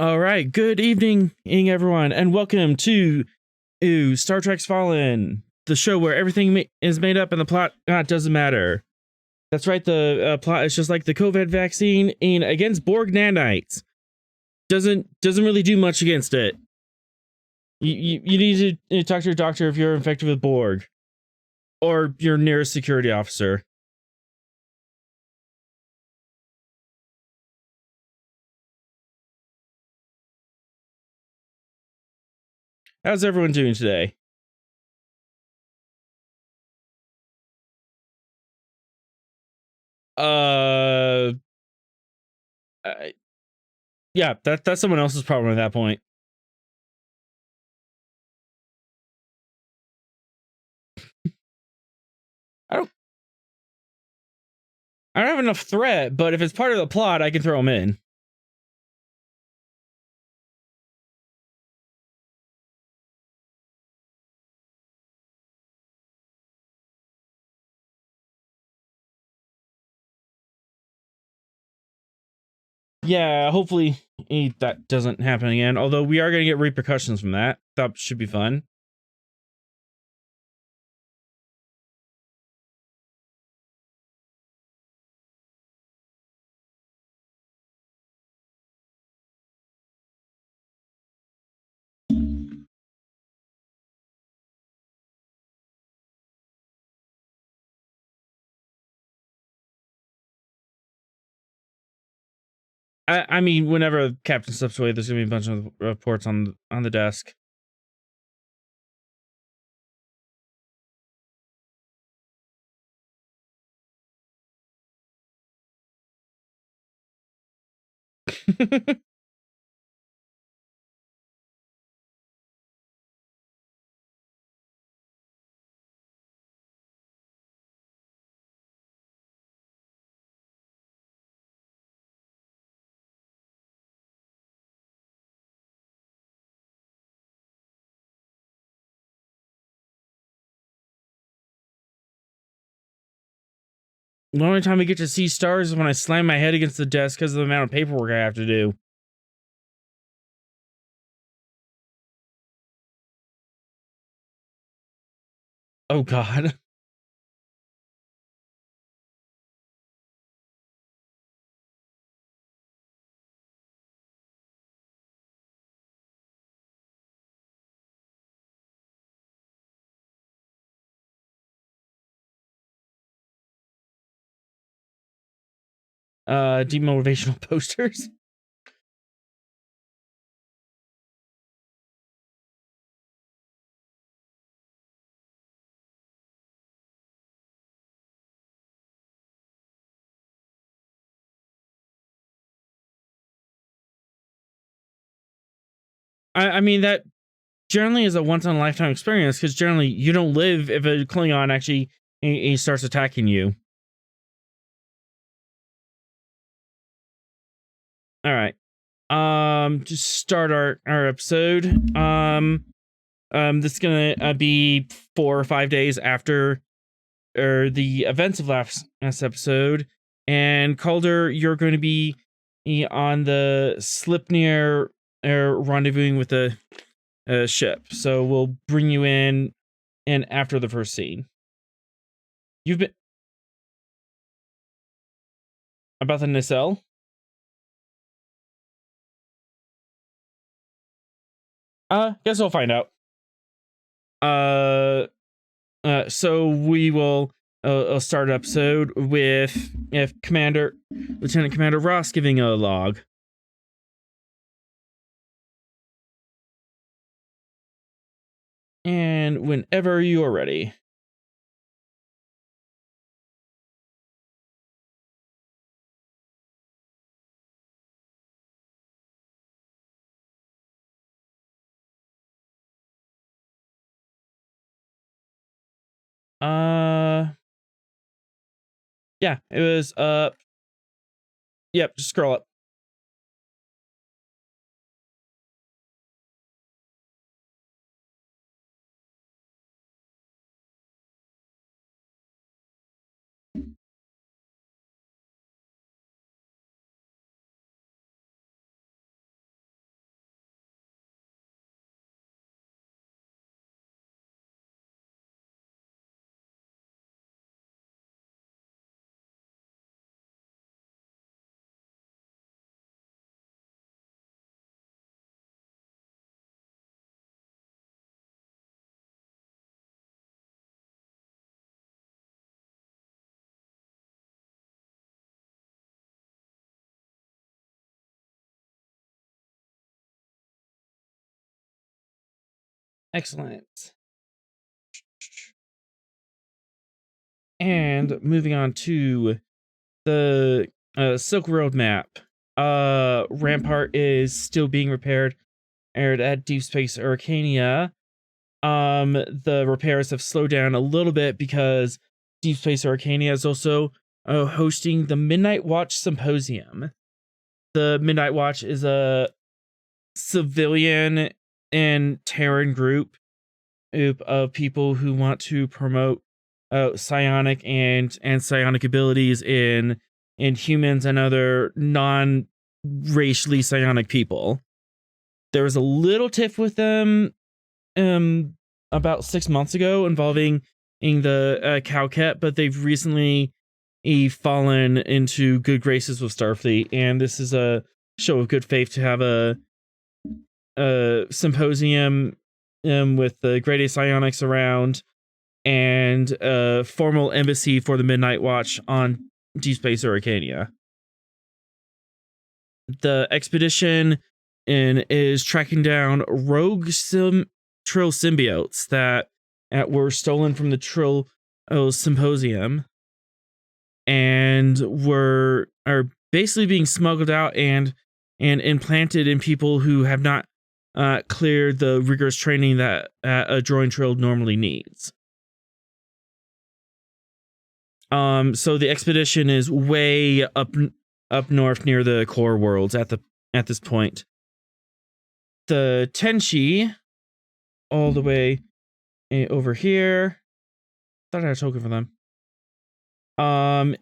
All right, good evening, everyone, and welcome to Star Trek Svalinn, the show where everything is made up and the plot doesn't matter. That's right, the plot is just like the COVID vaccine in against Borg nanites. Doesn't really do much against it. You need to talk to your doctor if you're infected with Borg, or your nearest security officer. How's everyone doing today? Yeah, that's someone else's problem at that point. I don't have enough threat, but if it's part of the plot, I can throw them in. Yeah, hopefully that doesn't happen again. Although we are going to get repercussions from that. That should be fun. I mean, whenever Captain steps away, there's going to be a bunch of reports on the desk. The only time we get to see stars is when I slam my head against the desk because of the amount of paperwork I have to do. Oh, God. Demotivational posters. I mean, that generally is a once-in-a-lifetime experience, because generally you don't live if a Klingon actually he starts attacking you. All right. Just start our episode. This is gonna be 4 or 5 days after the events of last episode. And Calder, you're going to be on the Sleipnir rendezvousing with the ship. So we'll bring you in and after the first scene. You've been about the nacelle? Guess we'll find out. So we will start an episode with Lieutenant Commander Ross giving a log. And whenever you are ready. Yeah, it was yep, just scroll up. Excellent. And moving on to the Silk Road map. Rampart is still being repaired at Deep Space Arcania. The repairs have slowed down a little bit because Deep Space Arcania is also hosting the Midnight Watch Symposium. The Midnight Watch is a civilian and Terran group of people who want to promote psionic and psionic abilities in humans and other non-racially psionic people. There was a little tiff with them about 6 months ago involving the Cowcat, but they've recently fallen into good graces with Starfleet, and this is a show of good faith to have a symposium with the Grade A psionics around and a formal embassy for the Midnight Watch on Deep Space Arcania. The expedition is tracking down rogue Trill symbiotes that were stolen from the Trill Symposium and are basically being smuggled out and implanted in people who have not cleared the rigorous training that a droid Trill normally needs. So the expedition is way up north near the core worlds at this point. The Tenchi, all the way over here. Thought I had a token for them.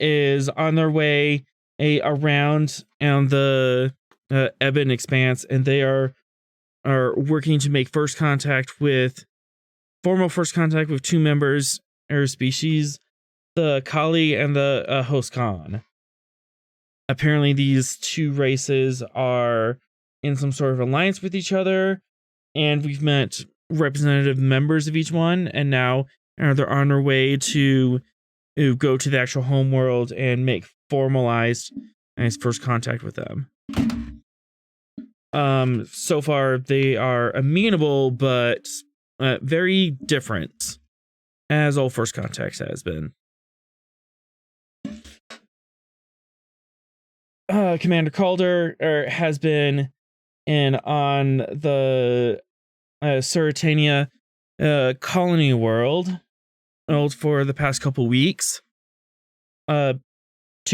Is on their way around on the Ebon Expanse, and they are working to make formal first contact with two members or species, the Kali and the host Khan. Apparently, these two races are in some sort of alliance with each other, and we've met representative members of each one, and now they're on their way to go to the actual home world and make formalized first contact with them. So far they are amenable, but very different, as all first contacts has been. Commander Calder has been on the Certania colony world for the past couple weeks. 2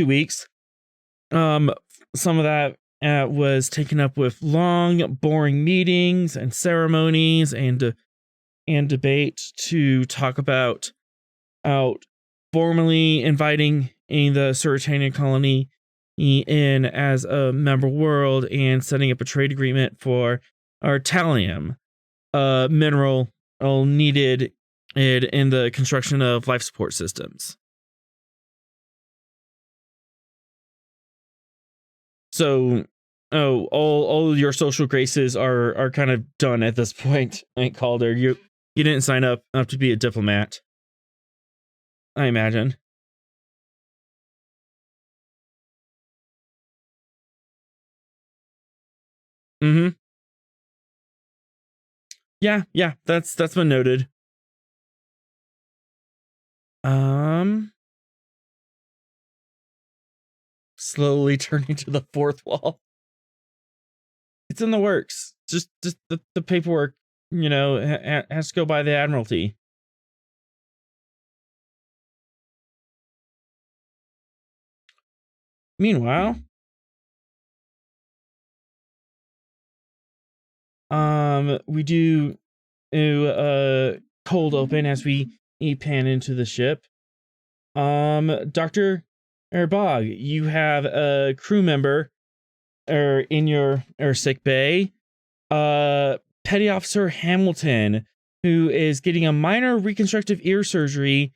weeks. Some of that was taken up with long, boring meetings and ceremonies and debate to talk about formally inviting the Certania colony in as a member world and setting up a trade agreement for our thallium, mineral needed in the construction of life support systems. So, all your social graces are kind of done at this point, Calder. You didn't sign up to be a diplomat, I imagine. Mm-hmm. Yeah, that's been noted. Slowly turning to the fourth wall. It's in the works. Just the paperwork, has to go by the Admiralty. Meanwhile, we do cold open as we pan into the ship. Dr. Bog, you have a crew member in your sick bay. Petty Officer Hamilton, who is getting a minor reconstructive ear surgery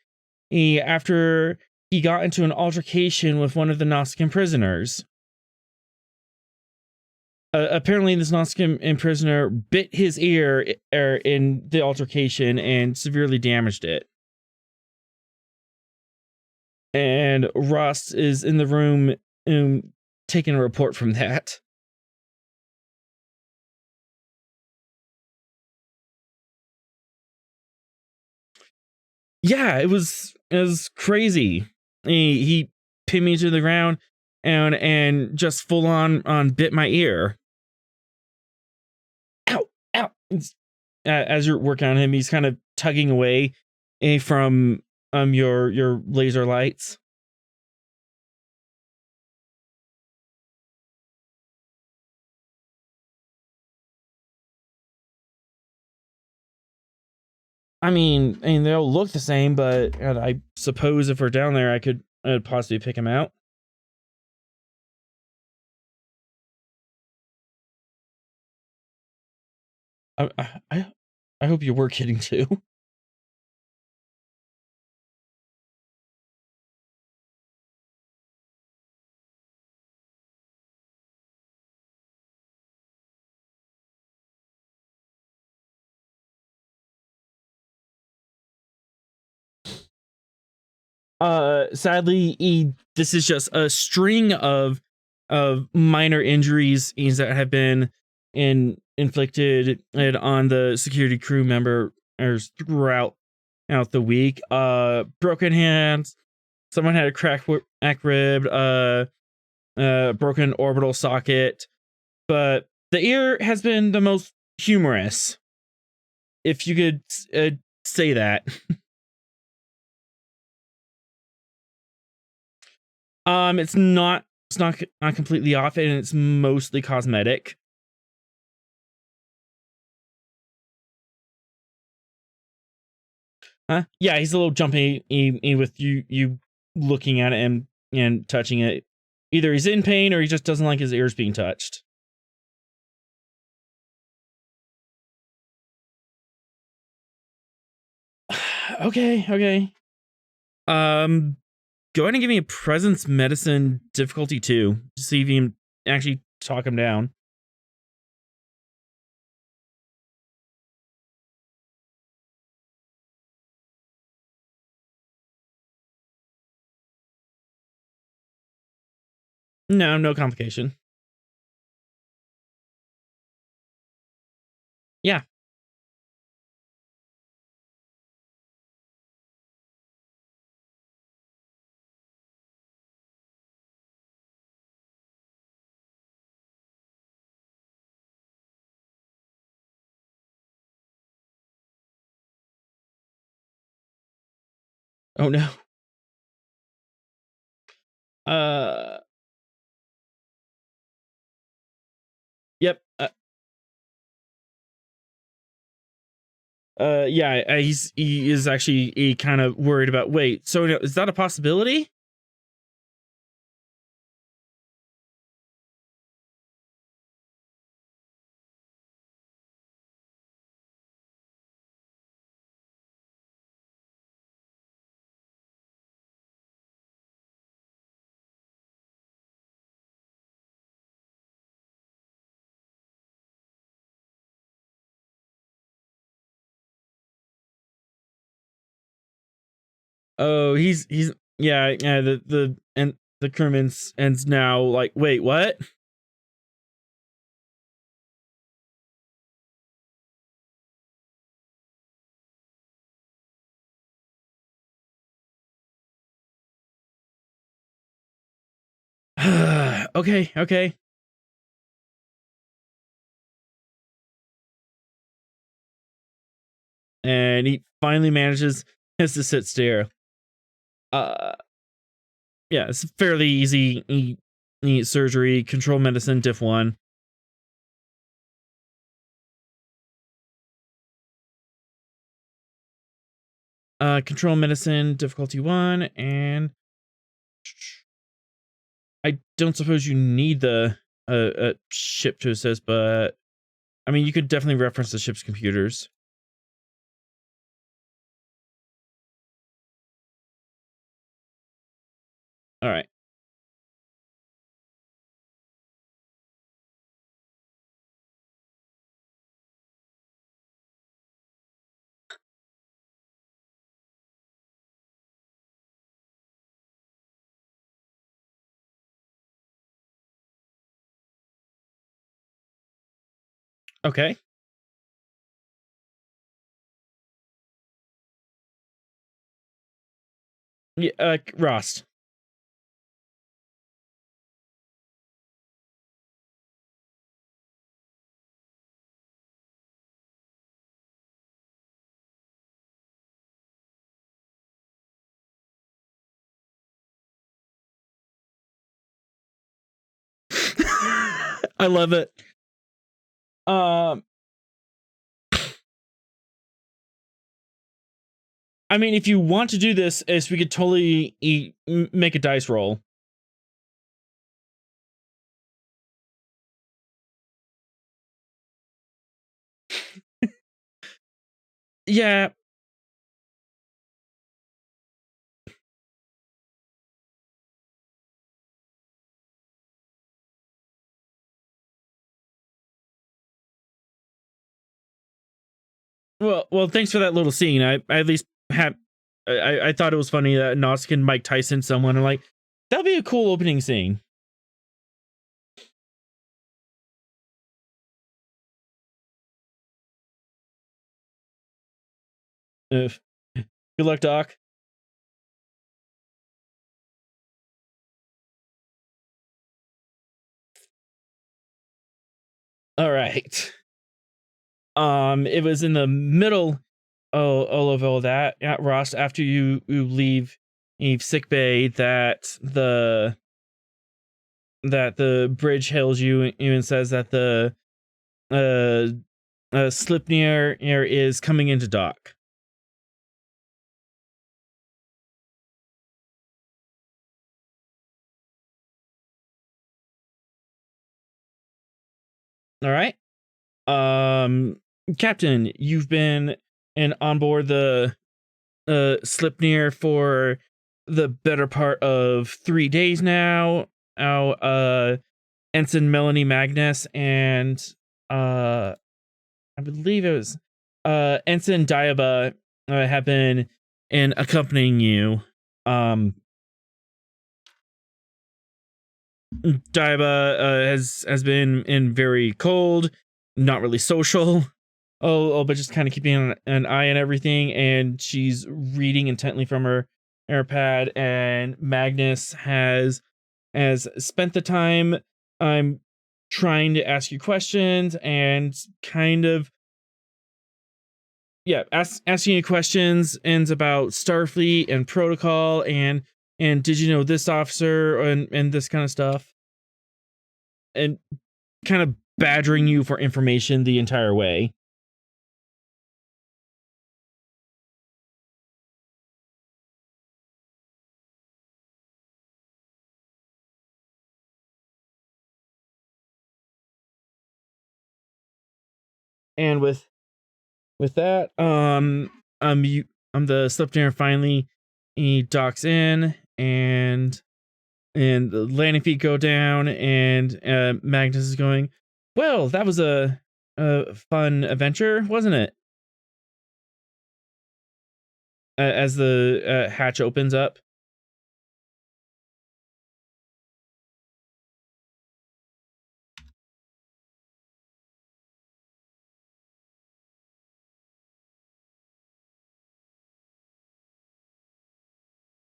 after he got into an altercation with one of the Nausicaan prisoners. Apparently, this Nausicaan prisoner bit his ear in the altercation and severely damaged it. And Ross is in the room taking a report from that. Yeah, it was crazy. He pinned me to the ground and just full on bit my ear. Ow, ow. As you're working on him, he's kind of tugging away from your laser lights. I mean they all look the same, but I suppose if we're down there, I'd possibly pick him out. I hope you were kidding too. Sadly, this is just a string of minor injuries that have been inflicted on the security crew members throughout the week. Broken hands. Someone had a cracked rib. Broken orbital socket. But the ear has been the most humorous, if you could say that. It's not completely off, and it's mostly cosmetic. Huh? Yeah, he's a little jumpy with you looking at it and touching it. Either he's in pain or he just doesn't like his ears being touched. Okay. Go ahead and give me a presence medicine difficulty 2 to see if you can actually talk him down. No complication. Yeah. Oh no. Uh. Yep. Yeah. He is actually kind of worried about. Wait. So is that a possibility? Oh, he's yeah. The crewman's ends now. Like, wait, what? Okay. And he finally has to sit still. Uh, yeah, it's fairly easy. Surgery, control medicine, diff 1. Control medicine, difficulty 1, and I don't suppose you need the ship to assist, but I mean, you could definitely reference the ship's computers. All right. Okay. Yeah, Rost. I love it. I mean, if you want to do this, we could totally make a dice roll. Yeah. Well, thanks for that little scene. I at least had. I thought it was funny that Nausicaan Mike Tyson someone. I'm like, that'd be a cool opening scene. Good luck, Doc. All right. It was in the middle of all that, Ross. After you leave sick bay, that the bridge hails you and says that the Slipnir is coming into dock. All right. Captain, you've been on board the Slipnir for the better part of 3 days now. Ensign Melanie Magnus and I believe it was Ensign Diaba have been accompanying you. Diaba has been in very cold, not really social. But just kind of keeping an eye on everything, and she's reading intently from her pad. And Magnus has spent the time trying to ask you questions and kind of asking you questions and about Starfleet and protocol and did you know this officer and this kind of stuff, and kind of badgering you for information the entire way. And with that, the Slipnir finally he docks in, and the landing feet go down, and Magnus is going, well, that was a fun adventure, wasn't it? As the hatch opens up.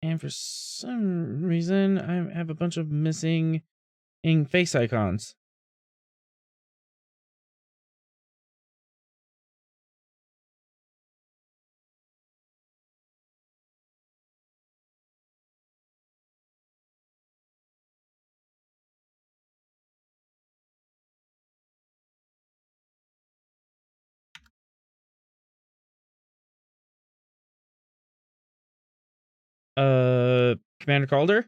And for some reason, I have a bunch of missing face icons. Commander Calder?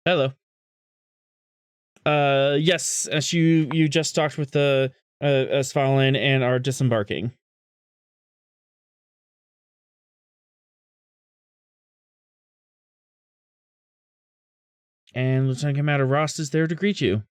Hello. Yes, as you just talked with the Svalinn and are disembarking. And Lieutenant Commander Rost is there to greet you.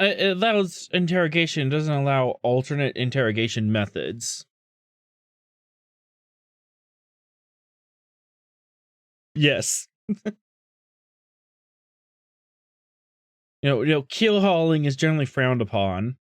It allows interrogation, doesn't allow alternate interrogation methods. Yes. Keel hauling is generally frowned upon.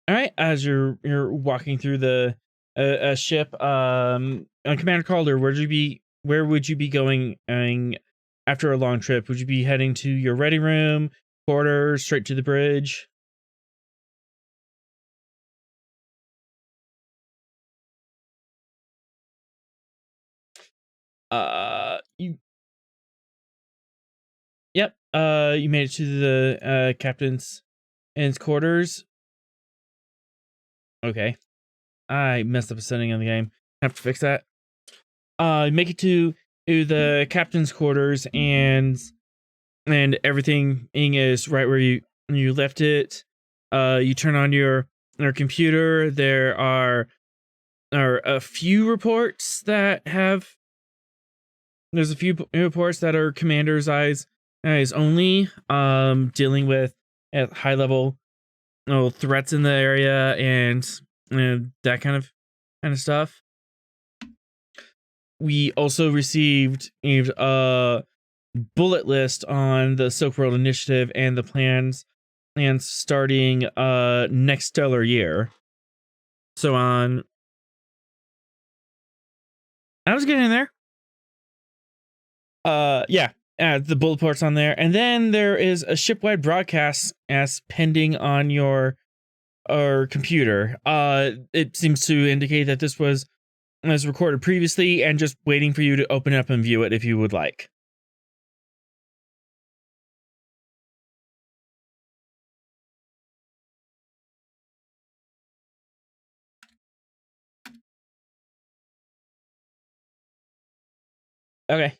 All right, as you're walking through the ship, Commander Calder, where would you be going after a long trip? Would you be heading to your ready room, quarters, straight to the bridge? You Yep. You made it to the captain's quarters. Okay. I messed up a setting on the game. Have to fix that. Make it to the captain's quarters, and everything is right where you left it. You turn on your computer. There are a few reports that have. There's a few reports that are commander's eyes only. Dealing with at high level threats in the area and that kind of stuff. We also received a bullet list on the Silk Road Initiative and the plans starting next stellar year. So on, I was getting there. Yeah, the bullet points on there, and then there is a shipwide broadcast as pending on your computer. It seems to indicate that this was recorded previously and just waiting for you to open up and view it if you would like. Okay.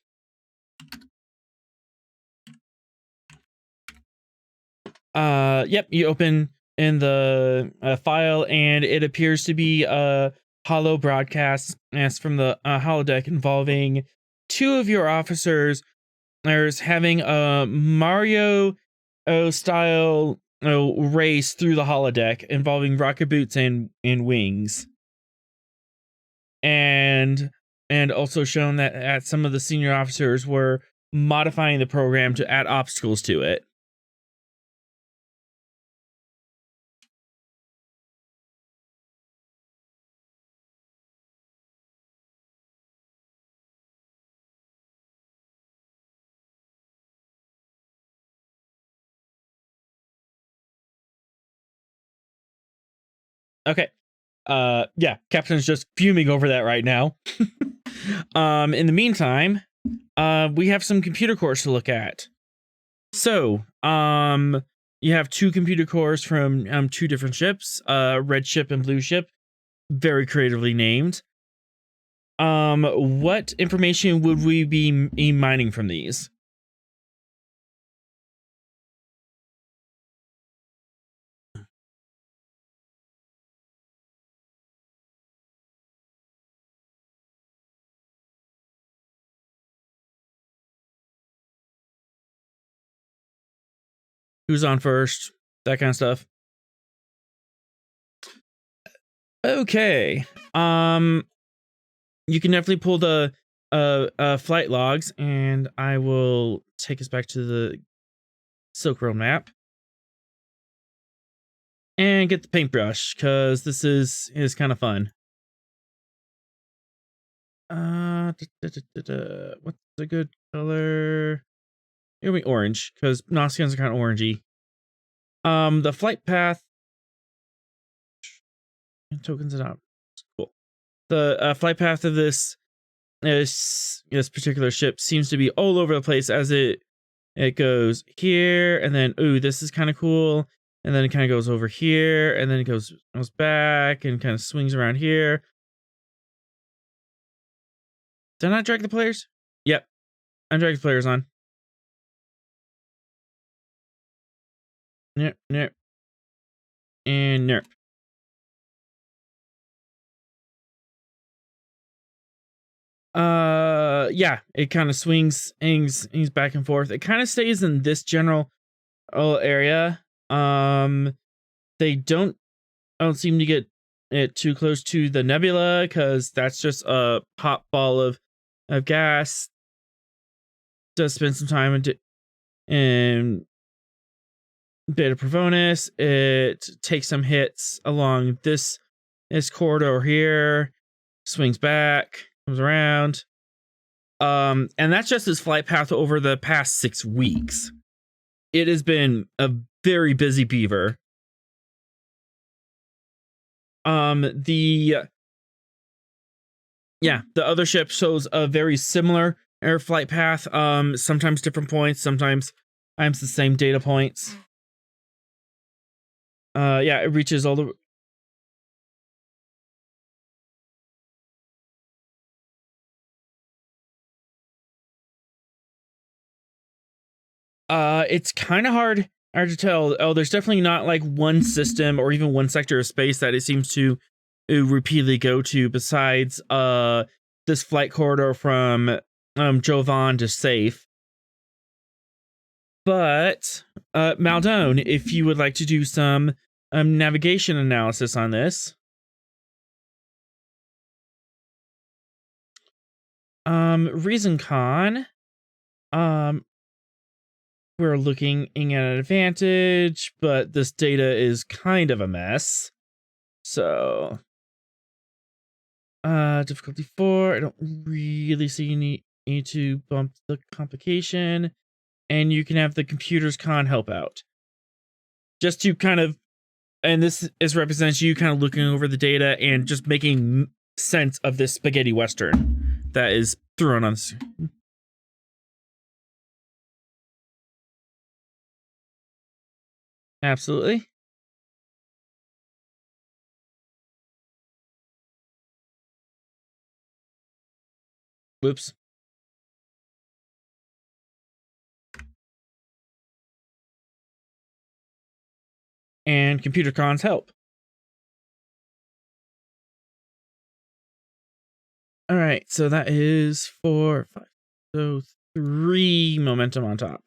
Yep, you open in the file, and it appears to be a holo broadcast as from the holodeck involving two of your officers. There's having a Mario style race through the holodeck involving rocket boots and wings, and also shown that some of the senior officers were modifying the program to add obstacles to it. Okay. Yeah, Captain's just fuming over that right now. In the meantime, we have some computer cores to look at. So, you have two computer cores from two different ships, red ship and blue ship, very creatively named. What information would we be mining from these? Who's on first? That kind of stuff. Okay. You can definitely pull the flight logs, and I will take us back to the Silk Road map and get the paintbrush, because this is kind of fun. What's a good color? It'll be orange, because Nausicaans are kind of orangey. The flight path tokens it out. Cool. The flight path of this particular ship seems to be all over the place, as it goes here, and then this is kind of cool, and then it kind of goes over here, and then it goes back and kind of swings around here. Did I not drag the players? Yep. Undrag's players on. Nerp, nerp, and nerp. Yeah, it kind of swings, hangs back and forth. It kind of stays in this general area. They don't seem to get it too close to the nebula because that's just a hot ball of gas. Does spend some time in Beta Pavonis. It takes some hits along this corridor here, swings back, comes around. And that's just his flight path over the past 6 weeks. It has been a very busy beaver. The other ship shows a very similar air flight path. Sometimes different points, sometimes the same data points. It reaches all the it's kind of hard to tell. Oh, there's definitely not like one system or even one sector of space that it seems to repeatedly go to besides this flight corridor from Jovan to Safe. But Maldone, if you would like to do some navigation analysis on this. Reason con. We're looking at an advantage, but this data is kind of a mess. So difficulty 4. I don't really see you need to bump the complication, and you can have the computer's con help out. Just to kind of, and this represents you kind of looking over the data and just making sense of this spaghetti western that is thrown on. Absolutely. Whoops. And computer cons help. All right, so that is 4, 5. So 3 momentum on top.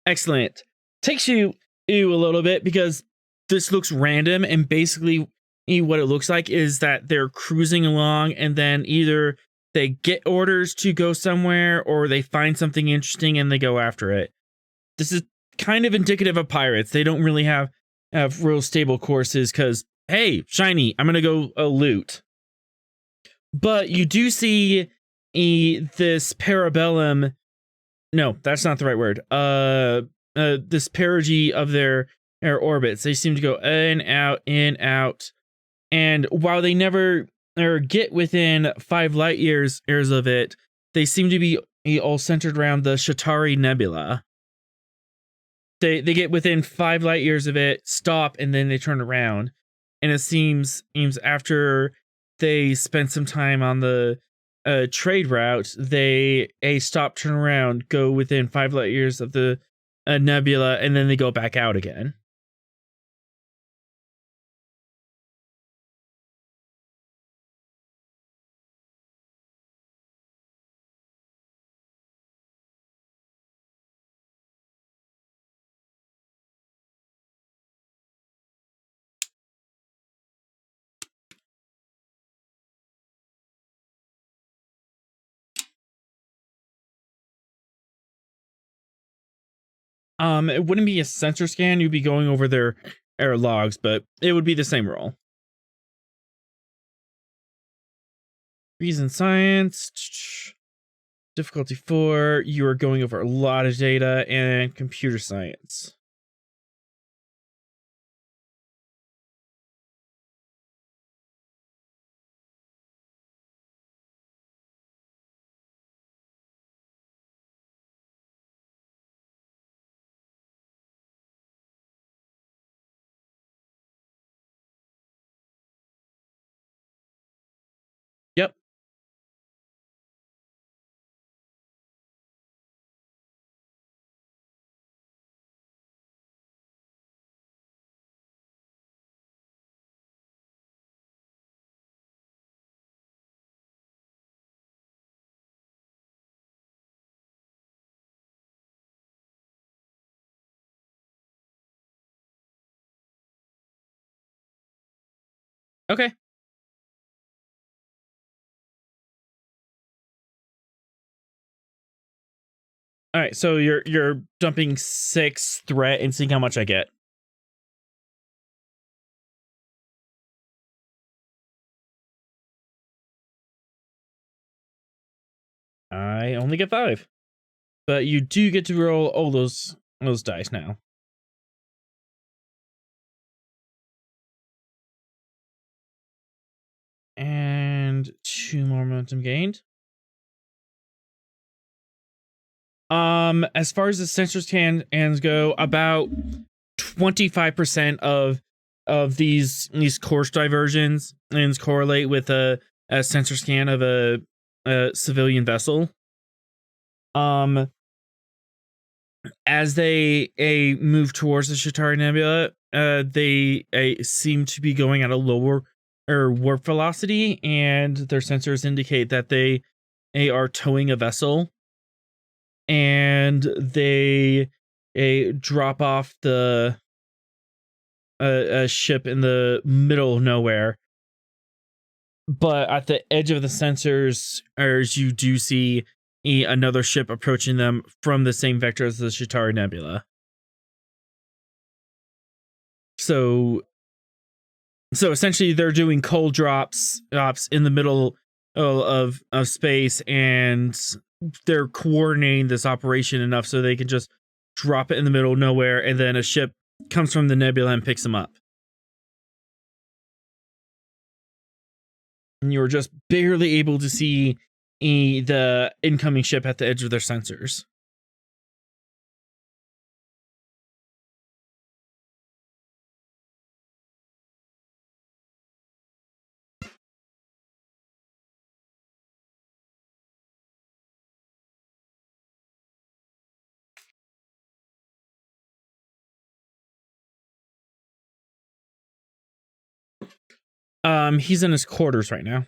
Excellent. Takes you a little bit because this looks random, and basically what it looks like is that they're cruising along and then either they get orders to go somewhere or they find something interesting and they go after it. This is kind of indicative of pirates. They don't really have real stable courses because, hey, shiny, I'm gonna go loot. But you do see this parabellum. No, that's not the right word. This perigee of their orbits. They seem to go in, out. And while they never get within 5 light years of it, they seem to be all centered around the Shatari Nebula. They get within 5 light years of it, stop, and then they turn around. And it seems after they spend some time on the trade route, they stop, turn around, go within 5 light years of the nebula, and then they go back out again. It wouldn't be a sensor scan. You'd be going over their air logs, but it would be the same role. Reason science, difficulty 4. You are going over a lot of data, and computer science. Yep. Okay. All right, so you're dumping 6 threat and seeing how much I get. I only get 5. But you do get to roll all those dice now. And 2 more momentum gained. As far as the sensors cans go, about 25% of these course diversions and correlate with a sensor scan of a civilian vessel. As they move towards the Certania Nebula, they seem to be going at a lower warp velocity, and their sensors indicate that they are towing a vessel, and they drop off the a ship in the middle of nowhere. But at the edge of the sensors, as you do see another ship approaching them from the same vector as the Certania Nebula. So essentially, they're doing cold drops in the middle of space, and they're coordinating this operation enough so they can just drop it in the middle of nowhere, and then a ship comes from the nebula and picks them up. And you're just barely able to see the incoming ship at the edge of their sensors. He's in his quarters right now,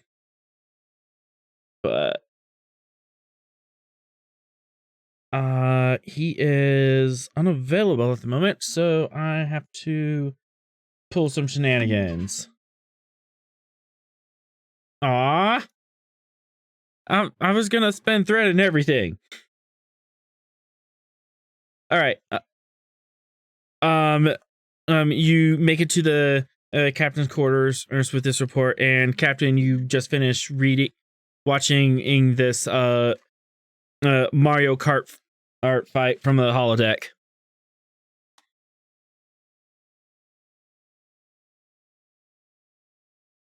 but he is unavailable at the moment, so I have to pull some shenanigans. Ah, I was gonna spend thread and everything. All right. You make it to the captain's quarters with this report, and Captain, you just finished watching this Mario Kart art fight from the holodeck.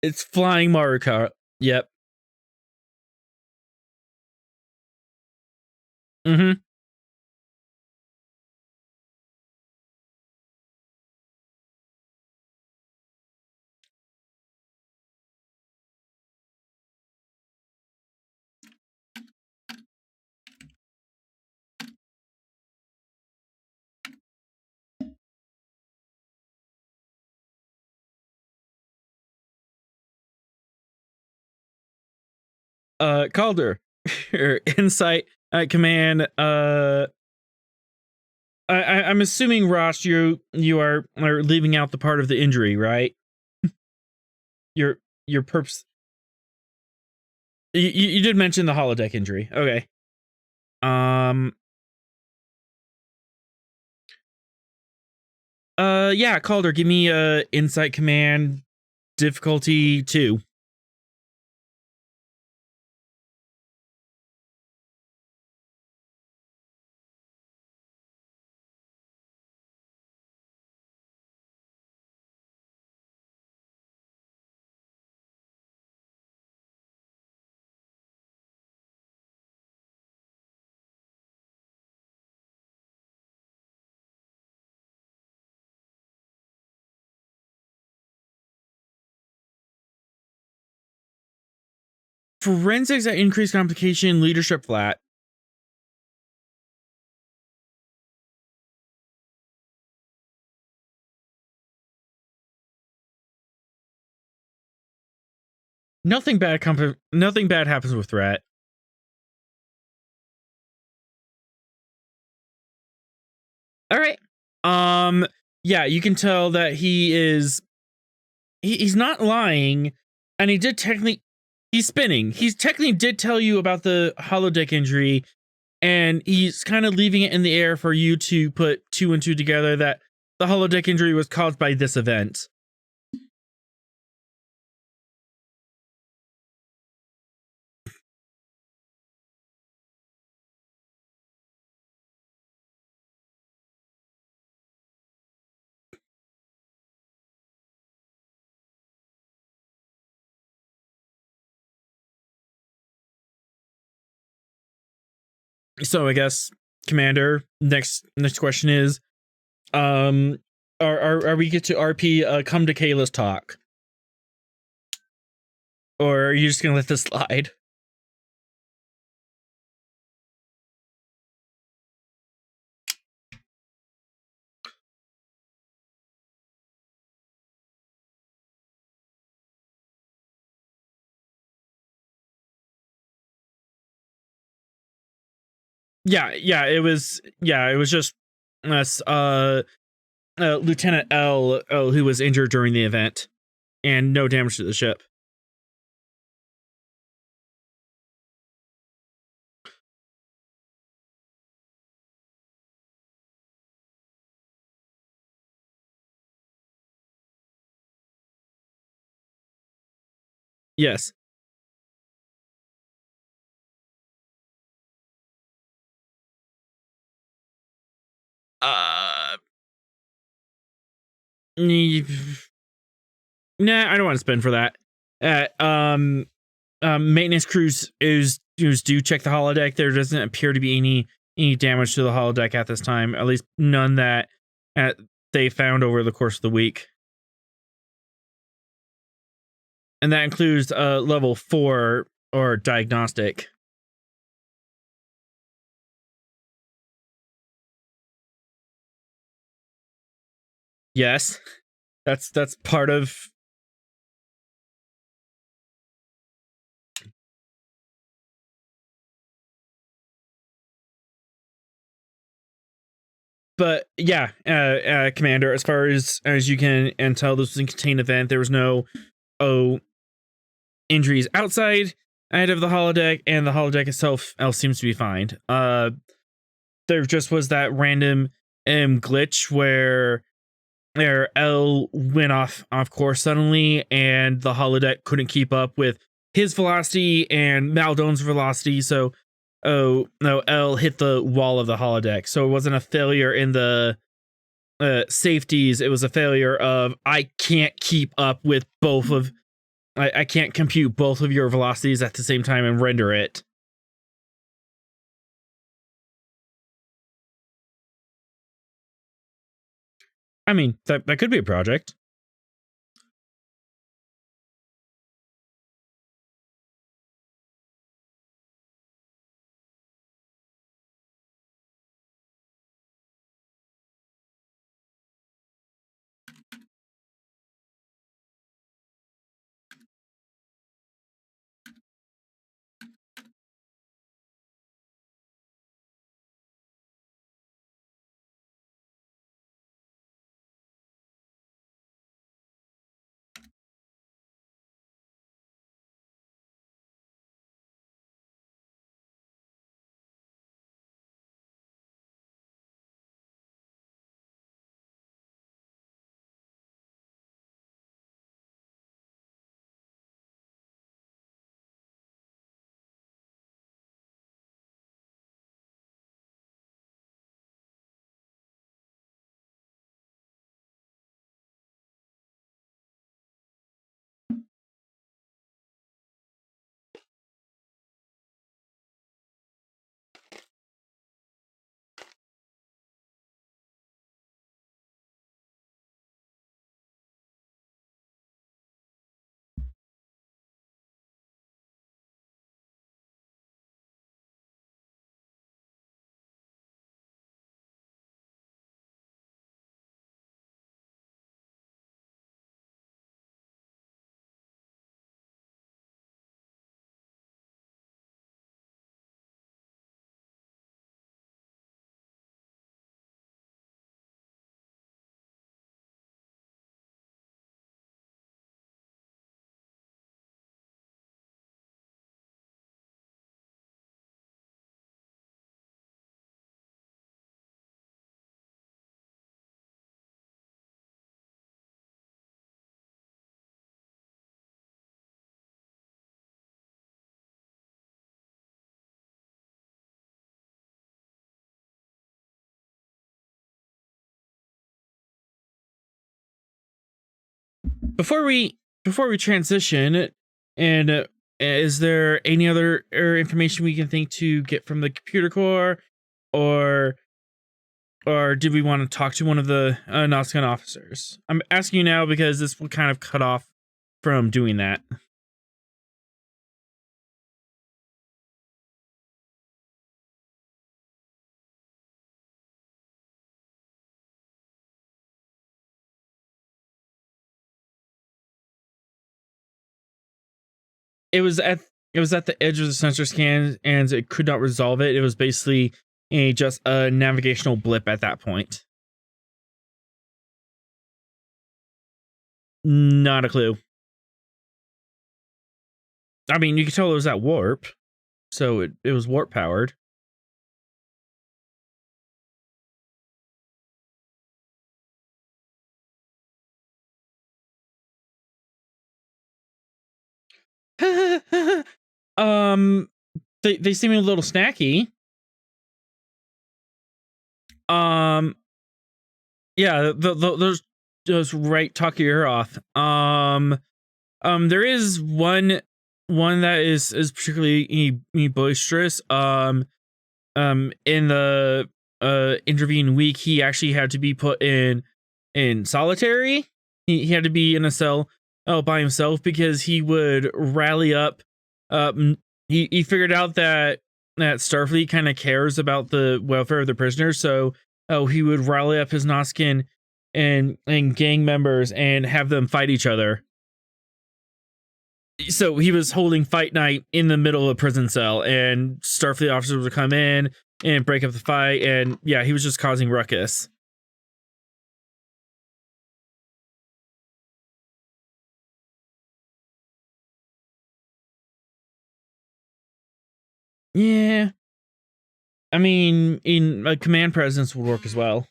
It's flying Mario Kart. Yep. Mm-hmm. Calder, insight command. I'm assuming, Ross, you are leaving out the part of the injury, right? Your purpose. You did mention the holodeck injury. Okay. Yeah, Calder, give me insight command difficulty 2. Forensics at increased complication, leadership flat. Nothing bad happens with threat. All right. Yeah, you can tell that he is he's not lying, and he did technically. He's spinning. He's technically did tell you about the holodeck injury, and he's kind of leaving it in the air for you to put 2 and 2 together that the holodeck injury was caused by this event. So I guess, Commander, next question is, are we get to RP come to Kayla's talk, or are you just gonna let this slide? Yeah, it was just us, Lieutenant L, who was injured during the event, and no damage to the ship. Yes. Nah, I don't want to spend for that. Maintenance crews do check the holodeck. There doesn't appear to be any damage to the holodeck at this time. At least none that they found over the course of the week. And that includes level 4 or diagnostic. Yes. That's part of. But yeah, Commander, as far as you can and tell, this was a contained event. There was no injuries outside out of the holodeck, and the holodeck itself seems to be fine. There just was that random glitch where L went off course suddenly, and the holodeck couldn't keep up with his velocity and Maldone's velocity. So, L hit the wall of the holodeck. So it wasn't a failure in the safeties. It was a failure of, I can't keep up with both of. I can't compute both of your velocities at the same time and render it. I mean, that could be a project. before we transition, and is there any other information we can think to get from the computer core, or did we want to talk to one of the Nausicaan officers? I'm asking you now because this will kind of cut off from doing that. It was at the edge of the sensor scan, and it could not resolve it. It was basically just a navigational blip at that point. Not a clue. I mean, you could tell it was at warp, so it was warp powered. They seem a little snacky. Yeah, those just right talk your ear off. There is one that is particularly boisterous. In the intervening week, he actually had to be put in solitary. He had to be in a cell by himself because he would rally up. He figured out that Starfleet kind of cares about the welfare of the prisoners, so he would rally up his Nausicaan and gang members and have them fight each other. So he was holding fight night in the middle of a prison cell, and Starfleet officers would come in and break up the fight, and yeah, he was just causing ruckus. Yeah. I mean, in a command presence would work as well.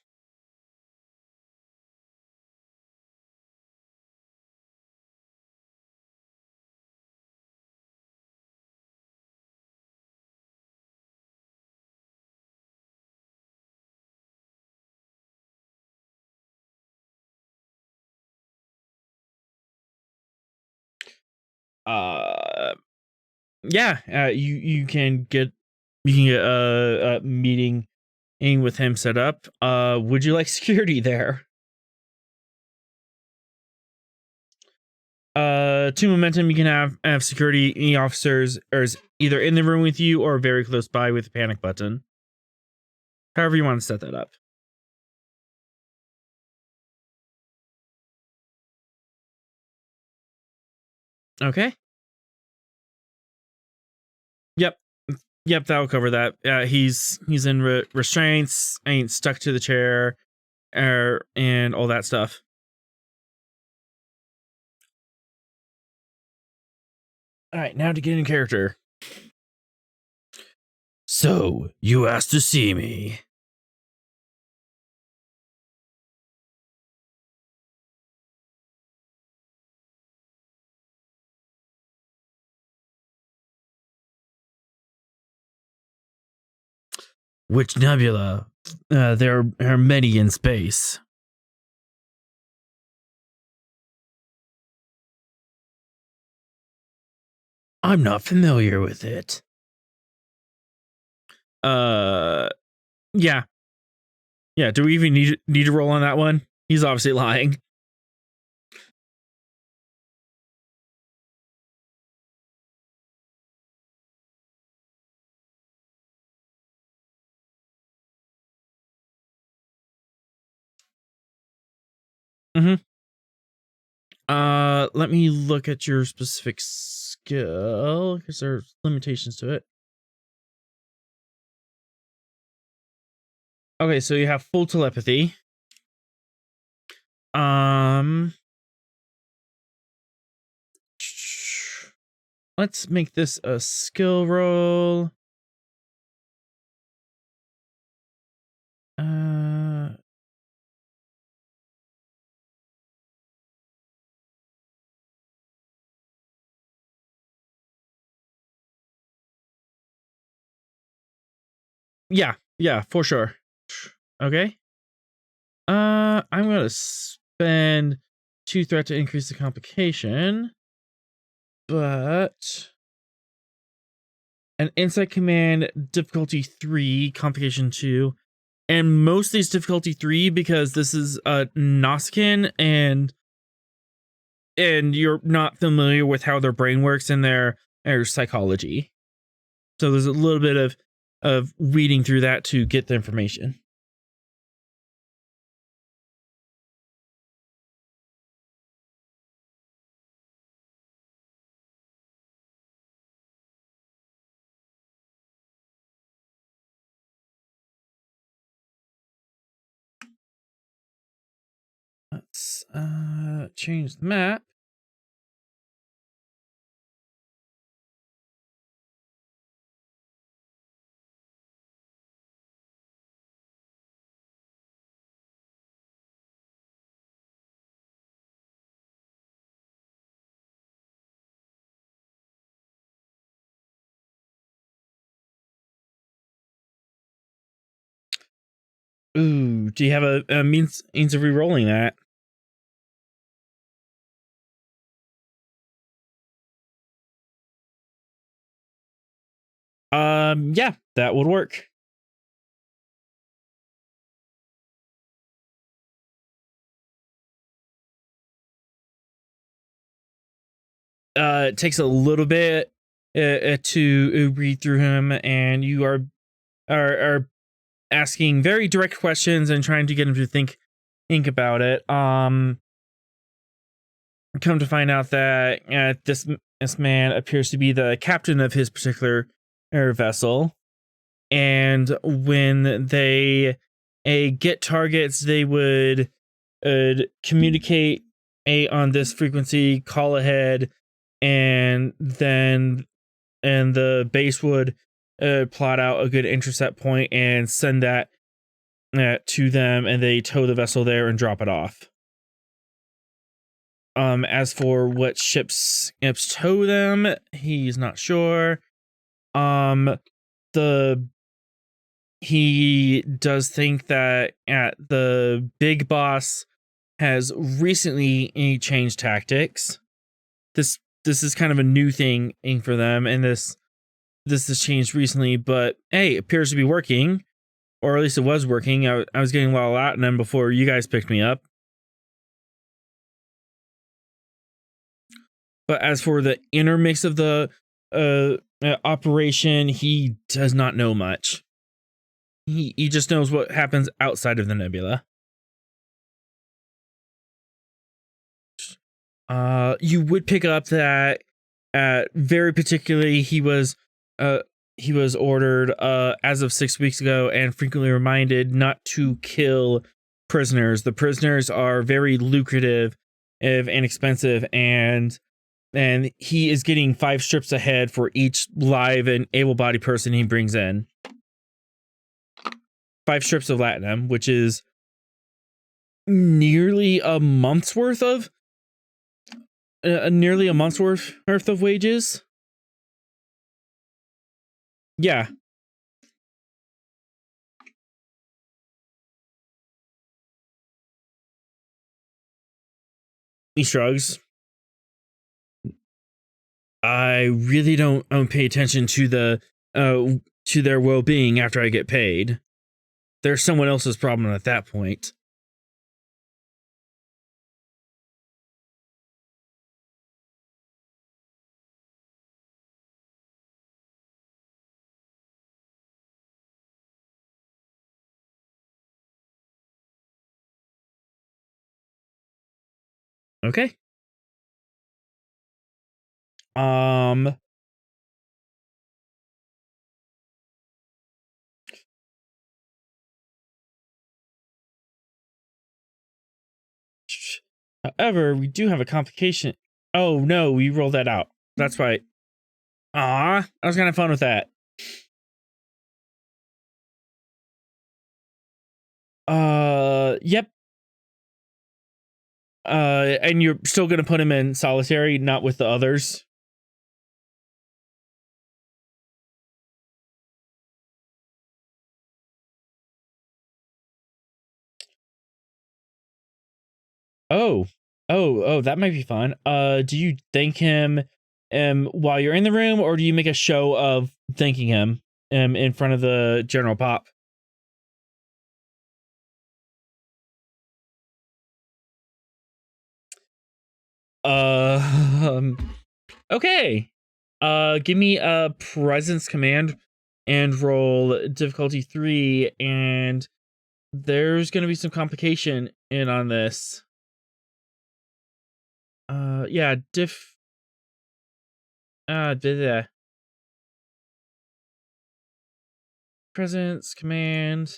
Yeah, you can get a meeting with him set up. Would you like security there? 2 momentum, you can have security. Any officers is either in the room with you or very close by with the panic button. However you want to set that up. Okay. Yep, that'll cover that. He's in restraints, ain't stuck to the chair, and all that stuff. All right, now to get in character. So, you asked to see me. Which nebula? There are many in space. I'm not familiar with it. Yeah. Yeah, do we even need to roll on that one? He's obviously lying. Mm-hmm. Let me look at your specific skill because there's limitations to it. Okay, so you have full telepathy. Let's make this a skill roll. Yeah, for sure. Okay. I'm gonna spend 2 threat to increase the complication, but an insight command difficulty 3, complication 2, and most of these difficulty 3 because this is a Nausicaan and you're not familiar with how their brain works and their psychology. So there's a little bit of reading through that to get the information. Let's change the map. Ooh, do you have a means of re-rolling that? Yeah, that would work. It takes a little bit to read through him, and you are asking very direct questions and trying to get him to think about it. Come to find out that this man appears to be the captain of his particular vessel, and when they get targets, they would communicate on this frequency, call ahead, and then the base would plot out a good intercept point and send that to them, and they tow the vessel there and drop it off. As for what ships tow them, he's not sure. He does think that the big boss has recently changed tactics. This is kind of a new thing for them, and this has changed recently, but hey, it appears to be working, or at least it was working. I was getting a lot of Latinum before you guys picked me up. But as for the inner mix of the operation, he does not know much. He just knows what happens outside of the nebula. You would pick up that very particularly he was ordered as of 6 weeks ago and frequently reminded not to kill prisoners. The prisoners are very lucrative and expensive, and he is getting 5 strips ahead for each live and able-bodied person he brings in. 5 strips of latinum, which is nearly a month's worth of wages. Yeah. He shrugs. I really don't pay attention to to their well-being after I get paid. There's someone else's problem at that point. Okay. However, we do have a complication. Oh no, we rolled that out. That's right. I was kind of fun with that. Yep. And you're still gonna put him in solitary, not with the others? Oh, Oh, that might be fun. Do you thank him while you're in the room, or do you make a show of thanking him in front of the general pop? Okay. Give me a presence command and roll difficulty 3, and there's gonna be some complication in on this. Yeah, bleh. Presence command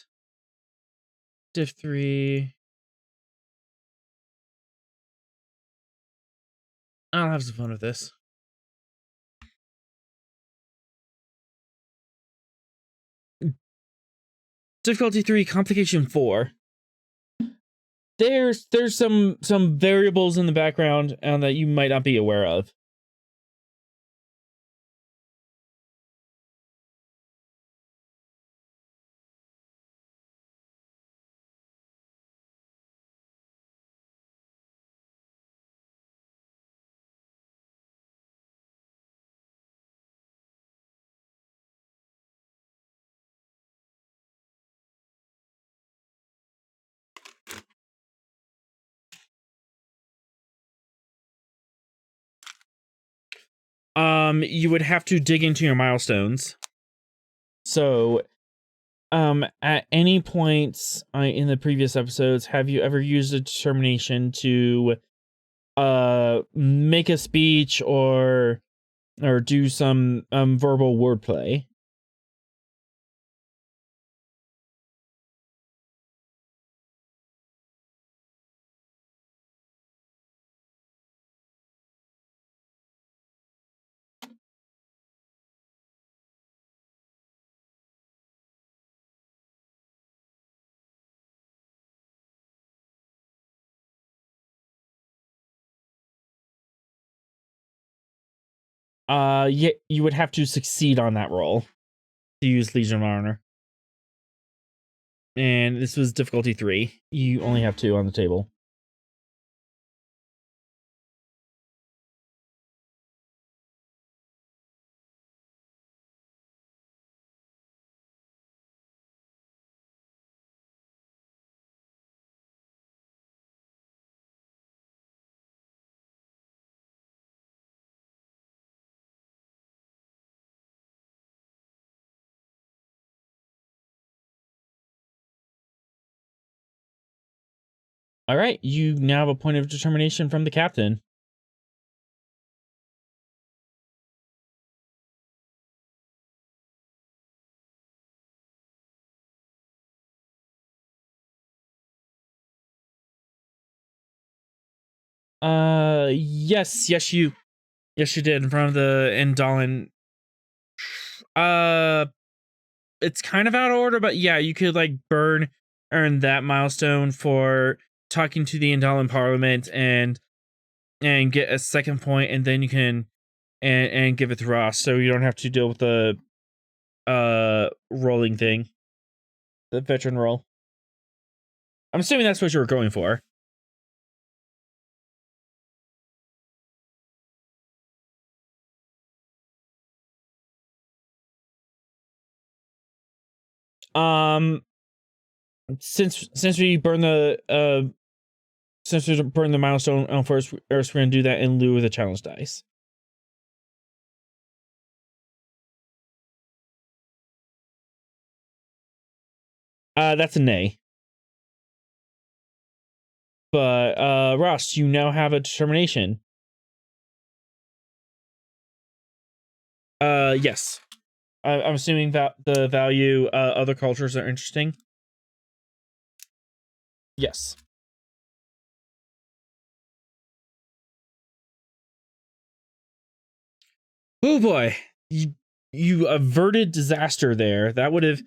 diff 3. I'll have some fun with this. Difficulty 3, complication 4. There's some variables in the background that you might not be aware of. You would have to dig into your milestones. So, at any points in the previous episodes, have you ever used a determination to make a speech or do some verbal wordplay? Yeah, you would have to succeed on that roll to use Legion of Honor. And this was difficulty 3. You only have 2 on the table. All right, you now have a point of determination from the captain. Yes, you did in front of the Indolin. It's kind of out of order, but yeah, you could like earn that milestone for talking to the Indolin Parliament and get a second point, and then you can and give it to Ross, so you don't have to deal with the rolling thing, the veteran roll. I'm assuming that's what you were going for. Since we burn the milestone on first, we're gonna do that in lieu of the challenge dice. That's a nay. But Ross, you now have a determination. Yes. I'm assuming that the value other cultures are interesting. Yes. Oh boy, you averted disaster there. That would have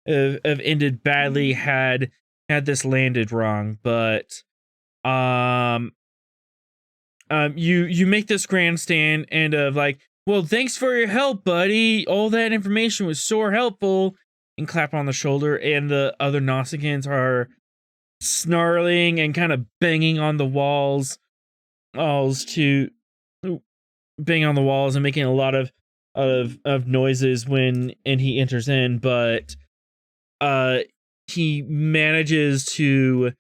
ended badly had this landed wrong. But you make this grandstand and of like, well, thanks for your help, buddy. All that information was so helpful. And clap on the shoulder, and the other Nausicaans are snarling and kind of banging on the walls alls to bang on the walls and making a lot of noises when he enters in, but he manages to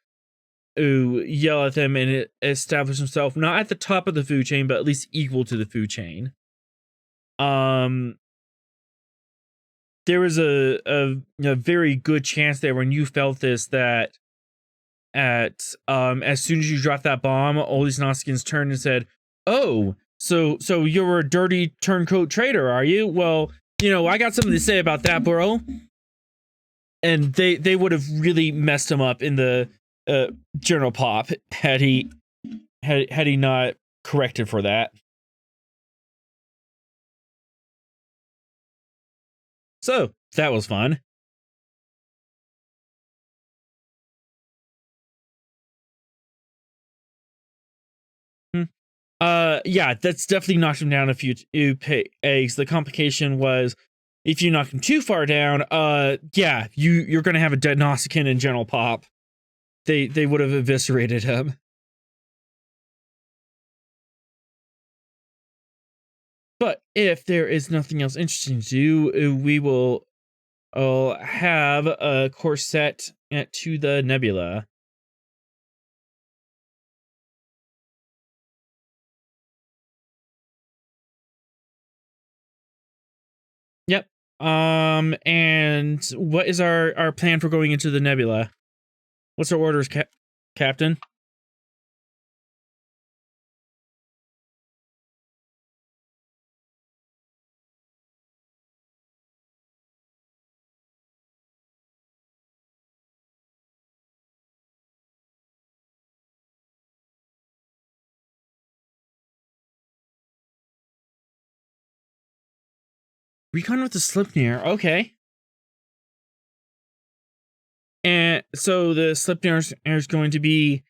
yell at them and establish himself not at the top of the food chain, but at least equal to the food chain. There was a very good chance there when you felt this that as soon as you dropped that bomb, all these Nausicaans turned and said, "Oh, so you're a dirty turncoat traitor, are you? Well, I got something to say about that, bro." And they would have really messed him up in the General Pop had he not corrected for that. So that was fun. Yeah, that's definitely knocked him down a few eggs. The complication was if you knock him too far down, yeah, you're gonna have a dead Nausicaan in General Pop. They would have eviscerated him. But if there is nothing else interesting to do, we will have a course set to the nebula. Yep. And what is our plan for going into the nebula? What's our orders, Captain? Recon with the Sleipnir. Okay. And so the Sleipnir is going to be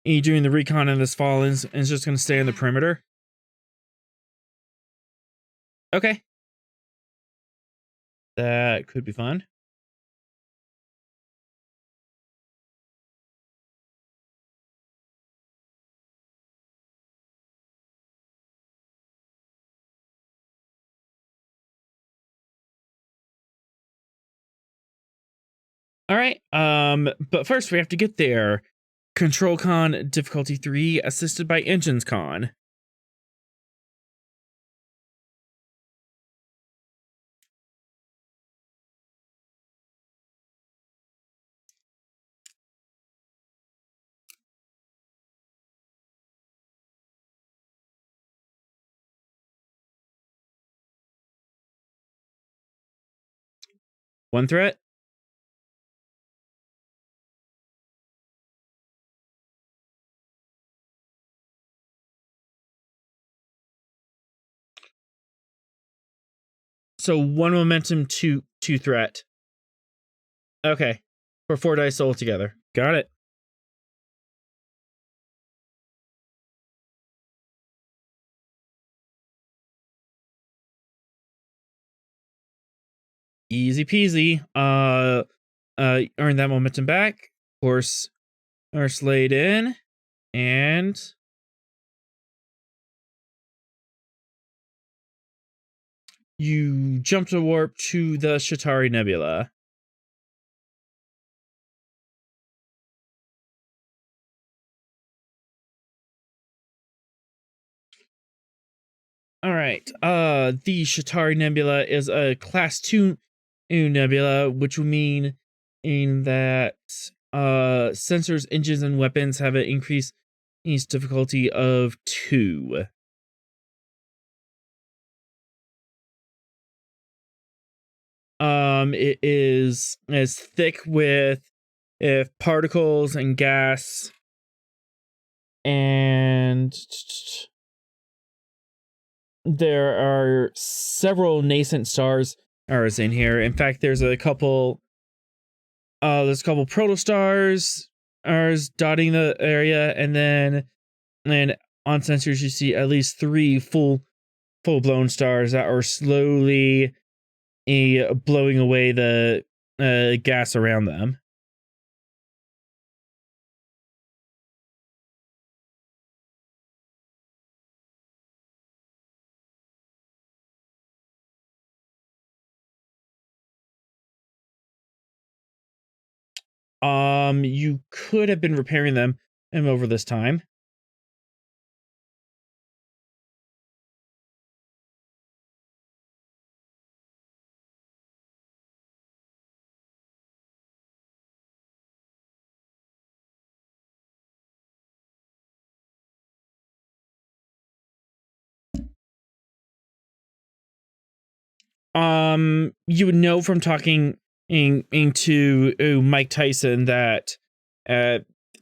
doing the recon in this fall and is just going to stay on the perimeter. Okay. That could be fun. All right. But first we have to get there. Control Con difficulty 3, assisted by Engines Con. One threat. So one momentum, two threat. Okay. For 4 dice altogether. Got it. Easy peasy. Earn that momentum back. Horse are slayed in. And you jump to warp to the Shatari Nebula. All right. The Shatari Nebula is a class 2 nebula, which would mean in that sensors, engines, and weapons have an increased difficulty of 2. It is as thick with particles and gas, and there are several nascent stars in here. In fact, there's a couple protostars dotting the area, and then on sensors you see at least 3 full-blown stars that are slowly blowing away the gas around them. You could have been repairing them over this time. You would know from talking to Mike Tyson that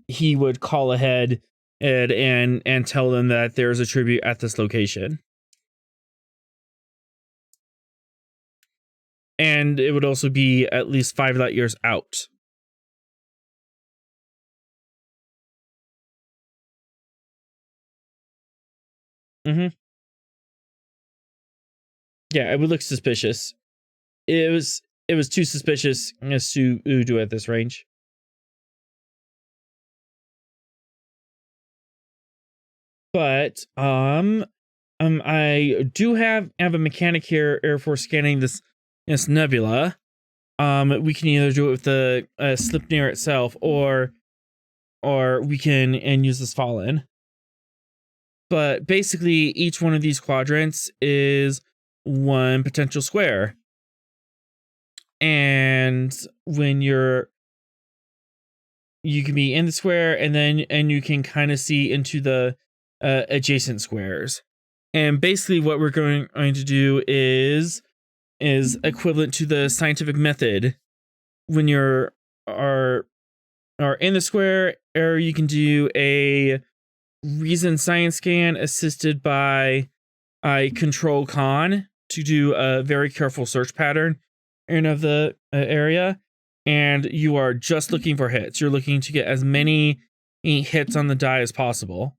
he would call ahead and tell them that there's a tribute at this location. And it would also be at least 5 light years out. Mm-hmm. Yeah, it would look suspicious. It was too suspicious as to do at this range. But I do have a mechanic here for scanning this nebula. We can either do it with the Sleipnir itself, or we can use this Svalinn. But basically, each one of these quadrants is one potential square, and when you can be in the square, and you can kind of see into the adjacent squares. And basically, what we're going to do is equivalent to the scientific method. When you're are in the square, or you can do a reason science scan assisted by a control con to do a very careful search pattern of the area, and you are just looking for hits. You're looking to get as many hits on the die as possible,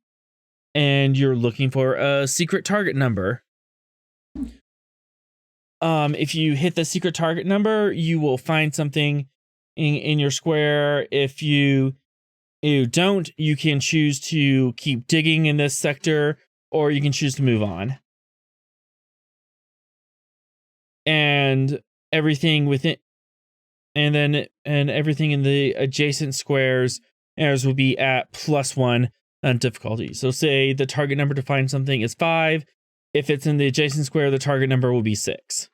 and you're looking for a secret target number. If you hit the secret target number, you will find something in your square. If you don't, you can choose to keep digging in this sector, or you can choose to move on. And everything within, and everything in the adjacent squares will be at +1 on difficulty. So say the target number to find something is 5. If it's in the adjacent square, the target number will be 6.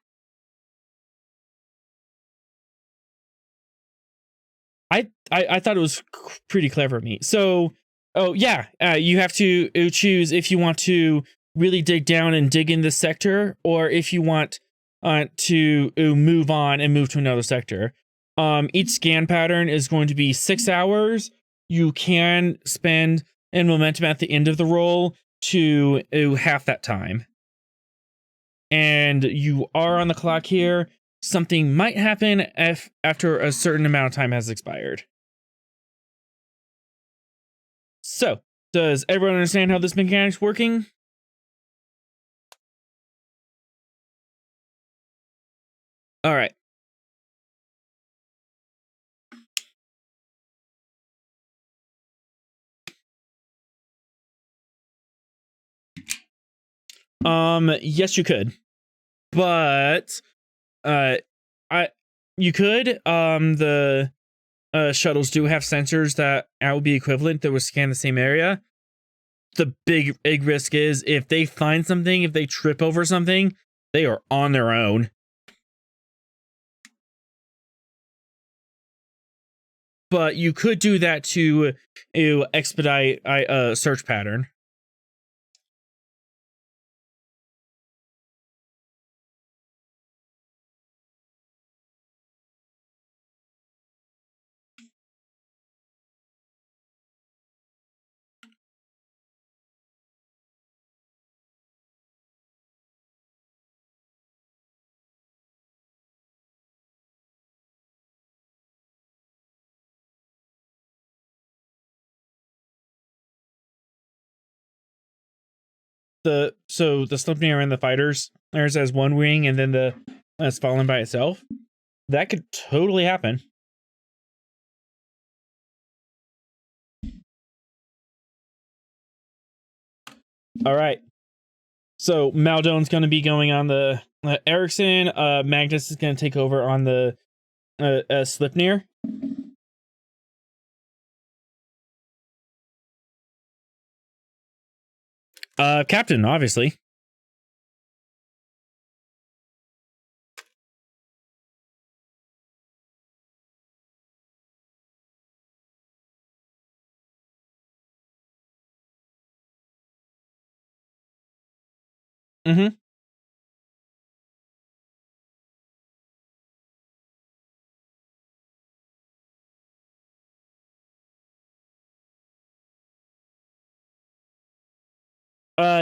I thought it was pretty clever of me. So, you have to choose if you want to really dig down and dig in this sector, or if you want to move on and move to another sector. Each scan pattern is going to be 6 hours. You can spend in momentum at the end of the roll to half that time. And you are on the clock here. Something might happen after a certain amount of time has expired. So, does everyone understand how this mechanic's working? All right. Yes, you could, but you could. The shuttles do have sensors that would be equivalent that would scan the same area. The big risk is if they find something, if they trip over something, they are on their own. But you could do that to expedite a search pattern. The Sleipnir and the fighters, there's as one wing, and then the Svalinn by itself. That could totally happen. All right. So Maldone's going to be going on the Ericsson. Magnus is going to take over on the Sleipnir. Captain, obviously. Mm-hmm.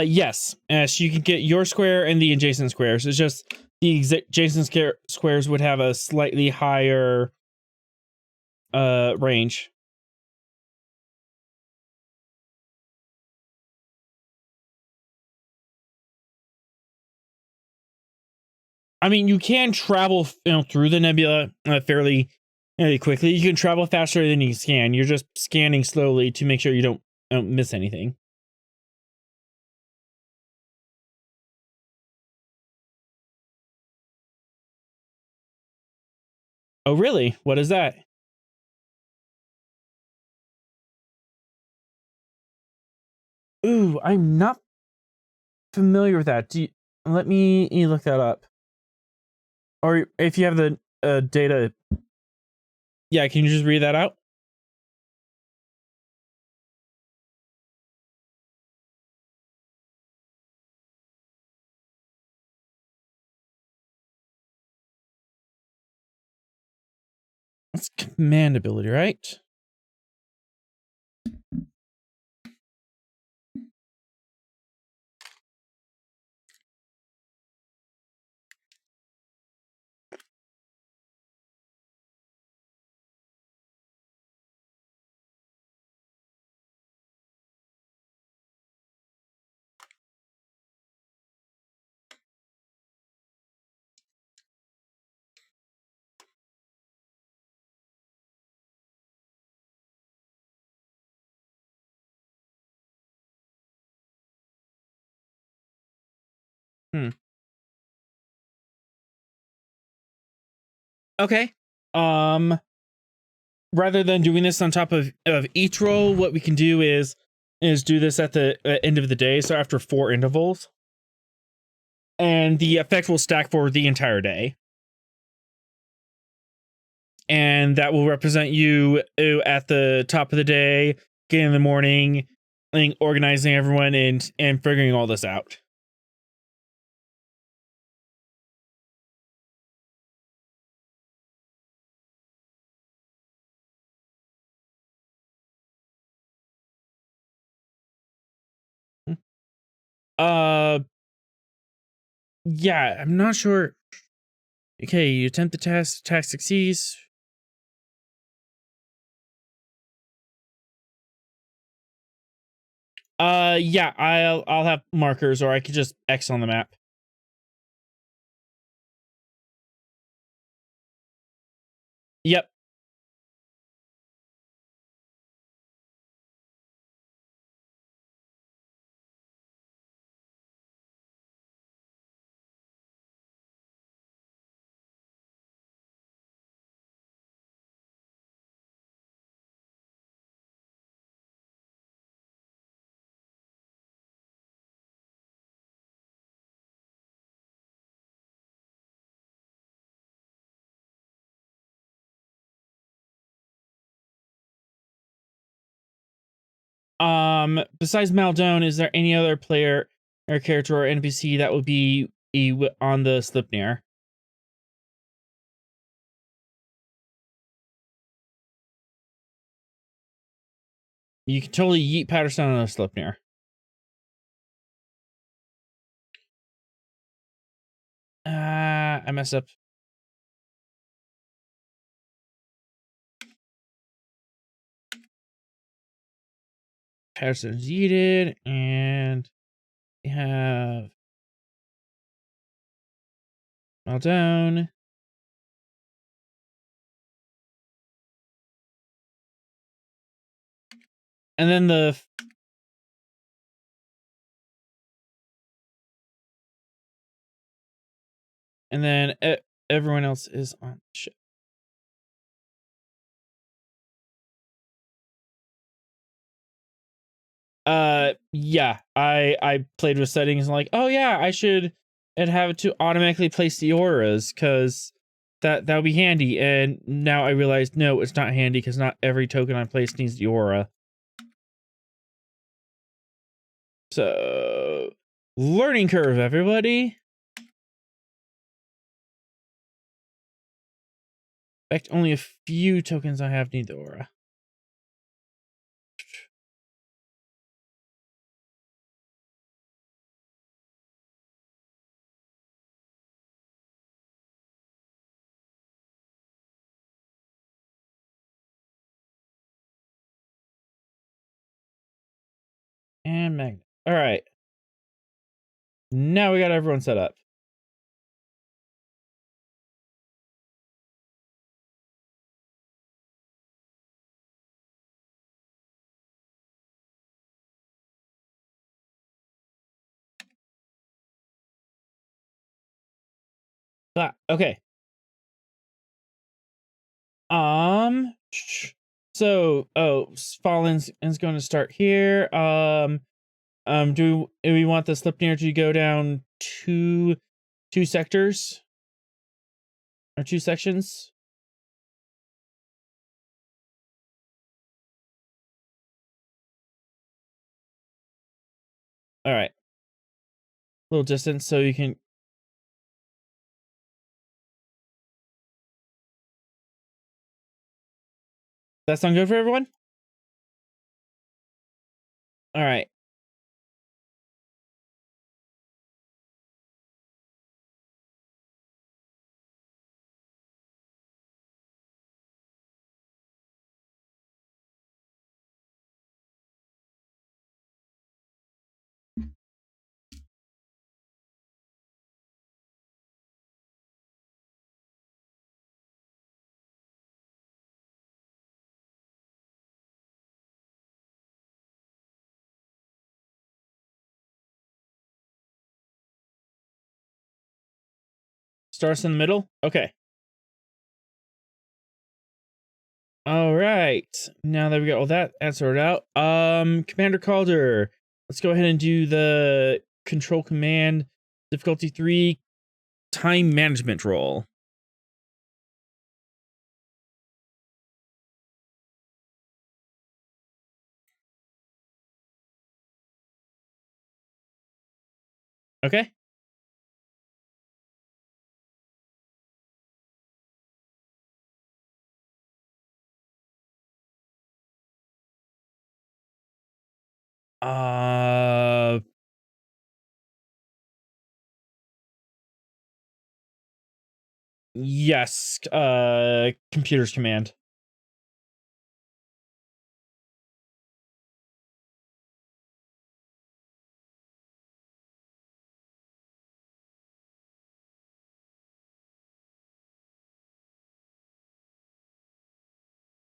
Yes. So you can get your square and the adjacent squares. It's just the adjacent squares would have a slightly higher range. I mean, you can travel through the nebula fairly quickly. You can travel faster than you scan. You're just scanning slowly to make sure you don't miss anything. Oh, really? What is that? Ooh, I'm not familiar with that. Let me look that up. Or if you have the data, yeah, can you just read that out? That's command ability, right? Hmm. Okay. Rather than doing this on top of each roll, what we can do is do this at the end of the day, so after 4 intervals, and the effect will stack for the entire day, and that will represent you at the top of the day, getting in the morning, and organizing everyone and figuring all this out. Uh, yeah, I'm not sure. Okay, you attempt the task succeeds. Yeah, I'll have markers, or I could just X on the map. Yep. Besides Maldone, is there any other player or character or NPC that would be on the Slipnir? You can totally yeet Patterson on a Slipnir. I messed up. Patterson's yeeted, and we have Maldone. And then everyone else is on the ship. Yeah, I played with settings and like, oh yeah, I should and have it to automatically place the auras because that would be handy. And now I realize no, it's not handy because not every token I place needs the aura. So learning curve, everybody. In fact, only a few tokens I have need the aura. And magnet. All right. Now we got everyone set up. Okay. So Svalinn is going to start here. Do we want the Sleipnir to go down two sectors or two sections? All right, a little distance so you can. That sound good for everyone? All right. Starts in the middle. Okay. All right. Now that we got all that sorted out, Commander Calder, let's go ahead and do the control command difficulty 3 time management roll. Okay. Yes. Computer's command.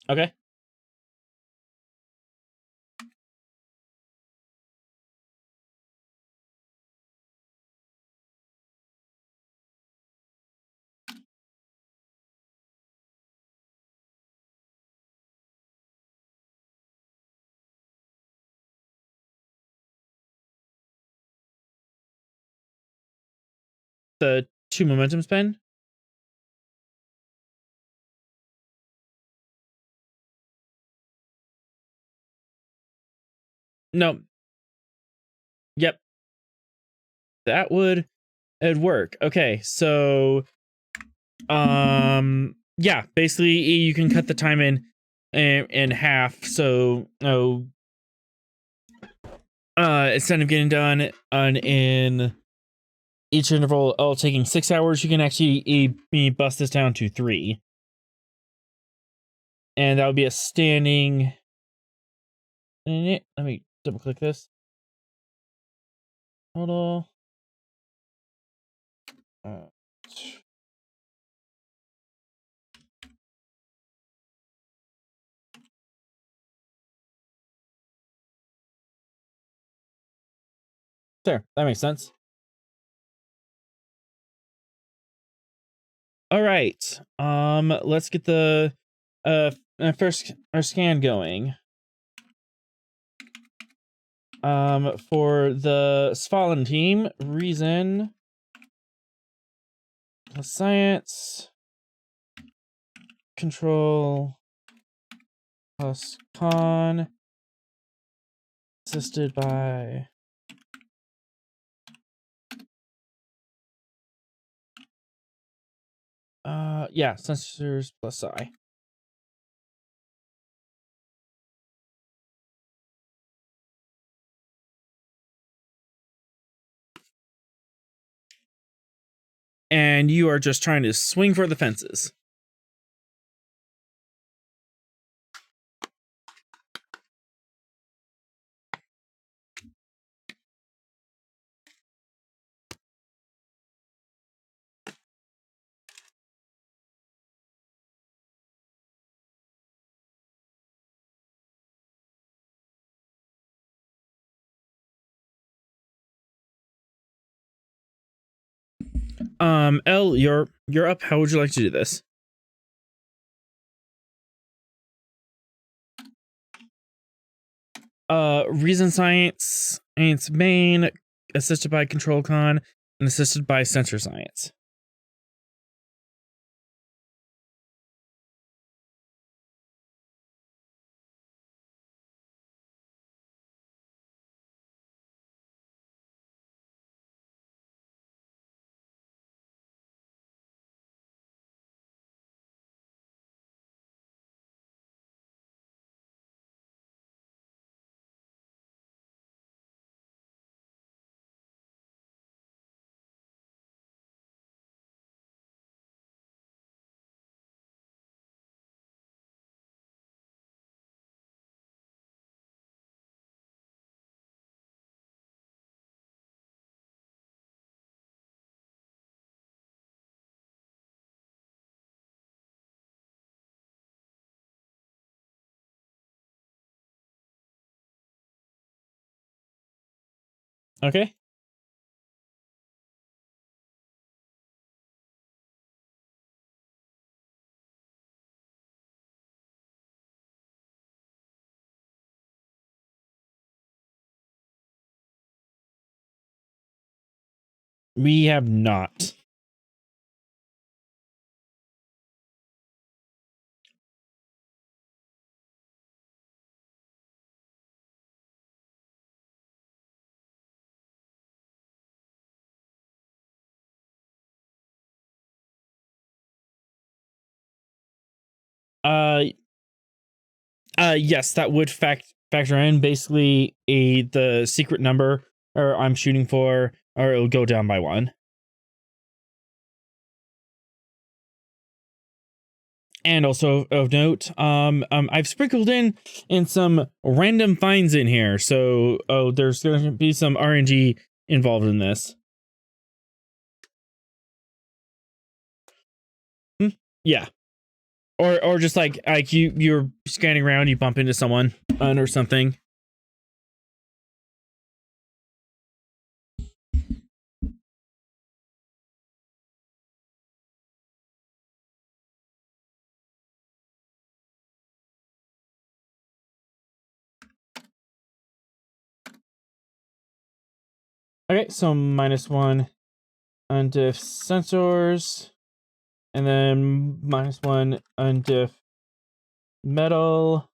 Okay. The 2 momentum spend. No. Yep. That would it'd work. Okay, so yeah, basically you can cut the time in half. So instead of getting done in each interval all taking 6 hours, you can actually bust this down to 3. And that would be a standing. Let me double click this. Hold on. There, that makes sense. All right. Let's get the first our scan going. For the Svalinn team, reason plus science, control plus con, assisted by yeah, sensors plus psi. And you are just trying to swing for the fences. L, you're up. How would you like to do this? Reason science, main, assisted by control con, and assisted by sensor science. Okay. We have not. Yes, that would factor in basically the secret number or I'm shooting for, or it'll go down by 1. And also of note, I've sprinkled in some random finds in here, so there's going to be some RNG involved in this. Yeah, or just like you're scanning around, you bump into someone or something. Okay, so -1 undiff sensors, and then -1 undiff metal.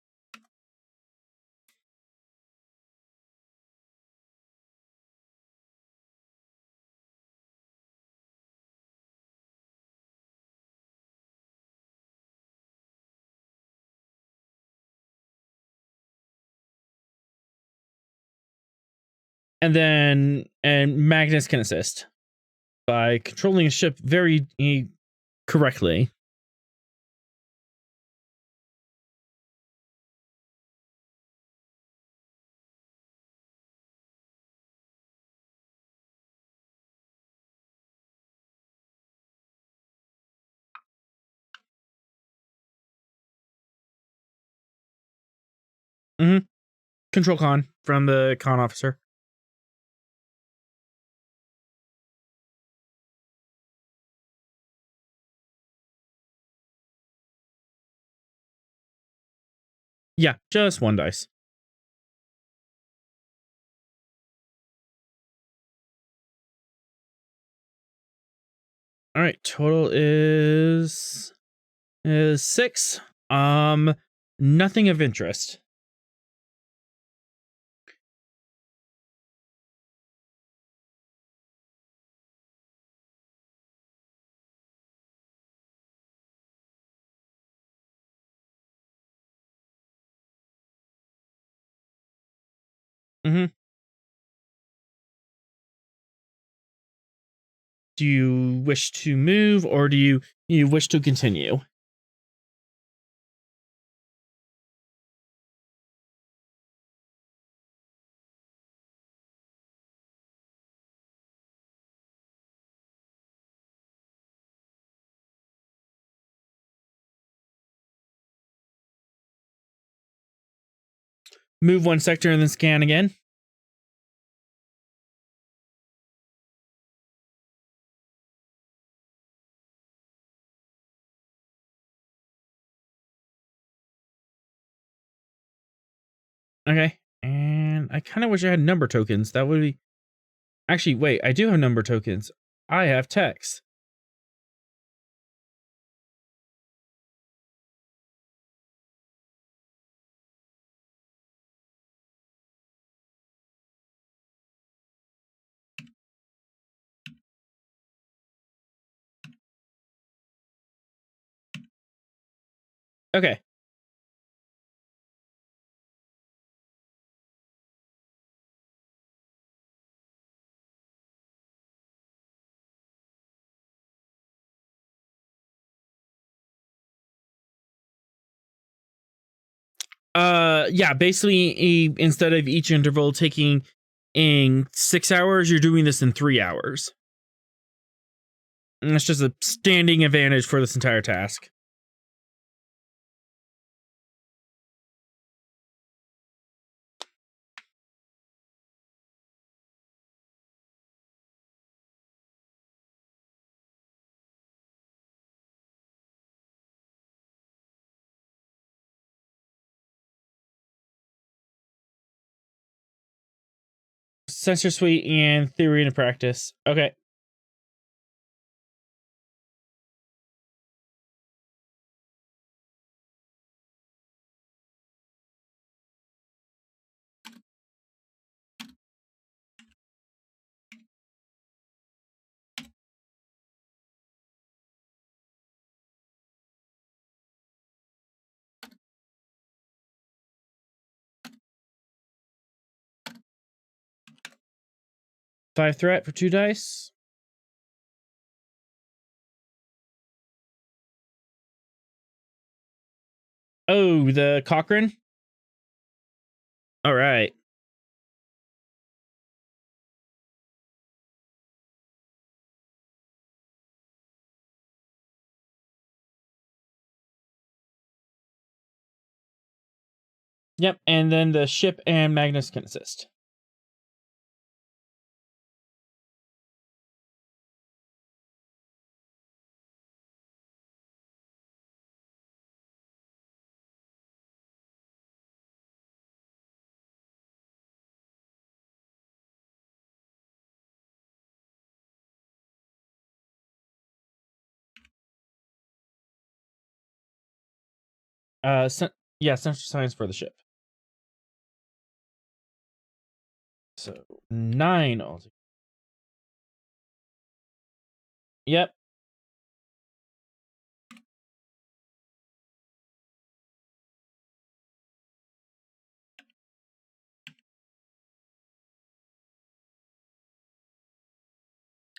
And then Magnus can assist by controlling a ship very correctly. Mm-hmm. Control con from the con officer. Yeah, just 1 dice. All right, total is 6. Nothing of interest. Mm-hmm. Do you wish to move, or do you wish to continue? Move one sector and then scan again. Okay. And I kind of wish I had number tokens. That would be... Actually, wait, I do have number tokens. I have text. Okay. Yeah, basically, instead of each interval taking in 6 hours, you're doing this in 3 hours. And that's just a standing advantage for this entire task. Sensor suite and theory and practice. Okay. Five threat for 2 dice. Oh, the Cochrane. All right. Yep, and then the ship and Magnus can assist. Yeah, sensor science for the ship. So 9 altogether. Yep.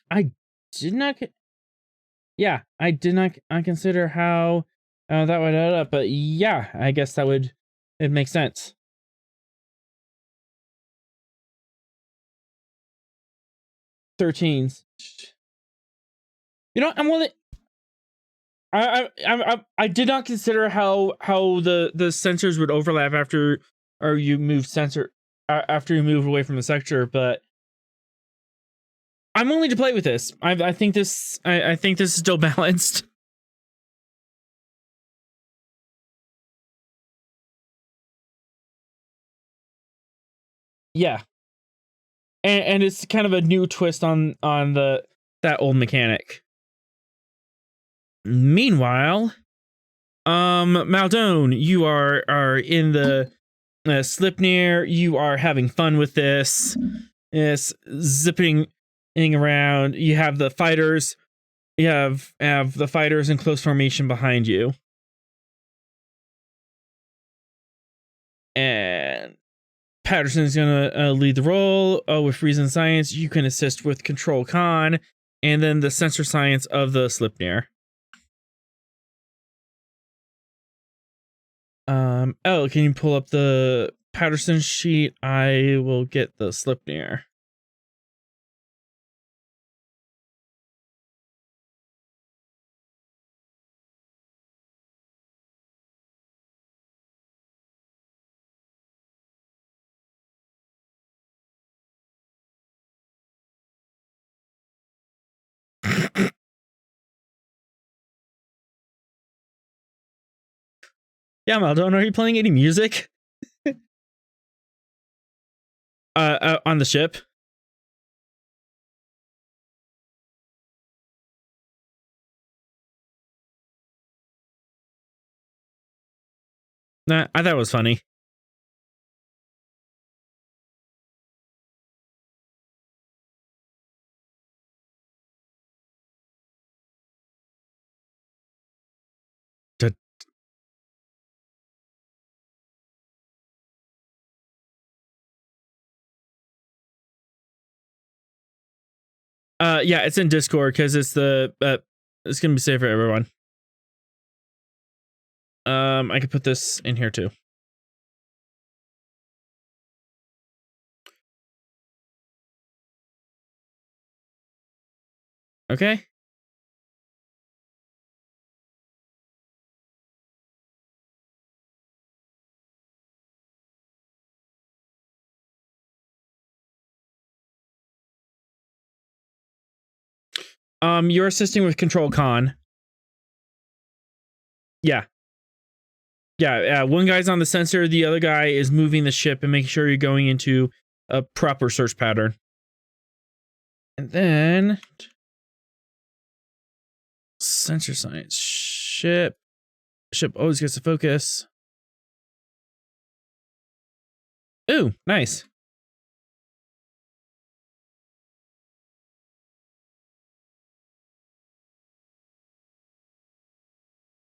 I did not. Yeah, I did not. I consider how that would add up, but yeah, I guess that would it makes sense. 13s. You know, I'm willing. I did not consider how the sensors would overlap after or you move sensor after you move away from the sector, but I'm willing to play with this. I think this I think this is still balanced. Yeah, and it's kind of a new twist on that old mechanic. Meanwhile, Maldone, you are in the Slipnir. You are having fun with this. It's zipping around. You have the fighters. You have the fighters in close formation behind you. And Patterson's gonna lead the role with reason science. You can assist with control con, and then the sensor science of the Slipnir. Oh, can you pull up the Patterson sheet? I will get the Slipnir. Yeah, Maldon, are you playing any music? On the ship? Nah, I thought it was funny. Yeah, it's in Discord because it's the it's gonna be safe for everyone. I could put this in here too. Okay. You're assisting with control con. Yeah. Yeah, one guy's on the sensor, the other guy is moving the ship and making sure you're going into a proper search pattern. And then sensor science. Ship always gets to focus. Ooh, nice.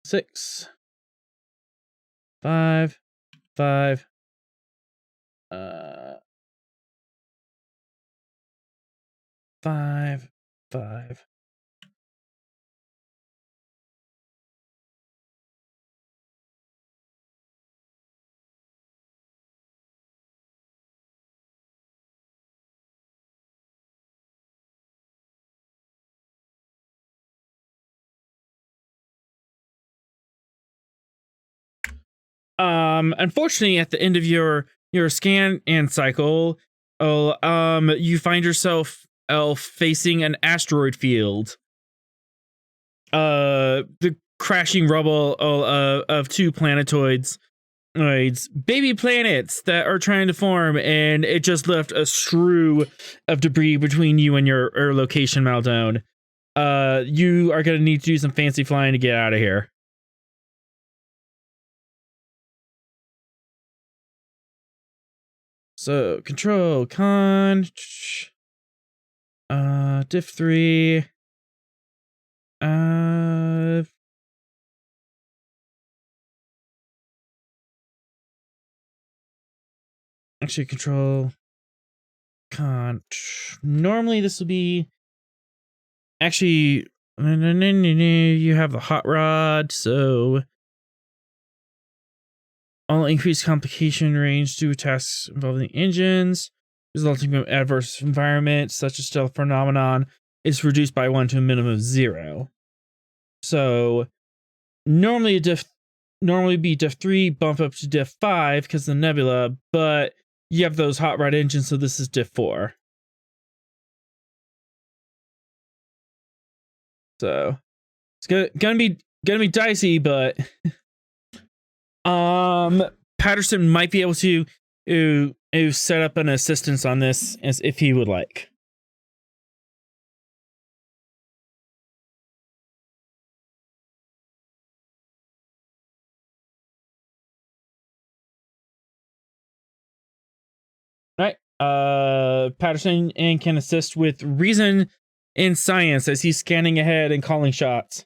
Six. 5. 5. 5. 5. Unfortunately, at the end of your scan and cycle, you find yourself facing an asteroid field. The crashing rubble of two planetoids, baby planets that are trying to form, and it just left a strew of debris between you and your location, Maldone. You are gonna need to do some fancy flying to get out of here. So control con diff 3 actually control con. Normally this will be actually you have the hot rod, so all increased complication range due to tasks involving the engines resulting from adverse environments such as stealth phenomenon is reduced by 1 to a minimum of 0. So normally be diff 3, bump up to diff 5 because of the nebula, but you have those hot rod engines, so this is diff 4. So it's gonna be dicey, but Patterson might be able to set up an assistance on this as if he would like. Patterson and can assist with reason and science as he's scanning ahead and calling shots.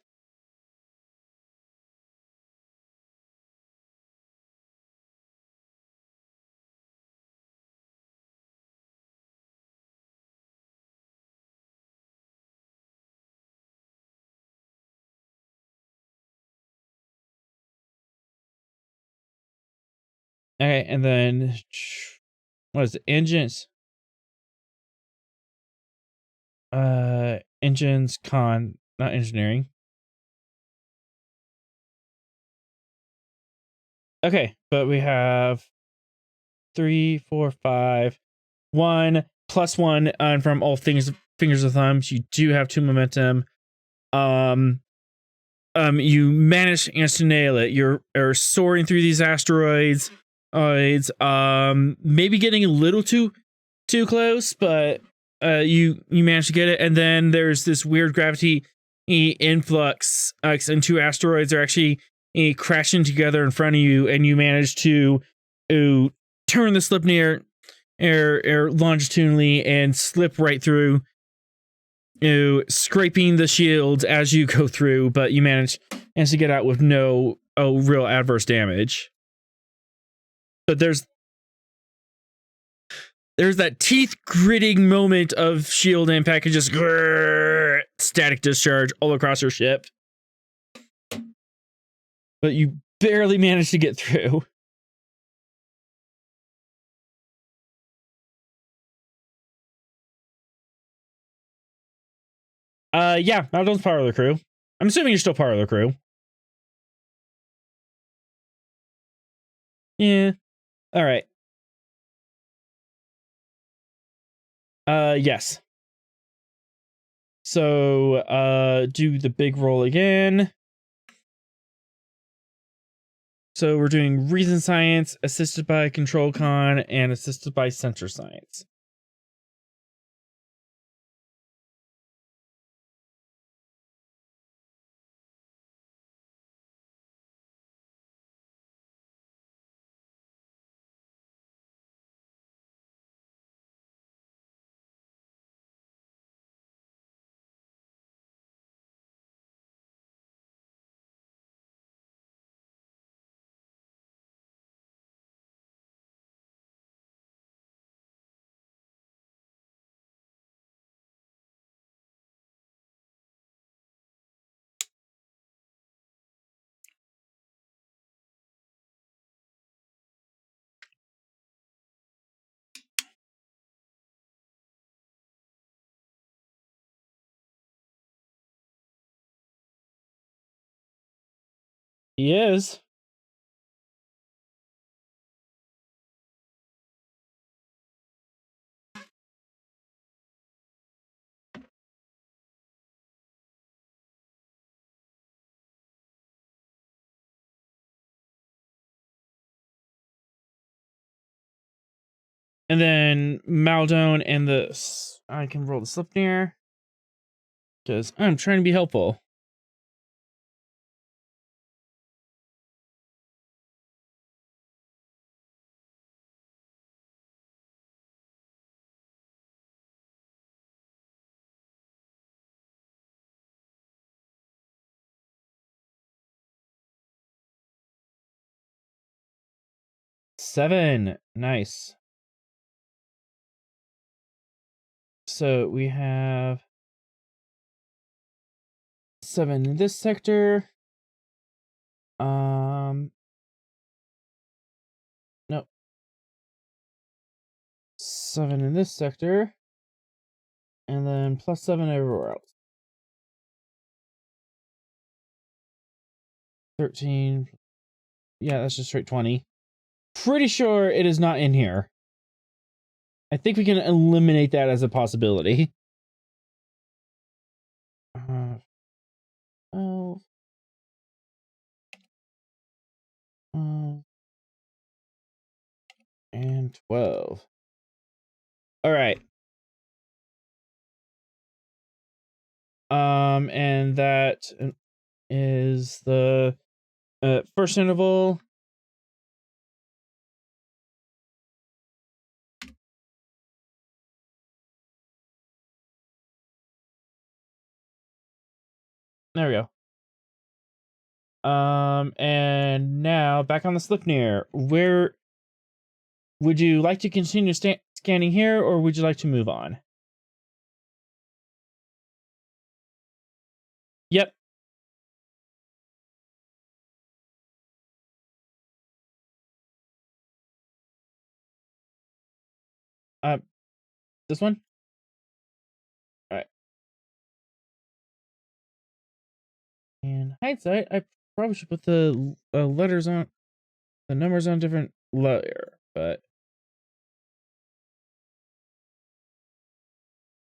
Okay, and then what is it? Engines. Engines con, not engineering. Okay, but we have 3, 4, 5, 1 plus 1, and from all fingers of thumbs, you do have 2 momentum. You manage to nail it. You're soaring through these asteroids. Maybe getting a little too close, but you manage to get it. And then there's this weird gravity influx, and 2 asteroids are actually crashing together in front of you, and you manage to turn the slip near air longitudinally and slip right through, scraping the shields as you go through, but you manage to get out with no real adverse damage. But there's that teeth gritting moment of shield impact and just static discharge all across your ship. But you barely managed to get through. Yeah, Maldon's part of the crew. I'm assuming you're still part of the crew. Yeah. All right. Yes. So, do the big roll again. So we're doing reason science, assisted by control con, and assisted by sensor science. He is. And then Maldon and I can roll the slip near, because I'm trying to be helpful. Seven. Nice. So we have 7 in this sector. Nope. 7 in this sector. And then +7 everywhere else. 13. Yeah, that's just straight 20. Pretty sure it is not in here. I think we can eliminate that as a possibility. 12. And 12. All right. And that is the first interval. There we go. And now back on the Slipnir. Where would you like to continue scanning here, or would you like to move on? Yep. This one? Alright. In hindsight, I probably should put the letters on, the numbers on different layer, but...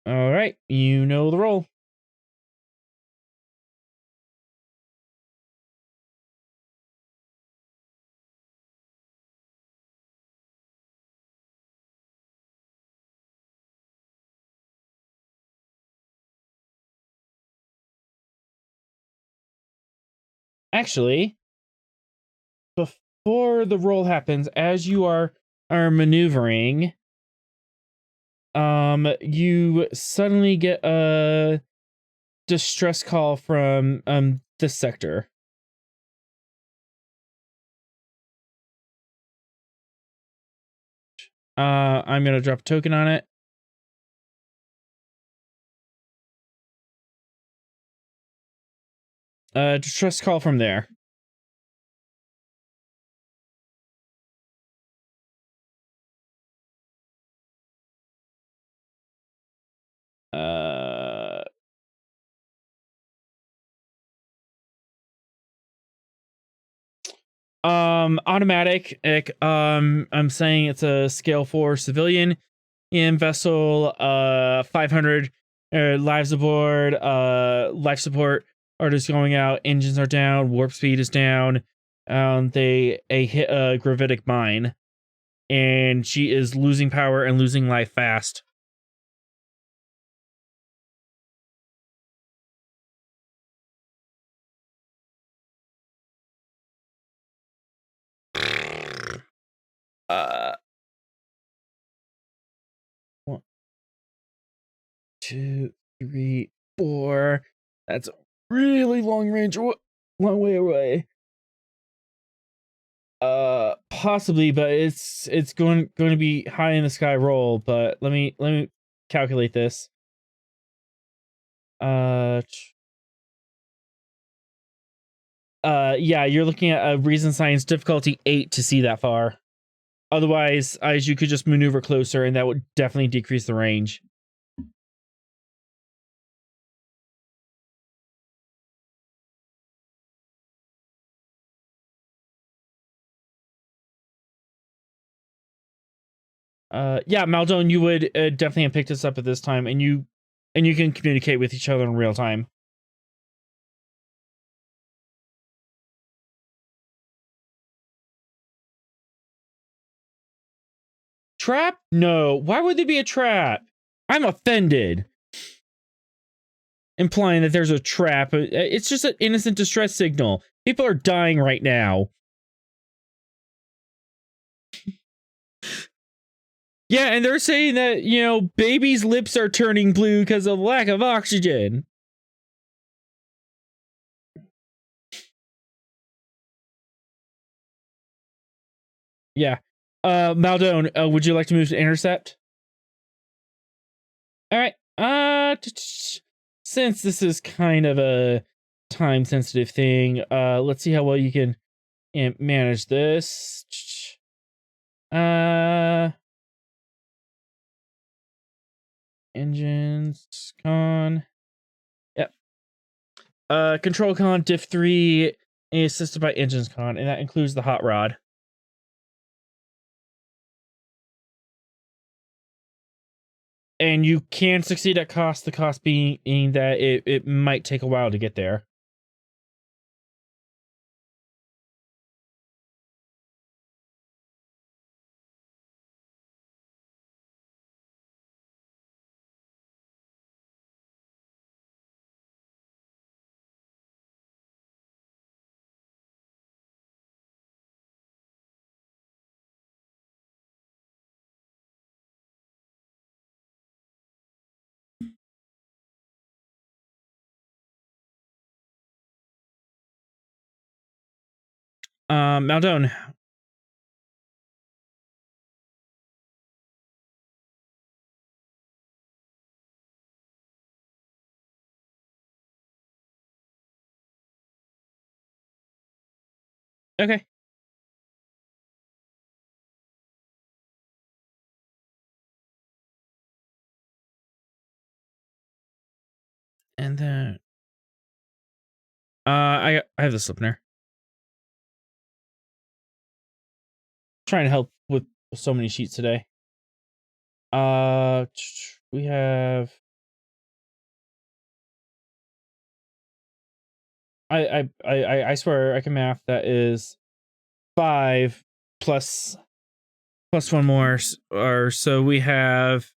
Alright, you know the role. Actually, before the roll happens, as you are maneuvering, you suddenly get a distress call from this sector. I'm gonna drop a token on it. Distress call from there. Automatic. I'm saying it's a scale 4 civilian in vessel. 500 lives aboard. Life support are just going out. Engines are down. Warp speed is down. They hit a gravitic mine, and she is losing power and losing life fast. One, 2, 3, 4. That's a really long range. Long way away. Possibly, but it's going to be high in the sky roll. But let me calculate this. Yeah, you're looking at a reason science difficulty 8 to see that far. Otherwise, as you could just maneuver closer, and that would definitely decrease the range. Yeah, Maldon, you would definitely have picked this up at this time, and you can communicate with each other in real time. Trap? No. Why would there be a trap? I'm offended. Implying that there's a trap. It's just an innocent distress signal. People are dying right now. Yeah, and they're saying that, you know, babies' lips are turning blue because of lack of oxygen. Yeah. Maldon, would you like to move to intercept? All right. Since this is kind of a time sensitive thing, let's see how well you can manage this. Engines con. Yep. Control con diff 3 is assisted by engines con, and that includes the hot rod. And you can succeed at cost, the cost being that it might take a while to get there. Maldon. Okay. And then I have the Slipner. Trying to help with so many sheets today. We have I swear I can math. That is 5 plus one more, or so we have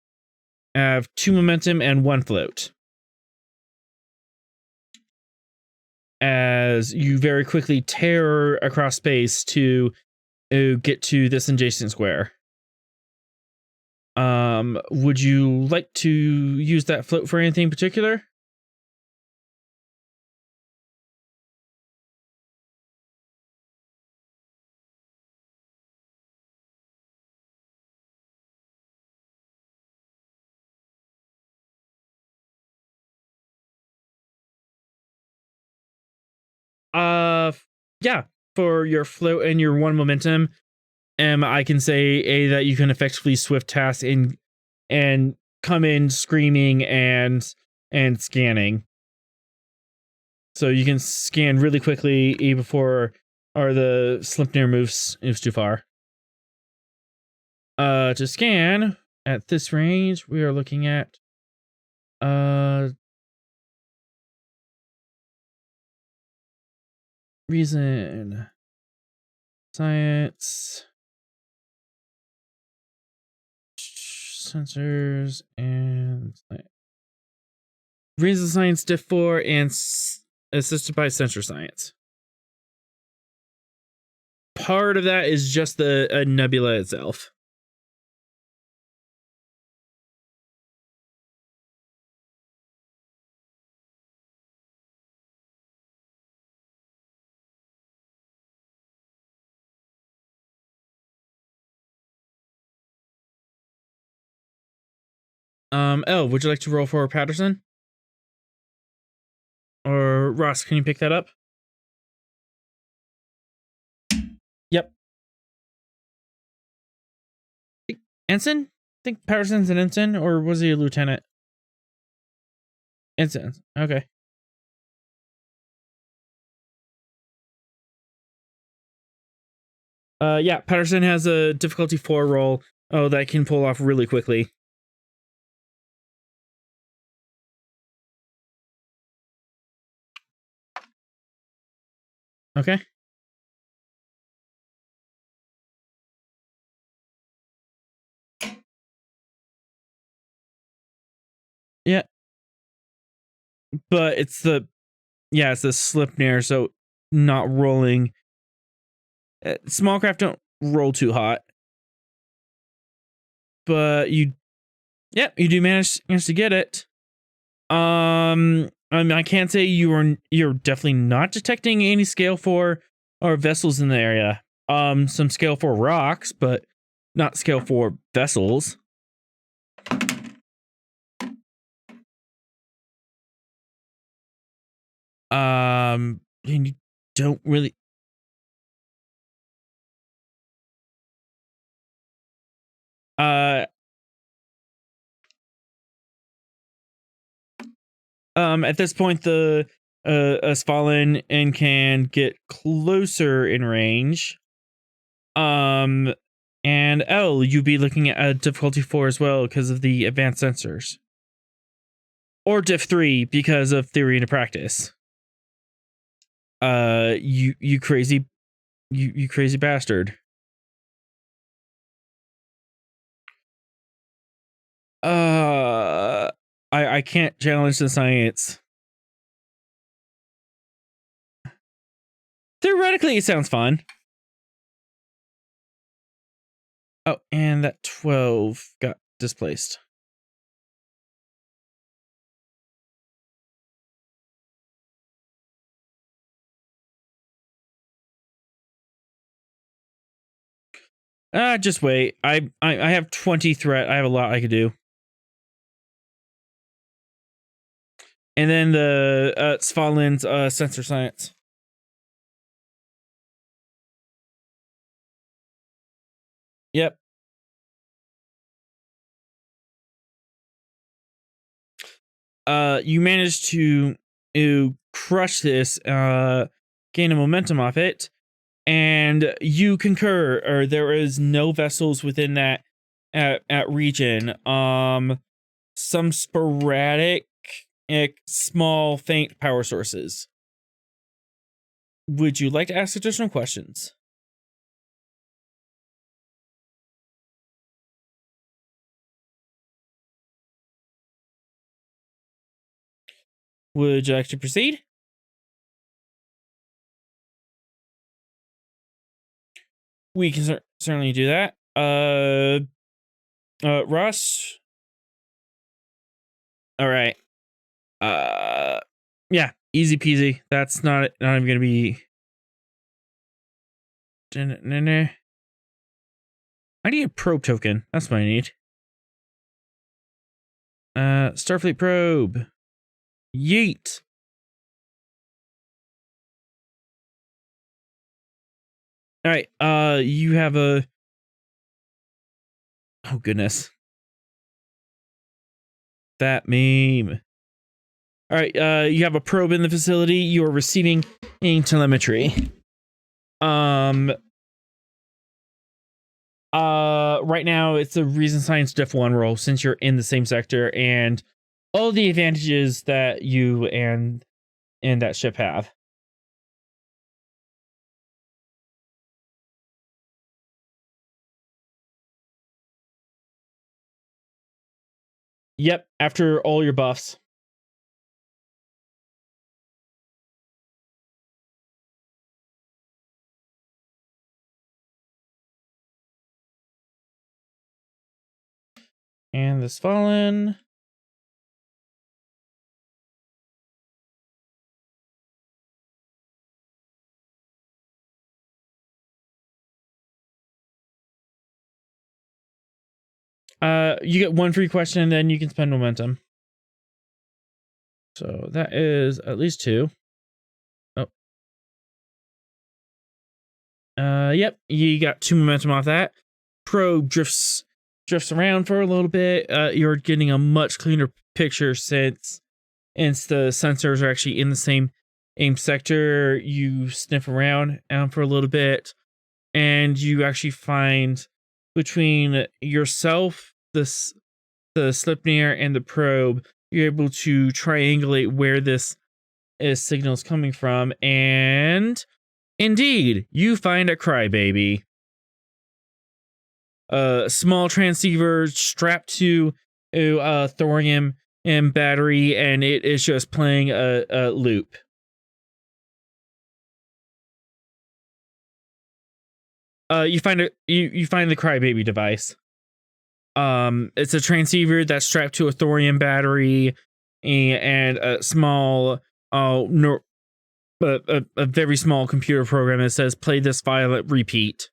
2 momentum and 1 float. As you very quickly tear across space to get to this adjacent square. Would you like to use that float for anything in particular? Yeah, for your float and your 1 momentum, I can say that you can effectively swift task and come in screaming and scanning. So you can scan really quickly even before the Slipner moves too far. To scan at this range, we are looking at reason, science, sensors, and reason science diff 4 and assisted by sensor science. Part of that is just the nebula itself. Would you like to roll for Patterson? Or Ross, can you pick that up? Yep. Ensign? I think Patterson's an ensign, or was he a lieutenant? Ensign. Okay. Yeah, Patterson has a difficulty 4 roll. Oh, that can pull off really quickly. Okay. Yeah. But it's the Slipner, so not rolling. Small craft don't roll too hot. But you do manage to get it. I mean, I can't say you're definitely not detecting any scale 4 or vessels in the area. Some scale 4 rocks, but not scale 4 vessels. And you don't really. At this point, the Svalinn and can get closer in range. And you'd be looking at a difficulty 4 as well because of the advanced sensors, or diff 3 because of theory into practice. You crazy bastard. I can't challenge the science. Theoretically, it sounds fun. Oh, and that 12 got displaced. Just wait. I have 20 threat. I have a lot I could do. And then the Svalin's sensor science. Yep. You managed to crush this, gain a momentum off it, and you concur, or there is no vessels within that at region. Some sporadic, small, faint power sources. Would you like to ask additional questions? Would you like to proceed? We can certainly do that. Russ. All right. Yeah, easy peasy. That's not even gonna be. I need a probe token. That's what I need. Starfleet probe. Yeet. All right. You have a. Oh goodness. That meme. All right. You have a probe in the facility. You are receiving telemetry. Right now it's a reason science diff 1 roll since you're in the same sector and all the advantages that you and that ship have. Yep, after all your buffs. And this Svalinn. You get 1 free question, and then you can spend momentum. So that is at least 2. Oh. Yep, you got 2 momentum off that. Probe drifts around for a little bit. You're getting a much cleaner picture since the sensors are actually in the same aim sector. You sniff around for a little bit, and you actually find between yourself, the Slipnir, and the probe, you're able to triangulate where this signal is coming from, and indeed, you find a crybaby. A small transceiver strapped to a thorium and battery, and it is just playing a loop. You find you find the crybaby device. It's a transceiver that's strapped to a thorium battery and a small a very small computer program that says play this file at repeat.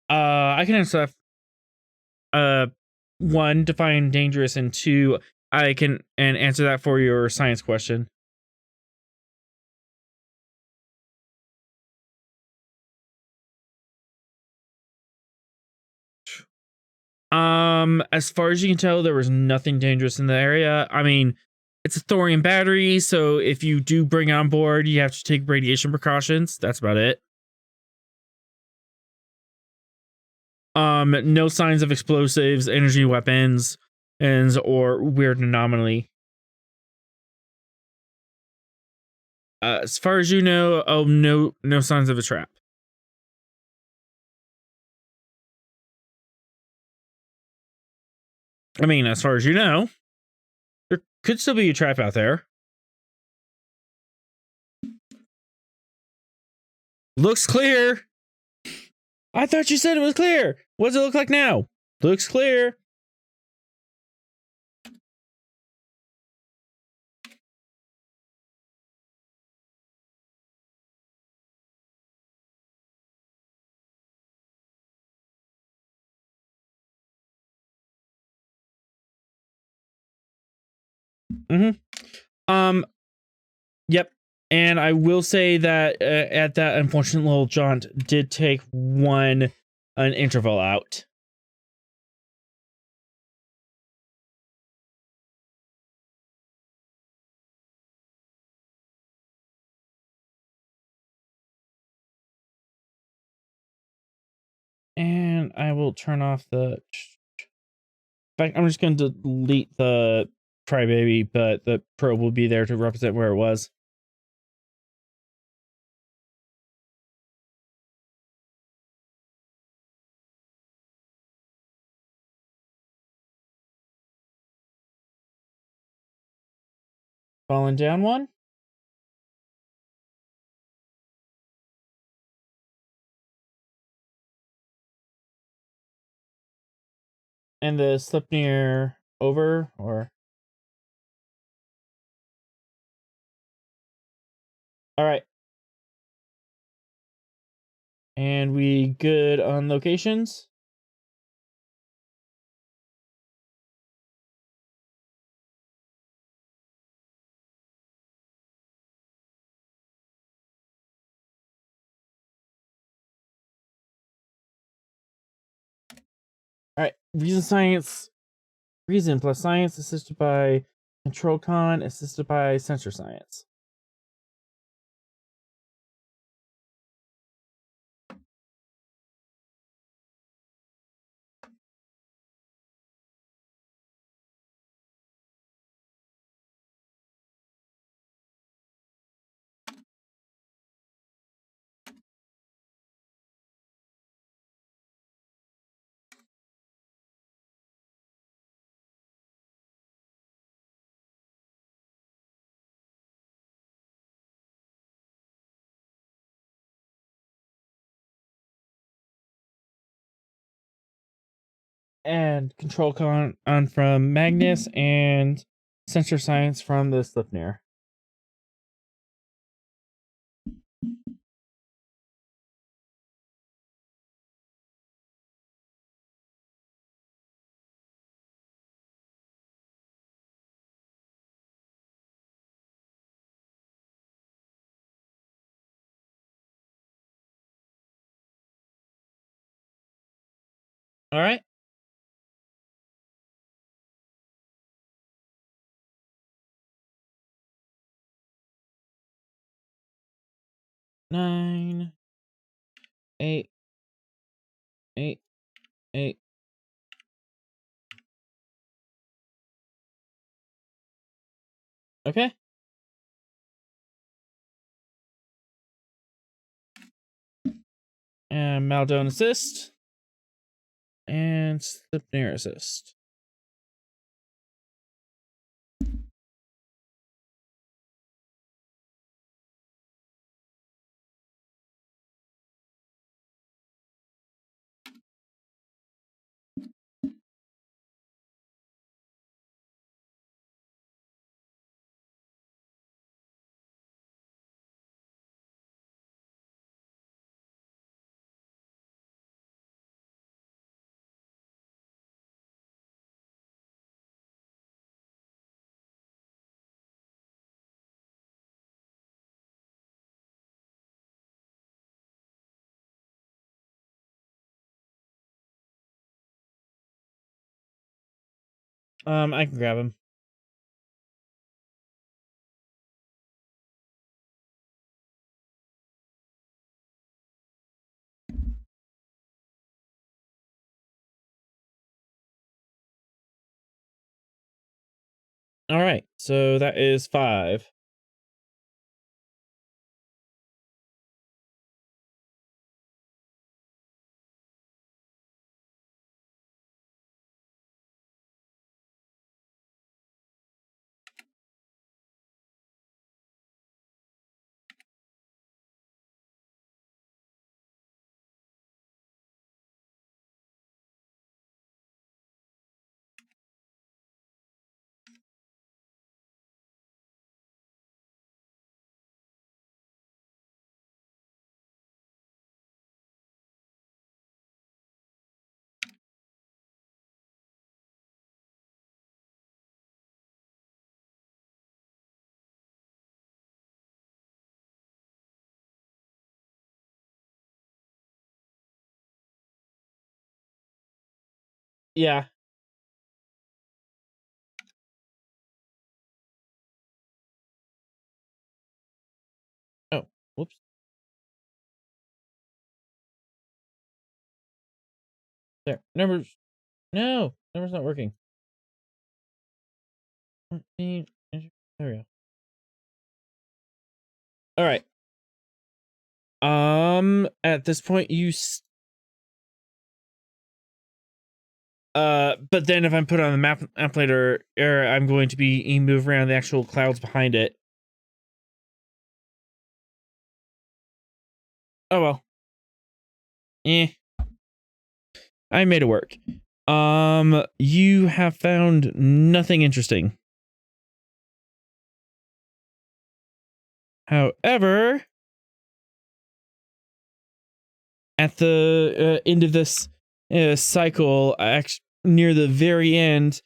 I can answer that. 1, define dangerous, and 2, I can answer that for your science question. As far as you can tell, there was nothing dangerous in the area. I mean, it's a thorium battery, so if you do bring it on board, you have to take radiation precautions. That's about it. No signs of explosives, energy weapons, or weird anomaly. As far as you know, no signs of a trap. I mean, as far as you know, there could still be a trap out there. Looks clear. I thought you said it was clear. What does it look like now? Looks clear. Yep. And I will say that at that unfortunate little jaunt did take an interval out. And I will turn off the... In fact, I'm just going to delete the crybaby, but the probe will be there to represent where it was. Falling down one. And the Sleipnir over, or... All right. And we good on locations? All right. Reason plus science assisted by control con assisted by sensor science. And control con on from Magnus and sensor science from the Sleipnir. All right. Nine, 8, 8, 8. Okay. And Maldon assist. And Sleipnir assist. I can grab him. All right, so that is 5. Yeah. Oh, whoops. There. Numbers. No, numbers not working. There we go. All right. At this point, but then if I'm put on the map later, I'm going to be move around the actual clouds behind it. Oh well. I made it work. You have found nothing interesting. However, at the end of this cycle, near the very end,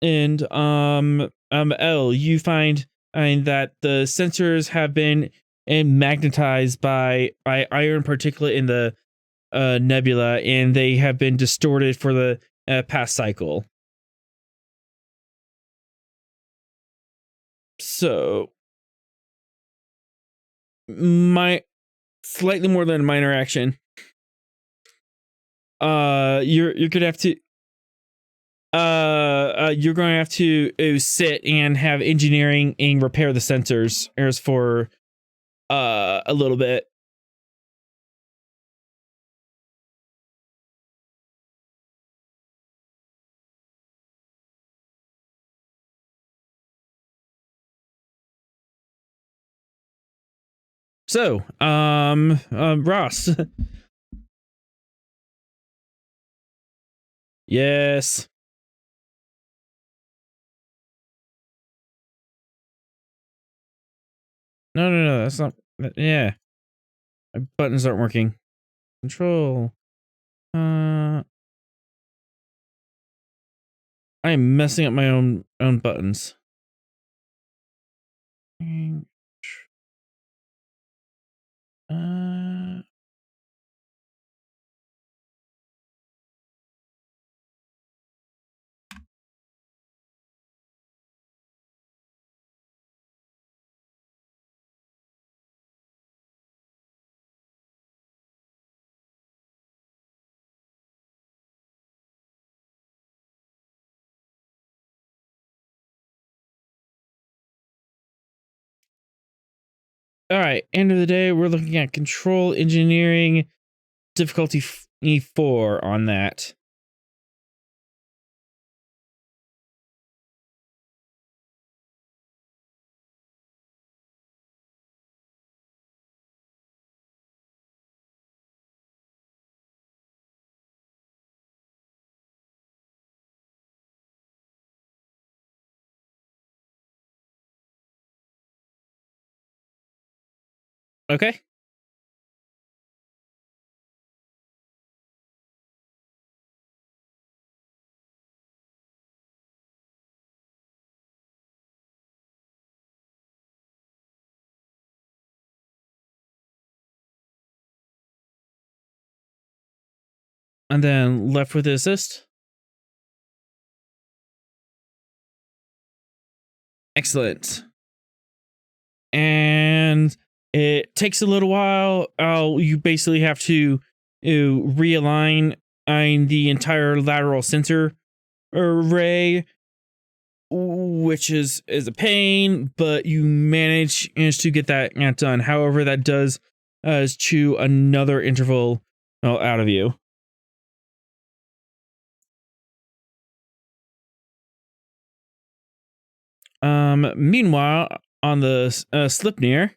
and L, you find that the sensors have been magnetized by iron particulate in the nebula, and they have been distorted for the past cycle. So, my slightly more than a minor action. You're gonna have to. You're going to have to sit and have engineering and repair the sensors for a little bit. So, Ross. Yes. No, that's not. Yeah. My buttons aren't working. Control. I am messing up my own buttons. All right. End of the day, we're looking at control engineering difficulty 4 on that. Okay. And then left with the assist. Excellent. And it takes a little while. You basically have to realign the entire lateral sensor array, which is a pain, but you manage to get that done. However, that does chew another interval out of you. Meanwhile, on the Slipnir,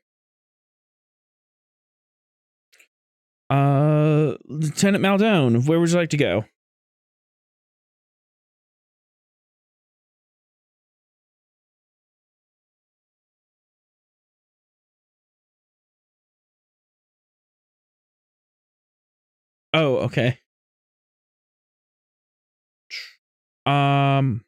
Lieutenant Maldone, where would you like to go? Oh, okay. Um,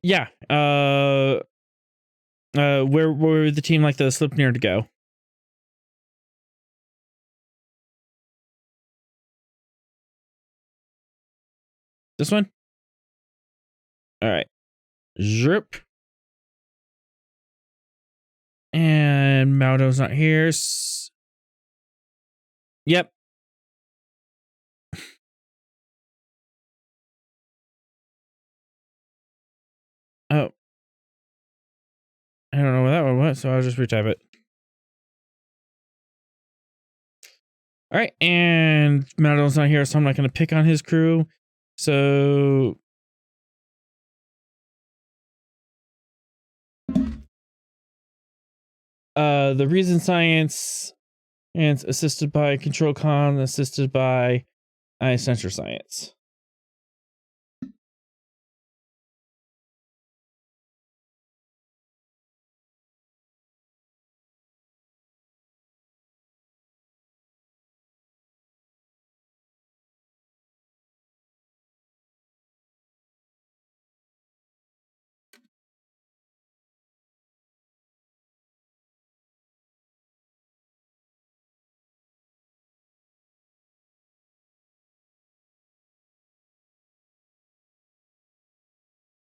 yeah. Where would the team like the Sleipnir to go? This one? All right. Zerp. And Maldo's not here. Yep. Oh. I don't know what that one was, so I'll just retype it. All right. And Maldo's not here, so I'm not going to pick on his crew. So... the reason science and assisted by control con, assisted by sensor science.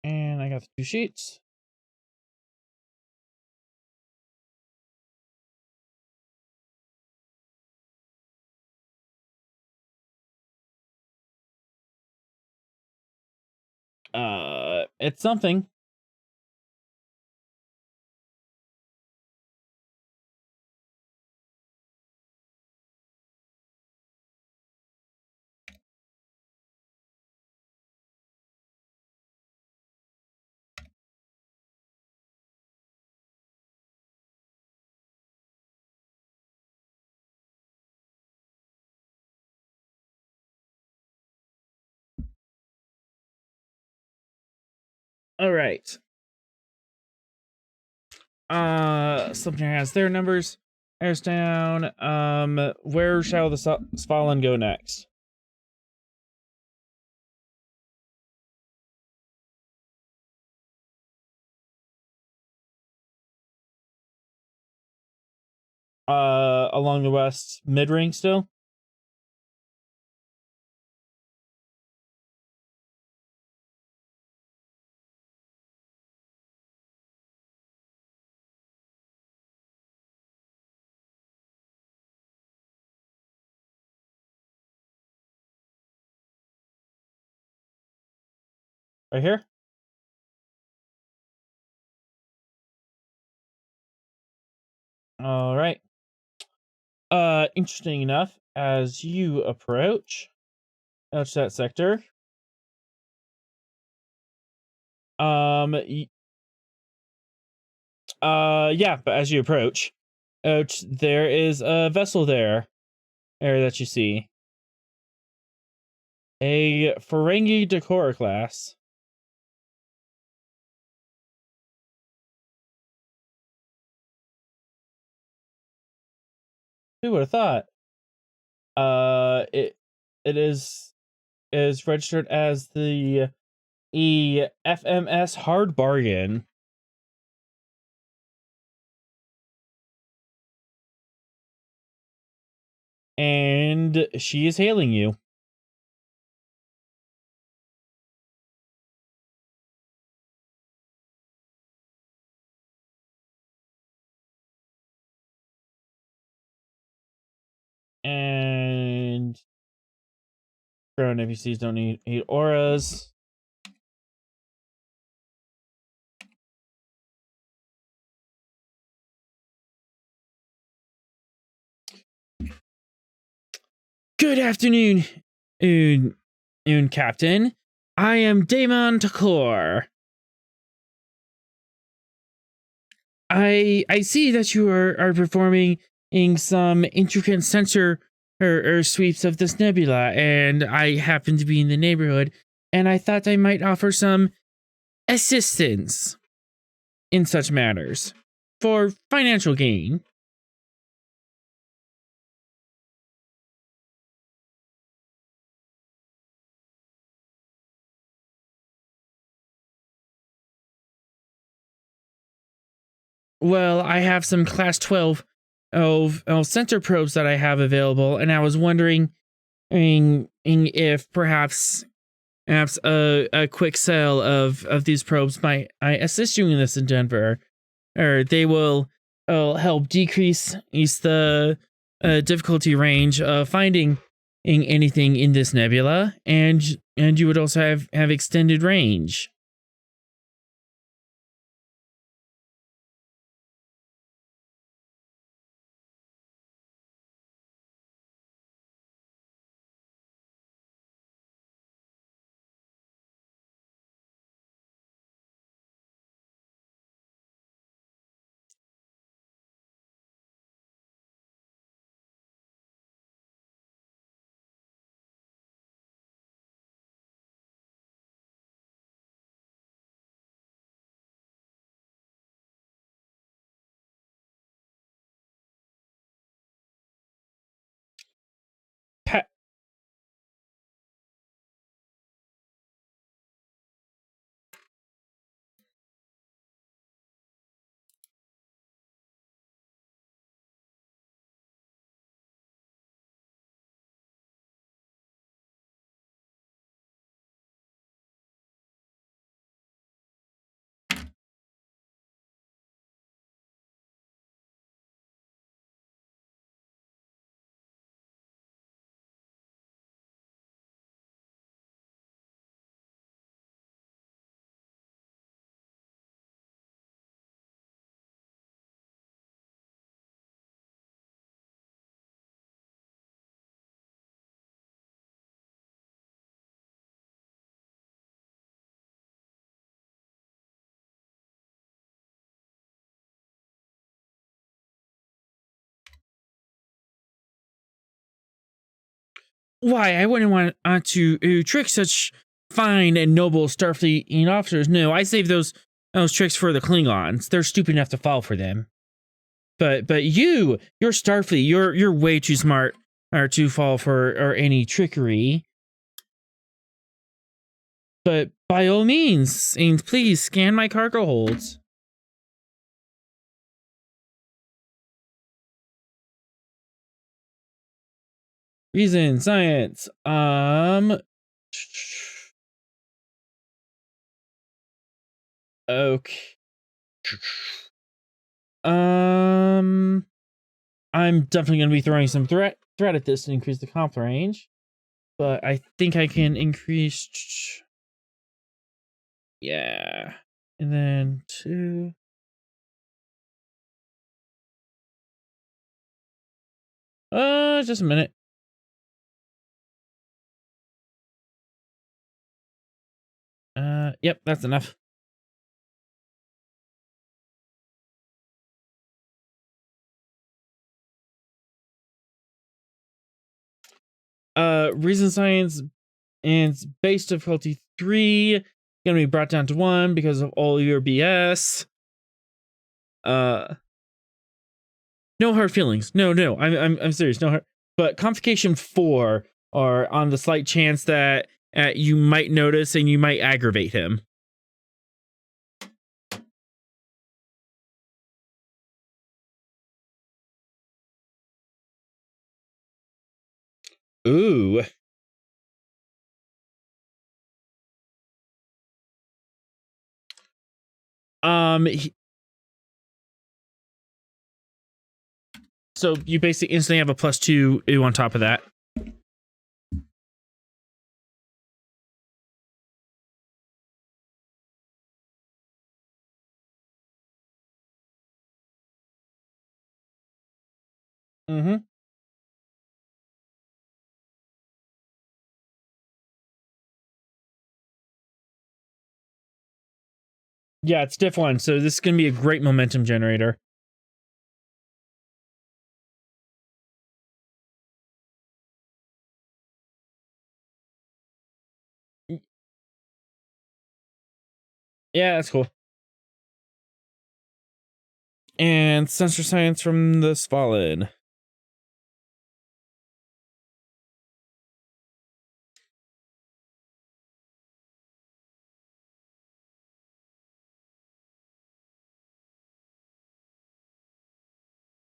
And I got the 2 sheets. It's something. All right. Something has their numbers. Airs down. Where shall the Svalinn go next? Along the west mid ring still. Right here. All right. Interesting enough, as you approach that sector, yeah, but as you approach, there is a vessel there that you see. A Ferengi Decor class. Who would have thought? It is registered as the FMS Hard Bargain. And she is hailing you. And ground NPCs don't need auras. Good afternoon, Captain. I am Damon Takor. I see that you are performing some intricate sensor or sweeps of this nebula, and I happen to be in the neighborhood, and I thought I might offer some assistance in such matters for financial gain. Well, I have some class 12 sensor probes that I have available, and I was wondering if perhaps a quick sale of these probes might I assist you in this endeavor, or they will help decrease the difficulty range of finding anything in this nebula, and you would also have extended range. Pa- Why, I wouldn't want to trick such fine and noble Starfleet officers. No, I save those tricks for the Klingons. They're stupid enough to fall for them. But you're Starfleet. You're way too smart or to fall for or any trickery. But by all means, and please scan my cargo holds. Reason, science. Okay. I'm definitely gonna be throwing some threat at this to increase the comp range, but I think I can increase. Yeah, and then 2. Just a minute. Yep, that's enough. Reason science and base difficulty 3 gonna be brought down to 1 because of all your BS. No hard feelings. No, I'm serious. No hard. But complication 4 are on the slight chance that you might notice and you might aggravate him. Ooh. So you basically instantly have a +2 on top of that. Mm-hmm. Yeah, it's diff 1, so this is gonna be a great momentum generator. Yeah, that's cool. And sensor science from the Svalinn.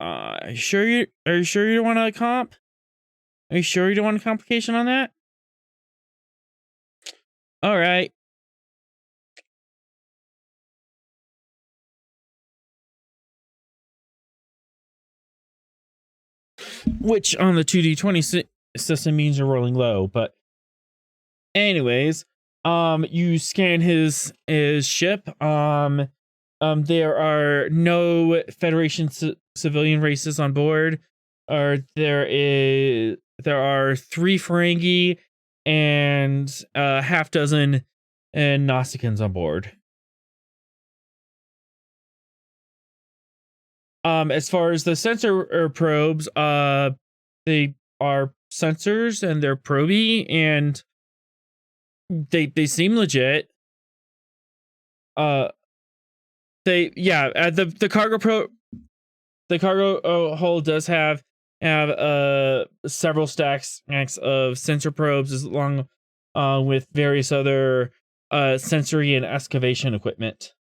Are you sure you don't want a comp? Are you sure you don't want a complication on that? All right. Which on the 2d20 system means you're rolling low, but anyways, you scan his ship. There are no Federation civilian races on board. There are 3 Ferengi and half dozen Nausicaans on board. As far as the sensor probes, they are sensors and they're proby and they seem legit. The cargo hold does have several stacks of sensor probes along with various other sensory and excavation equipment.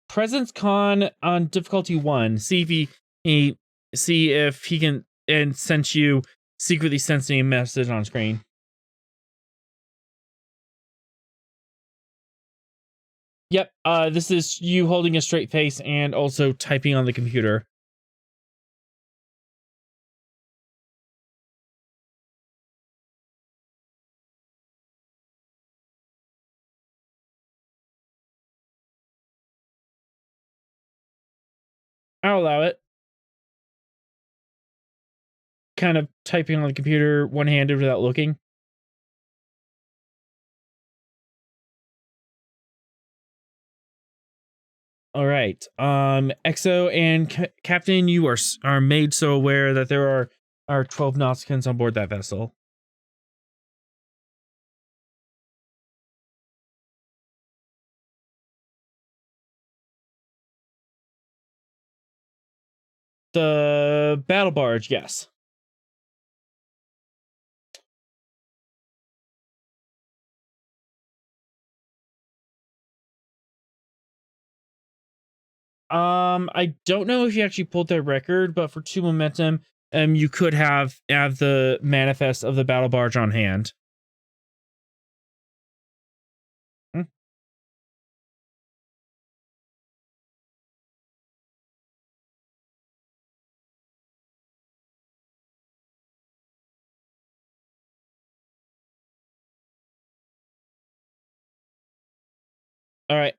Presence con on difficulty 1. See if he can and sense you secretly sensing a message on screen. Yep. This is you holding a straight face and also typing on the computer. I'll allow it. Kind of typing on the computer one-handed without looking. All right. Exo and Captain, you are made so aware that there are 12 Nausicaans on board that vessel. The battle barge, yes. I don't know if you actually pulled that record, but for 2 momentum, you could have the manifest of the battle barge on hand. Hmm. All right.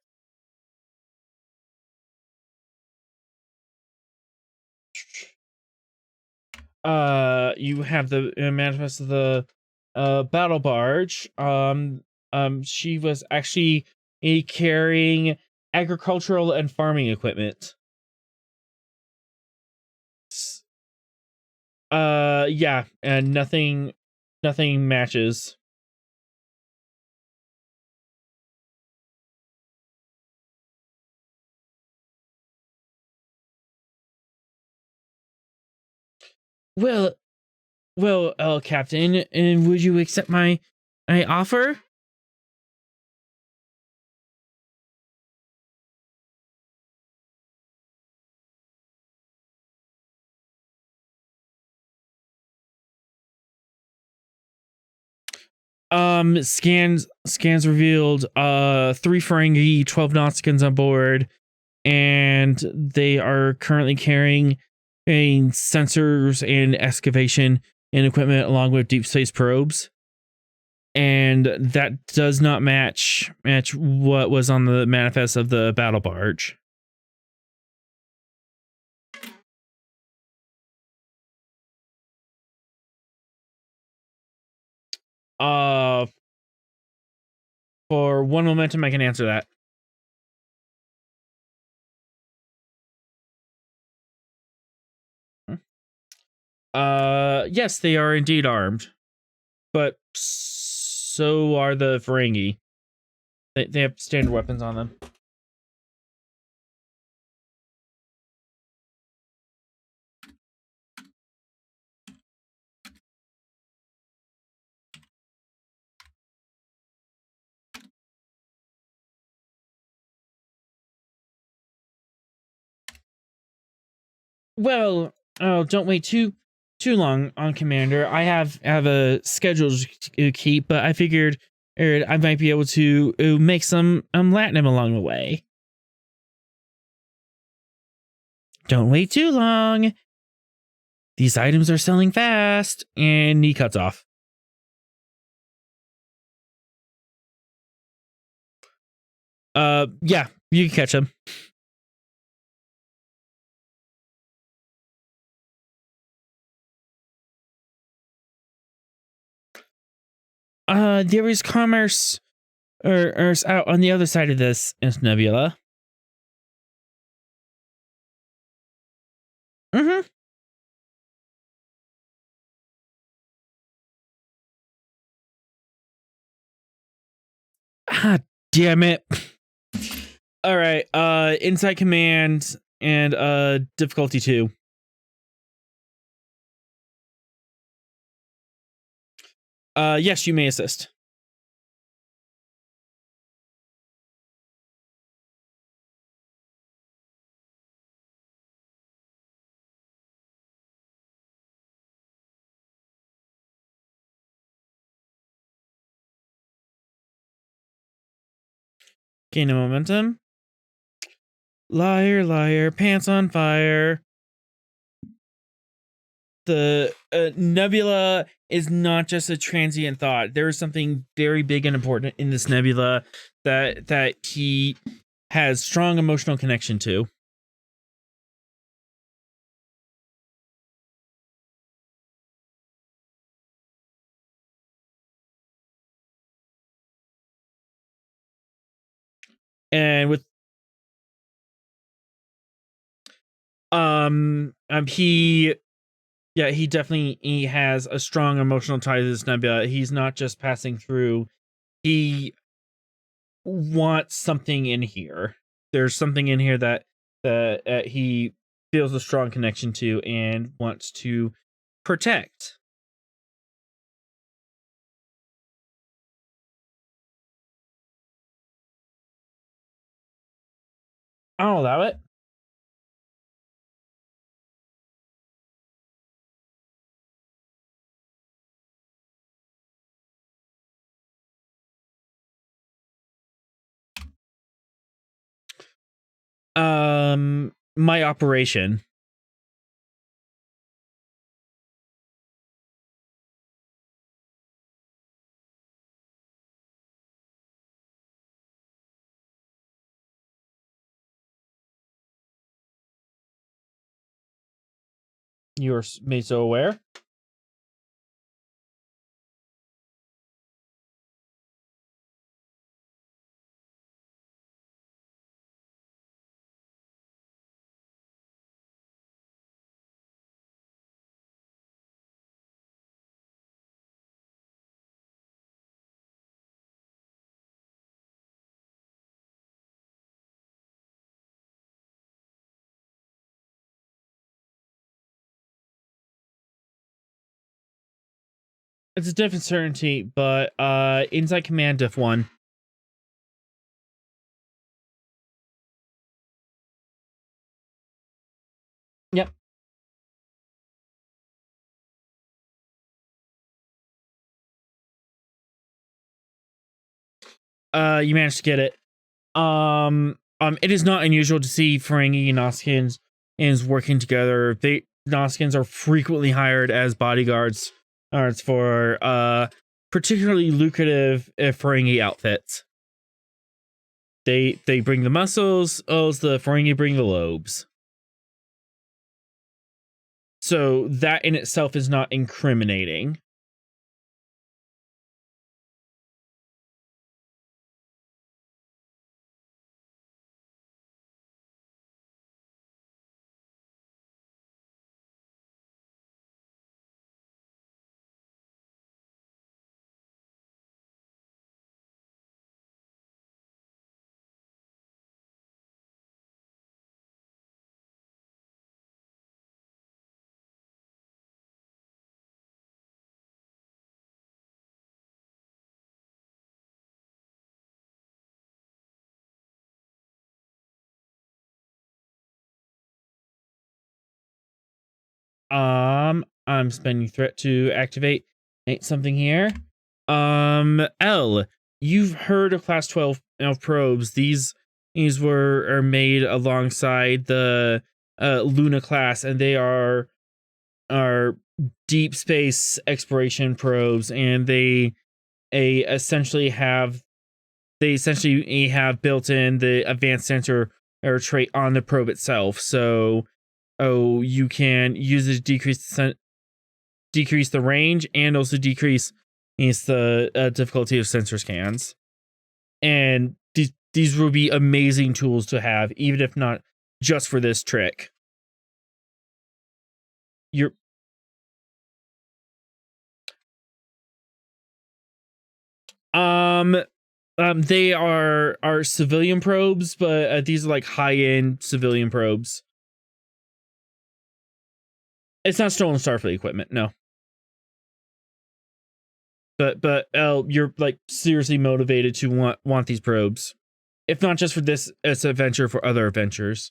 You have the manifest of the battle barge. She was actually carrying agricultural and farming equipment. Yeah, and nothing matches. Well, Captain, and would you accept my offer? Scans revealed 3 Ferengi, 12 Nausicaans on board, and they are currently carrying sensors and excavation and equipment along with deep space probes. And that does not match what was on the manifest of the battle barge. For 1 momentum, I can answer that. Yes, they are indeed armed, but so are the Ferengi. They have standard weapons on them. Well, oh, don't wait too long on Commander. I have a schedule to keep, but I figured I might be able to make some latinum along the way. Don't wait too long. These items are selling fast. And he cuts off. Yeah, you can catch him. There is commerce or out on the other side of this nebula. Mm-hmm. Ah, damn it. All right, Insight Command and difficulty 2. Yes, you may assist. Gain a momentum. Liar, liar, pants on fire. The nebula is not just a transient thought. There is something very big and important in this nebula that he has strong emotional connection to. And with he definitely has a strong emotional tie to this nebula. He's not just passing through. He wants something in here. There's something in here that he feels a strong connection to and wants to protect. I'll allow it. My operation. You're made so aware. It's a different certainty, but inside command diff 1. Yep. You managed to get it. It is not unusual to see Ferengi and Nausicaans working together. Nausicaans are frequently hired as bodyguards for particularly lucrative Ferengi outfits. They bring the muscles, the Ferengi bring the lobes. So that in itself is not incriminating. I'm spending threat to activate something here. L, you've heard of class 12 probes. These are made alongside the Luna class, and they are deep space exploration probes, and they essentially have built in the advanced sensor or trait on the probe itself. So you can use it to decrease the range and also decrease the difficulty of sensor scans. And these will be amazing tools to have, even if not just for this trick. They are civilian probes, but these are like high-end civilian probes. It's not stolen Starfleet equipment, no. But you're like seriously motivated to want these probes, if not just for this adventure, for other adventures.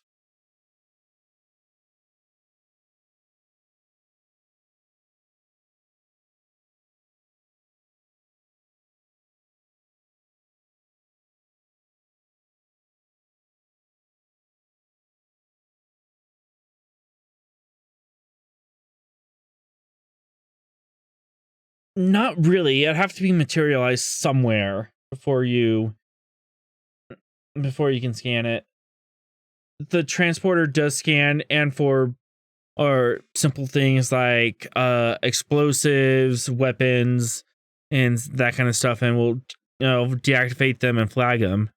Not really. It'd have to be materialized somewhere before you can scan it. The transporter does scan, and for simple things like explosives, weapons, and that kind of stuff, and we'll deactivate them and flag them.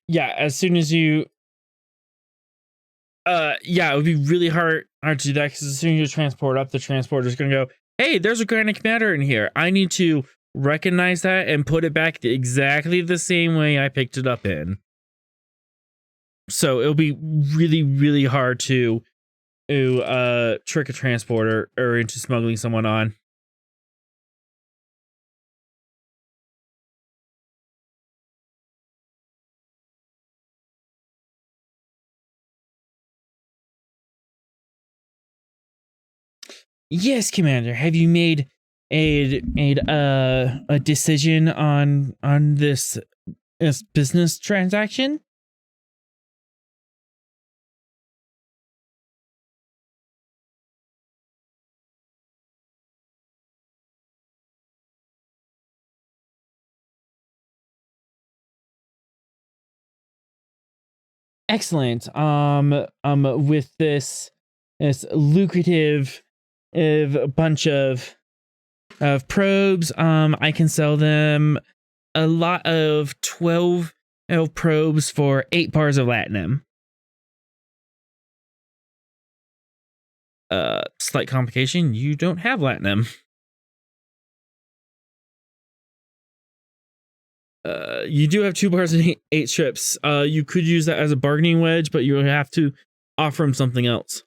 Yeah, as soon as you it would be really hard to do that, because as soon as you transport up, the transporter is going to go, hey, there's organic matter in here. I need to recognize that and put it back exactly the same way I picked it up in. So it'll be really, really hard to trick a transporter or into smuggling someone on. Yes, Commander. Have you made a decision on this business transaction? Excellent. With this lucrative bunch of probes, I can sell them a lot of 12 probes for 8 bars of latinum. Slight complication, you don't have latinum. You do have 2 bars and 8 strips. You could use that as a bargaining wedge, but you'll have to offer him something else.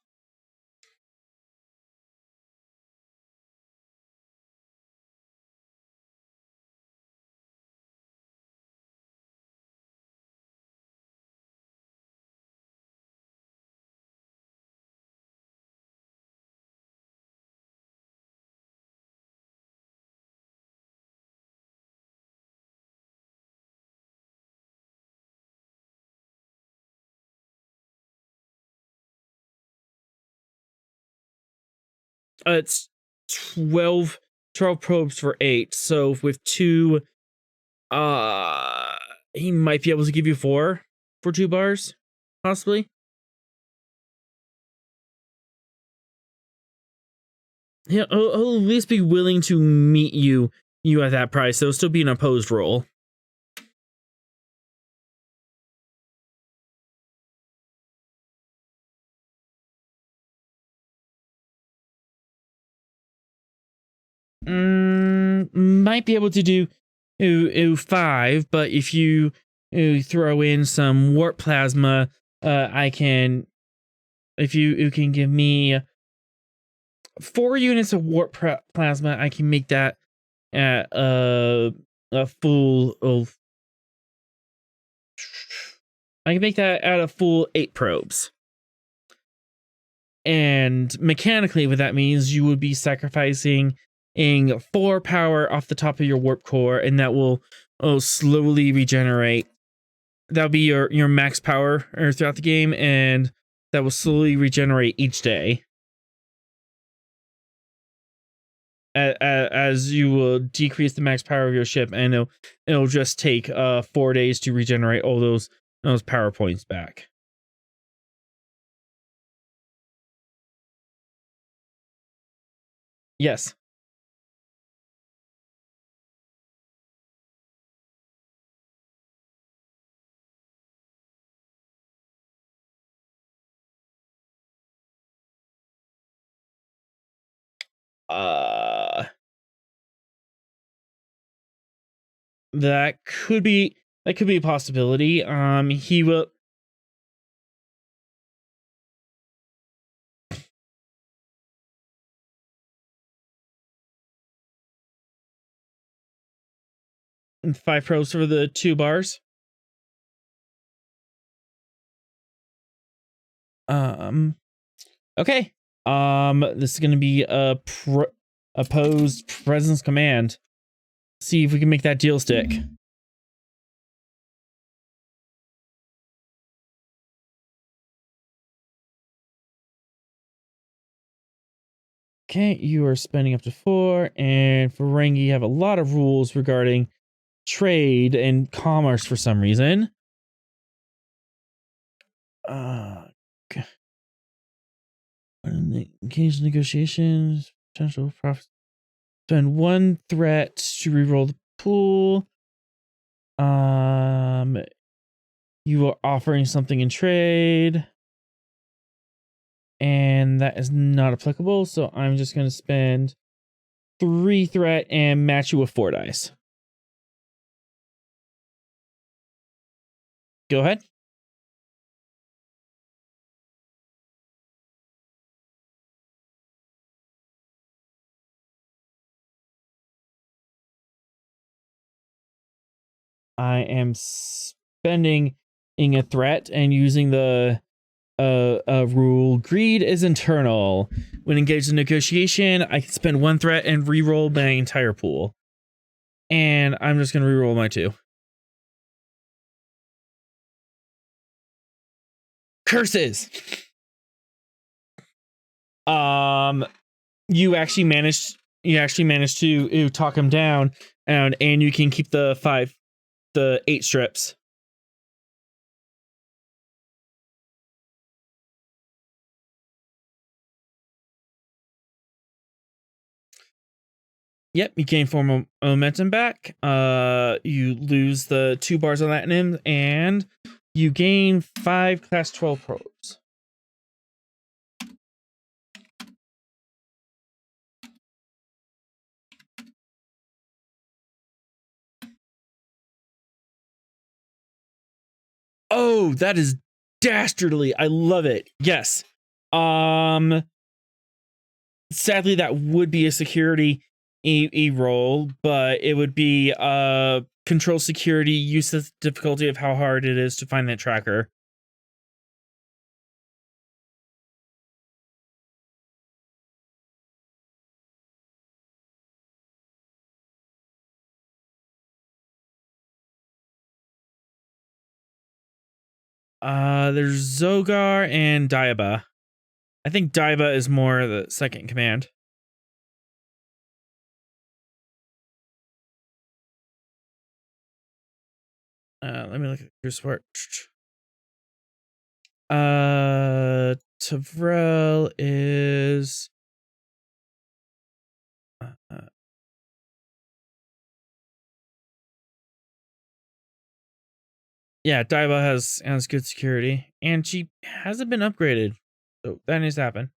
It's 12 probes for 8. So with 2, he might be able to give you 4 for 2 bars, possibly. he'll at least be willing to meet you at that price. So it'll still be an opposed roll. Might be able to do 5, but if you throw in some warp plasma, I can. If you can give me 4 units of warp plasma, I can make that at a full of. I can make that at a full 8 probes. And mechanically, what that means, you would be sacrificing 4 power off the top of your warp core, and that will slowly regenerate. That'll be your max power throughout the game, and that will slowly regenerate each day. As you will decrease the max power of your ship, and it'll just take 4 days to regenerate all those power points back. Yes. That could be a possibility. He will. And 5 probes for the 2 bars. Okay. This is gonna be a opposed presence command. See if we can make that deal stick. Okay, you are spending up to 4, and Ferengi have a lot of rules regarding trade and commerce for some reason. Engage negotiations, potential profits. Spend 1 threat to reroll the pool. You are offering something in trade, and that is not applicable. So I'm just going to spend 3 threat and match you with 4 dice. Go ahead. I am spending a threat and using the rule. Greed is internal. When engaged in negotiation, I can spend 1 threat and reroll my entire pool. And I'm just going to reroll my 2. Curses. You actually managed to talk him down, and you can keep the 8 strips. Yep, you gain 4 momentum back. You lose the 2 bars on that end, and you gain 5 class 12 probes. Oh, that is dastardly. I love it. Yes. Sadly, that would be a security roll, but it would be control security, use the difficulty of how hard it is to find that tracker. There's Zogar and Daiba. I think Daiba is more the second command. Let me look at your support. Tavrel is Yeah, Daiba has good security, and she hasn't been upgraded, so that needs to happen.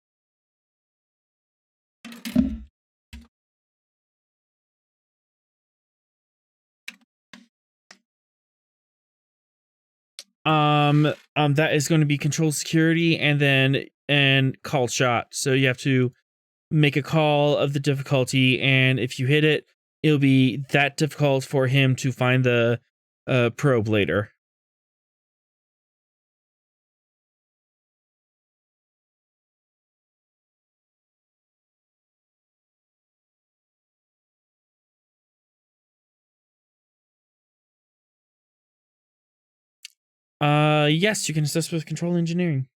That is going to be controlled security and call shot. So you have to make a call of the difficulty, and if you hit it, it'll be that difficult for him to find the probe later. Yes, you can assist with control engineering.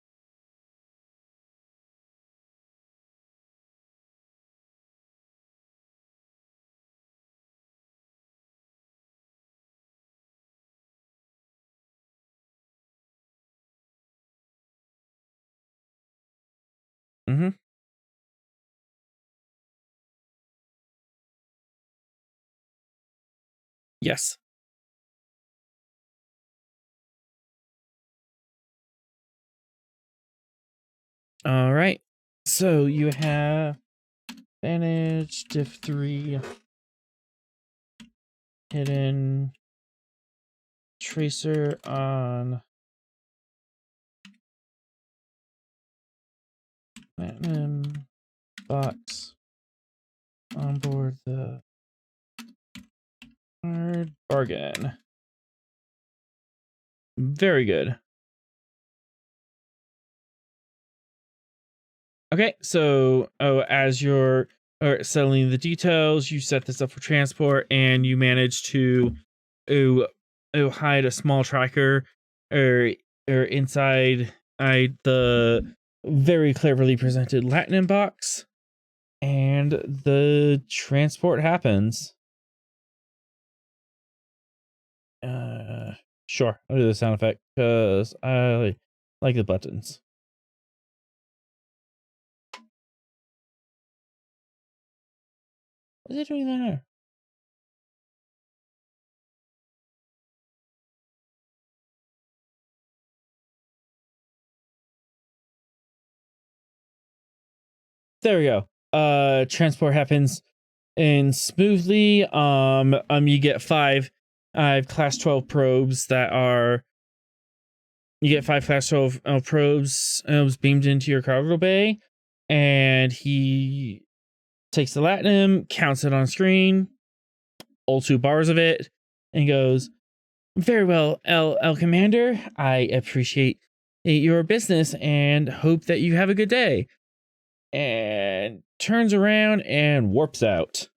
Mm-hmm. Yes. All right. So you have advantage, diff 3, hidden tracer on platinum box on board the hard bargain. Very good. Okay, so as you're settling the details, you set this up for transport, and you manage to hide a small tracker or inside the very cleverly presented Latinum box, and the transport happens. Sure, I'll do the sound effect because I like the buttons. What is it doing there? There we go. Transport happens and smoothly. You get five class 12 probes that are you get 5 class 12 probes beamed into your cargo bay, and he takes the latinum, counts it on screen, all 2 bars of it, and goes, very well, El Commander, I appreciate your business and hope that you have a good day, and turns around and warps out.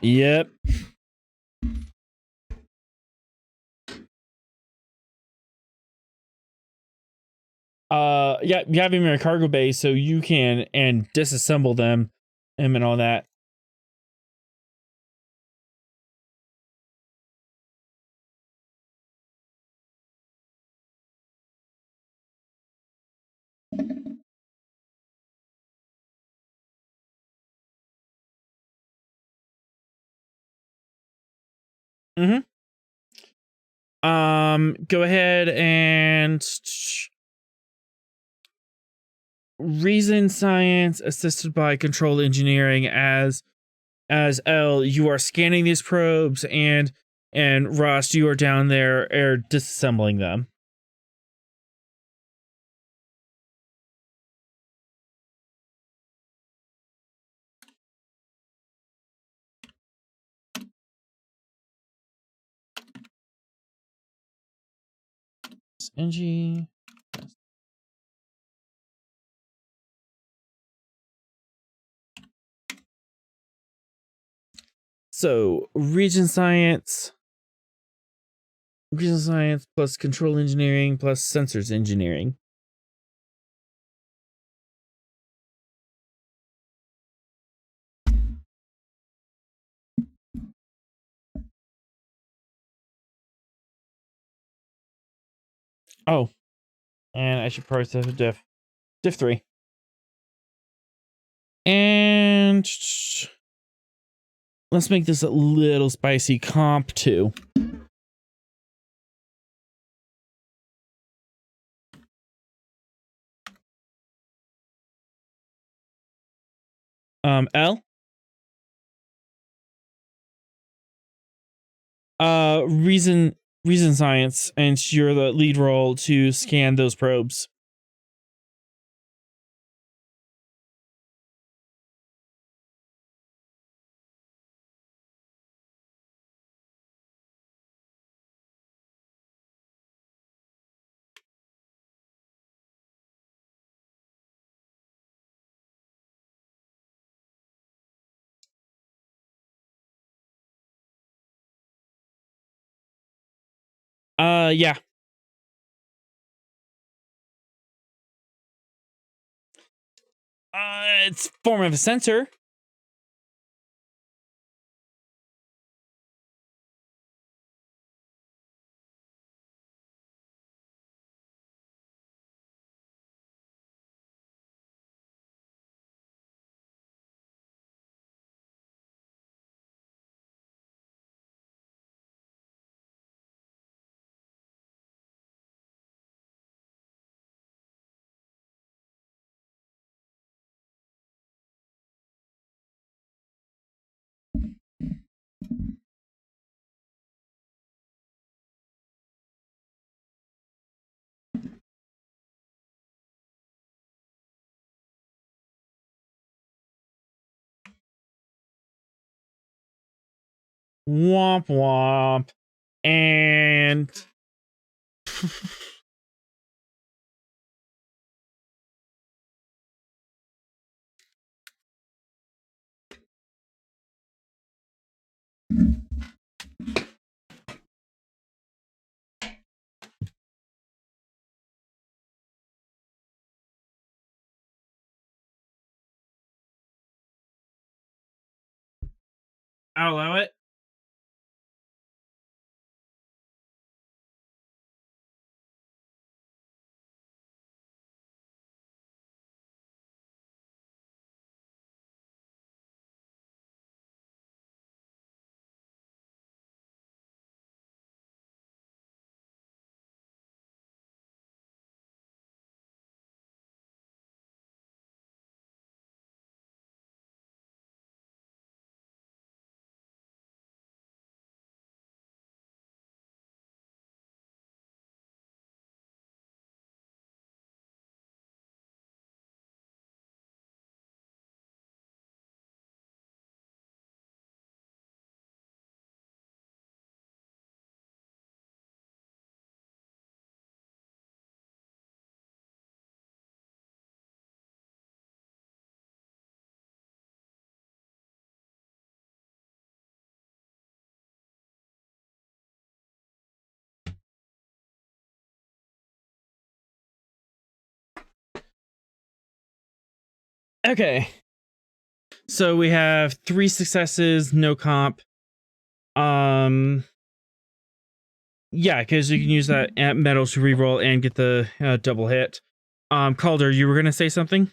Yep. Yeah, you have him in a cargo bay so you can and disassemble them and all that. Mm-hmm. Go ahead and reason science assisted by control engineering as L, you are scanning these probes, and Ross, you are down there disassembling them. NG. So region science plus control engineering plus sensors engineering. Oh, and I should probably set a diff Diff 3. And let's make this a little spicy. Comp 2. L. Reason science, and you're the lead role to scan those probes. Yeah. It's form of a sensor. Womp womp. And I'll allow it. Okay. So we have 3 successes, no comp. Yeah, because you can use that metal to reroll and get the double hit. Calder, you were gonna say something?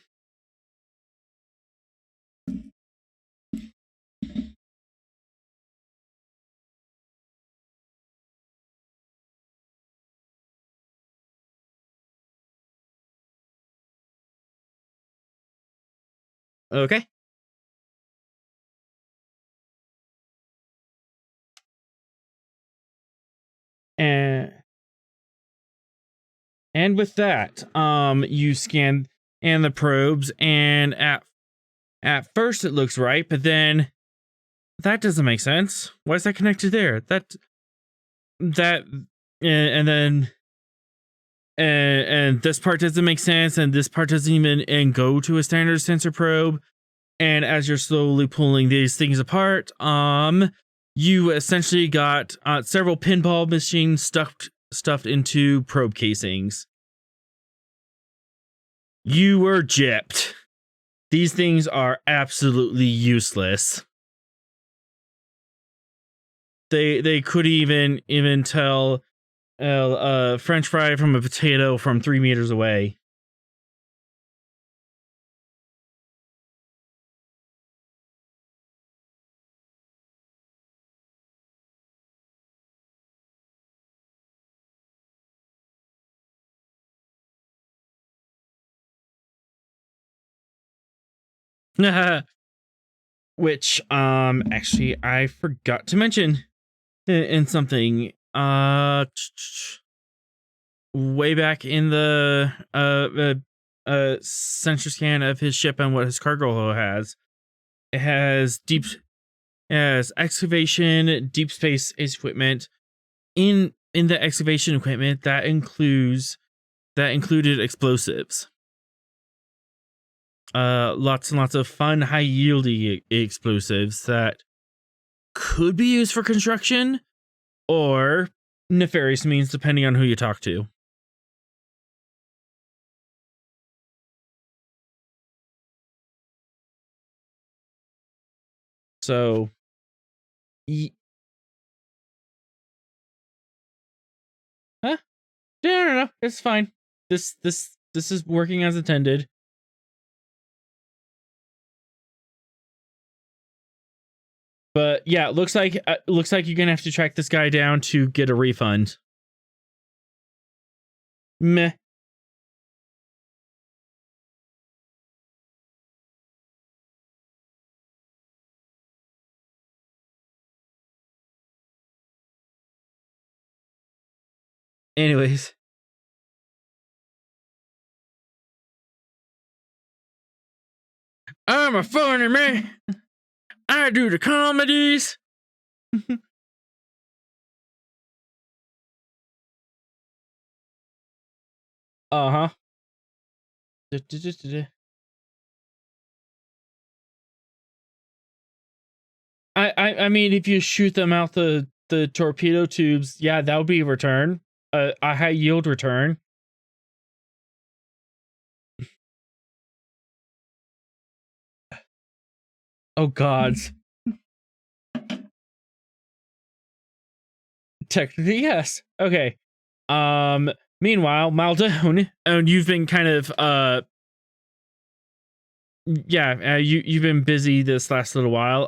Okay. And with that, you scan and the probes, and at first it looks right, but then that doesn't make sense. Why is that connected there? And then and this part doesn't make sense, and this part doesn't even go to a standard sensor probe. And as you're slowly pulling these things apart, you essentially got several pinball machines stuffed into probe casings. You were gypped. These things are absolutely useless. They could even tell a French fry from a potato from 3 meters away. Which actually I forgot to mention in something way back in the sensor scan of his ship and what his cargo has. It has excavation, deep space equipment. In the excavation equipment that included explosives. Lots and lots of fun, high yielding explosives that could be used for construction or nefarious means, depending on who you talk to. So, huh? No. It's fine. This is working as intended. But yeah, looks like you're gonna have to track this guy down to get a refund. Meh. Anyways. I'm a funny man. I do the comedies. Uh-huh. I mean, if you shoot them out the torpedo tubes, yeah, that would be a return. A high yield return. Oh gods. Technically, yes. Okay. Meanwhile, Maldon, and you've been kind of you've been busy this last little while.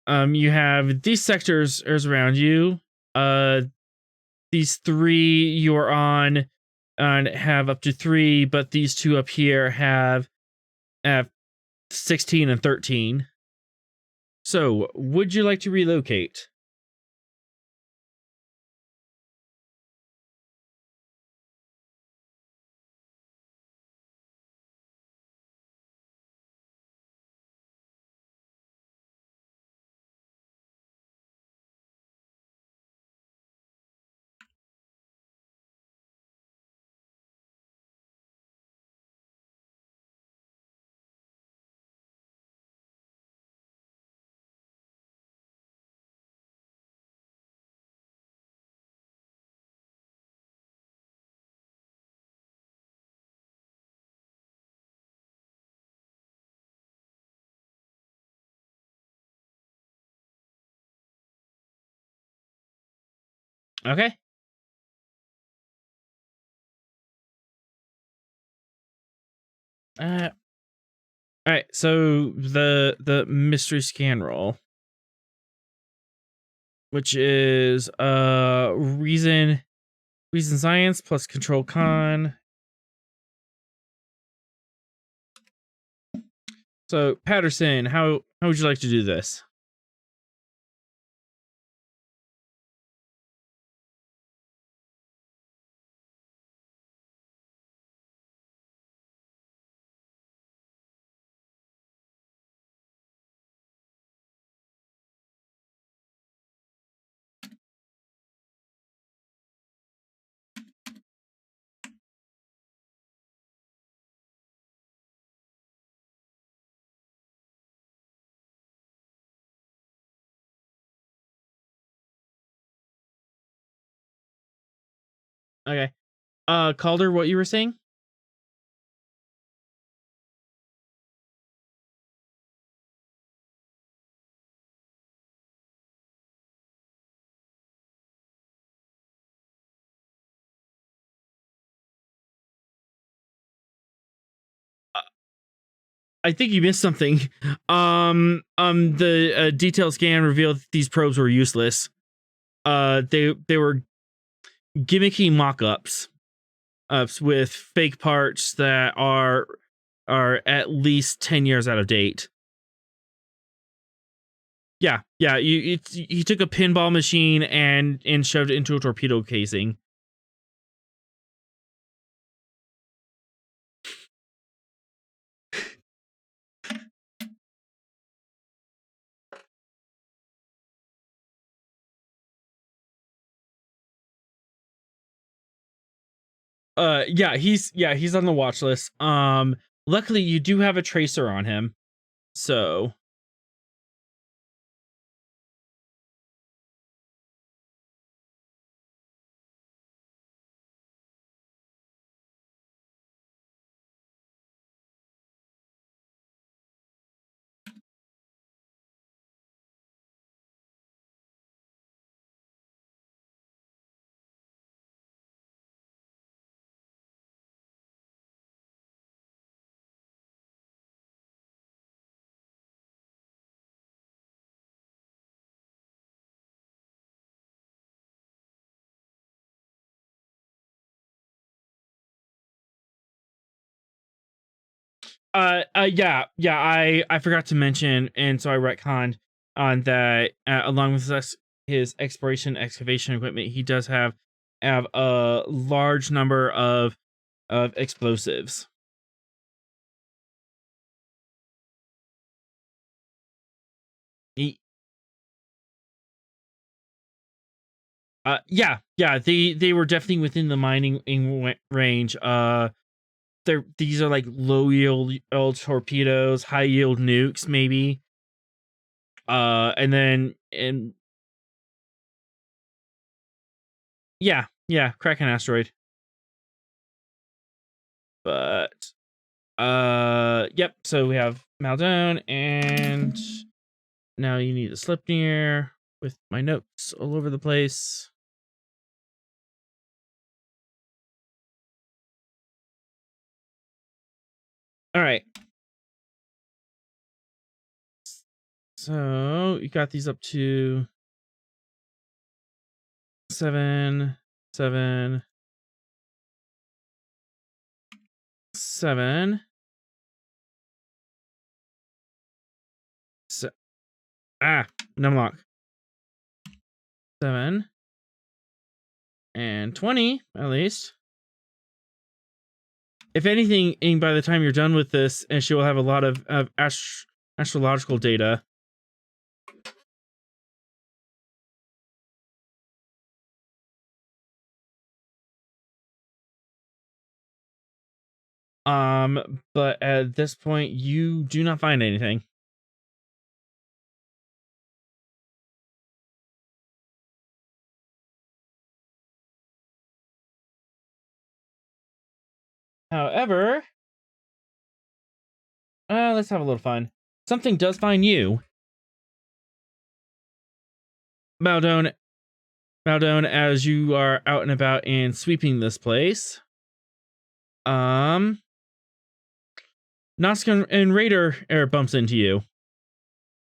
You have these sectors around you. These 3 you're on and have up to 3, but these 2 up here have 16 and 13. So, would you like to relocate? Okay. All right. So the mystery scan roll, which is reason science plus control con. So Patterson, how would you like to do this? Okay. Calder, what you were saying? I think you missed something. The detailed scan revealed that these probes were useless. They were gimmicky mock-ups with fake parts that are are at least 10 years out of date. Yeah, he took a pinball machine and shoved it into a torpedo casing. He's on the watch list. Luckily you do have a tracer on him, so I forgot to mention, and so I retconned on that. Along with his exploration excavation equipment, he does have a large number of explosives. They were definitely within the mining range. These are like low yield torpedoes, high yield nukes, maybe. Crack an asteroid. But yep. So we have Maldon, and now you need a Sleipnir with my notes all over the place. All right. So you got these up to 7, 7, 7. So, numlock. 7 and 20 at least. If anything, by the time you're done with this, and she will have a lot of astrological data. But at this point, you do not find anything. However, let's have a little fun. Something does find you. Maldon, as you are out and about and sweeping this place, Nausicaan and Raider bumps into you.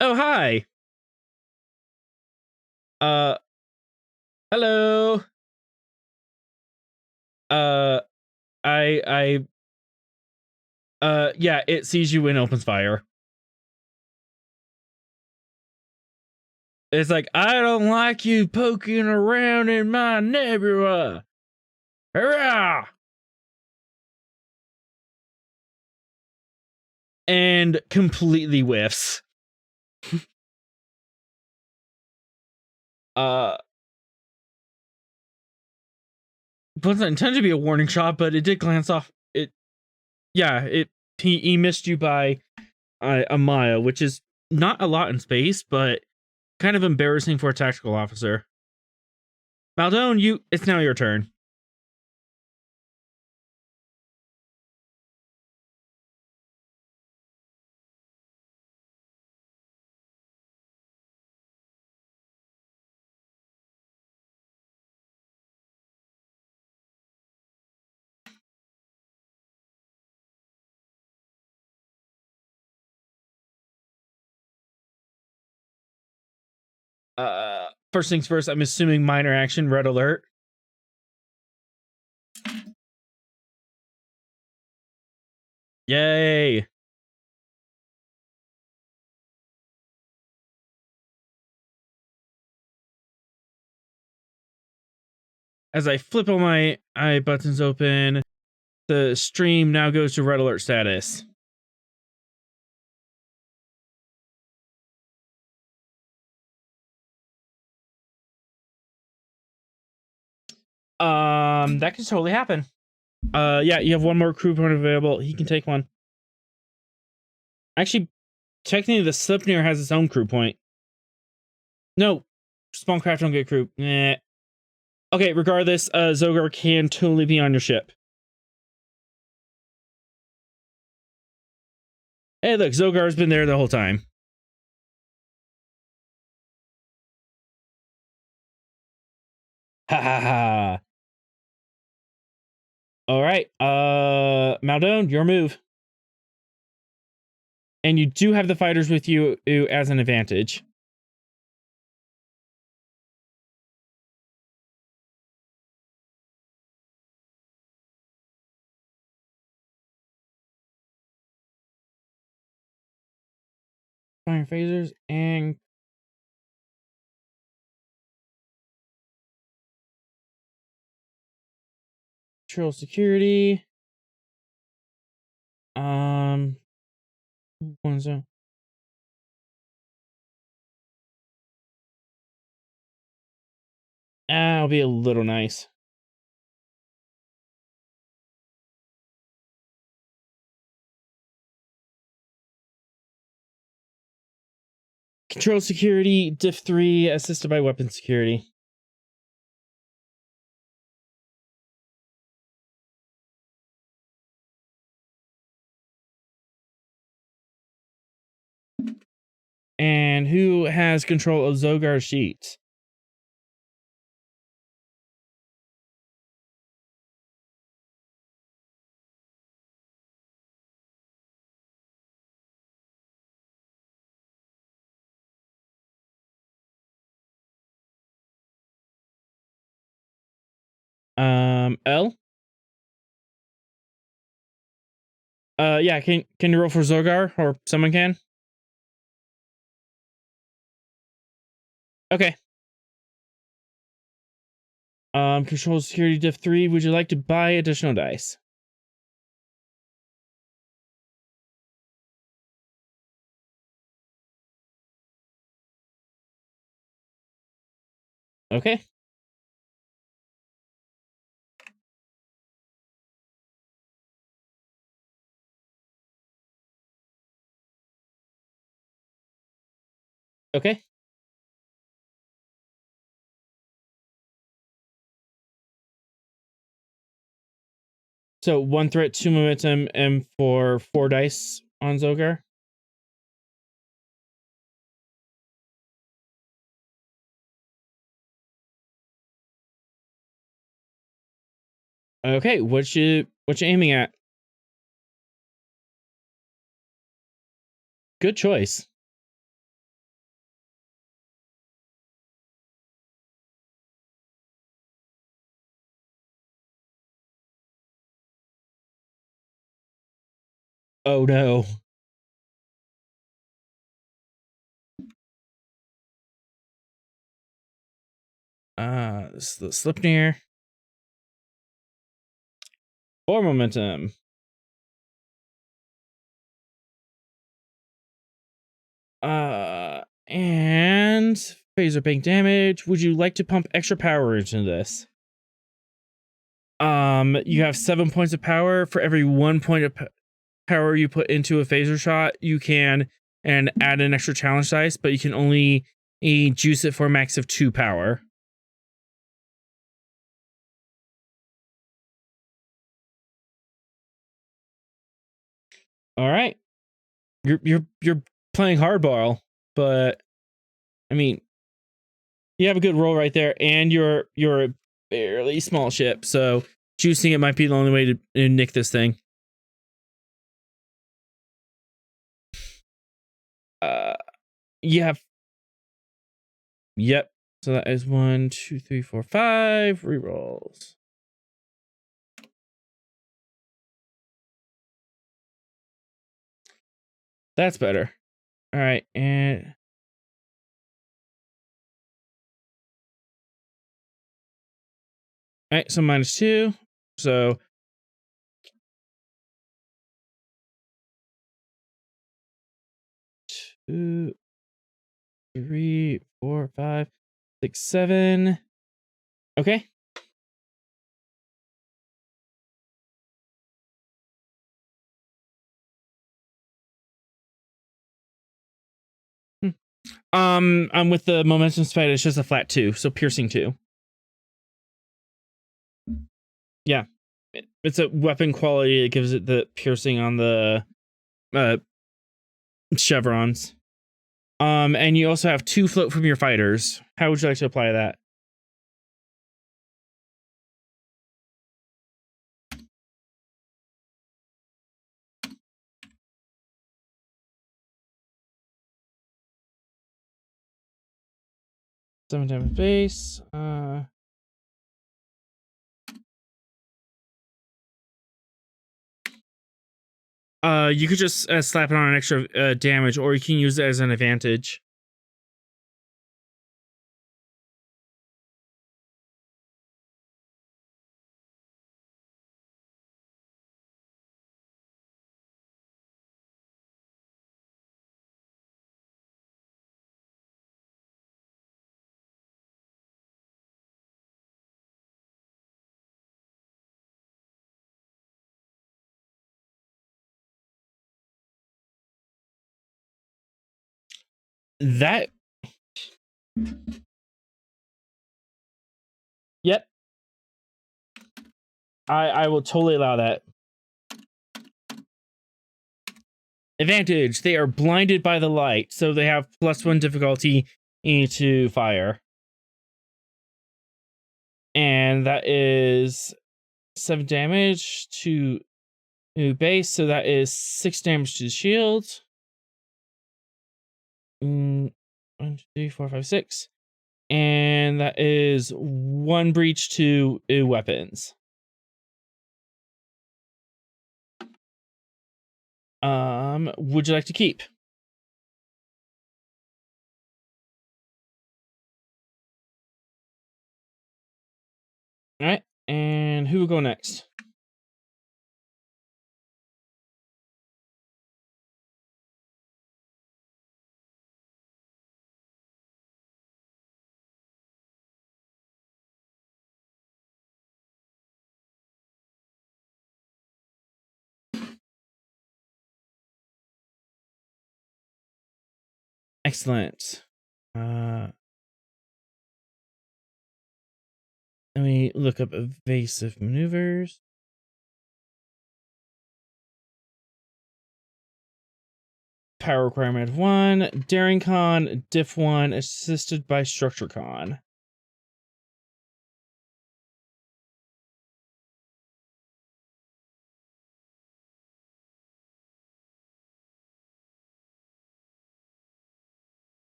Oh, hi. Hello. It sees you and opens fire. It's like, I don't like you poking around in my nebula. Hurrah! And completely whiffs. Wasn't intended to be a warning shot, but it did glance off. He missed you by a mile, which is not a lot in space, but kind of embarrassing for a tactical officer. Maldon, it's now your turn. First things first, I'm assuming minor action, red alert. Yay! As I flip all my eye buttons open, the stream now goes to red alert status. That could totally happen. Yeah, you have one more crew point available. He can take one. Actually, technically, the Certania has its own crew point. No, small craft don't get crew. Nah. Okay, regardless, Zogar can totally be on your ship. Hey, look, Zogar's been there the whole time. Ha ha ha. All right, Maldon, your move. And you do have the fighters with you as an advantage. Fire phasers and control security. One zone. I'll be a little nice. Control security, diff 3, assisted by weapon security. And who has control of Zogar's sheets? L? Yeah, can you roll for Zogar, or someone can? Okay. Control security diff 3, would you like to buy additional dice? Okay. Okay. So 1 threat, 2 momentum, and for 4 dice on Zogar. Okay, what you aiming at? Good choice. Oh no. This is the Slipnir. 4 momentum. And phaser bank damage. Would you like to pump extra power into this? You have 7 points of power. For every 1 point of power you put into a phaser shot, you can and add an extra challenge dice, but you can only juice it for a max of 2 power. All right. You're playing hardball, but I mean, you have a good roll right there, and you're a fairly small ship, so juicing it might be the only way to nick this thing. You have. Yep. So that is 1, 2, 3, 4, 5 rerolls. That's better. All right, and all right, so -2. So 2, 3, 4, 5, 6, 7. Okay. I'm with the momentum spite. It's just a flat 2, so piercing 2. Yeah, it's a weapon quality. It gives it the piercing on the chevrons. And you also have 2 float from your fighters. How would you like to apply that? Seven damage base. You could just slap it on an extra damage, or you can use it as an advantage. That. Yep. I will totally allow that. Advantage. They are blinded by the light, so they have +1 difficulty to fire. And that is 7 damage to base, so that is 6 damage to the shield. 1, 2, 3, 4, 5, 6. And that is 1 breach to weapons. Would you like to keep? All right, and who will go next? Excellent. Let me look up evasive maneuvers. Power requirement 1, daring con, diff 1, assisted by structure con.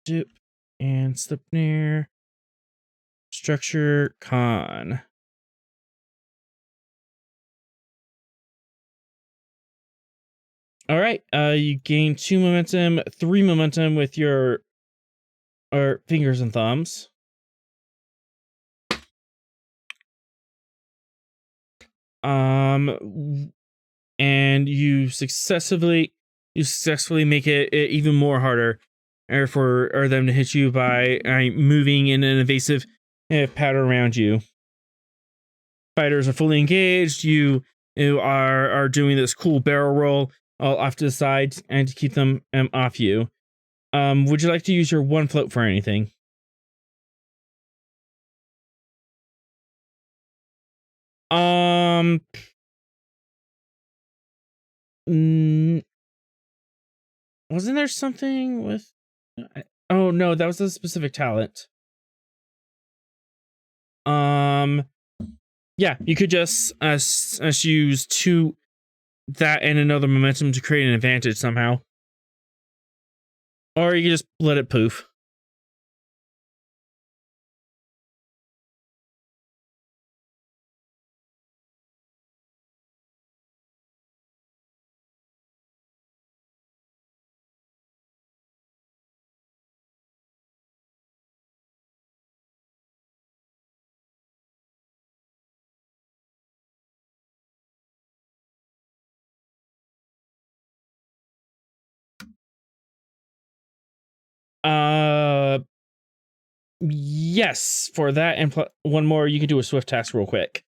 Doop, and Slipnir. Structure con. All right. You gain 2 momentum, 3 momentum with your fingers and thumbs. And you successfully make it even more harder for them to hit you by moving in an evasive pattern around you. Fighters are fully engaged. You are doing this cool barrel roll off to the side and to keep them off you. Would you like to use your 1 float for anything? Wasn't there something with? Oh no, that was a specific talent. Yeah, you could just use 2 that and another momentum to create an advantage somehow. Or you can just let it poof. Yes, for that and one more, you can do a swift task real quick.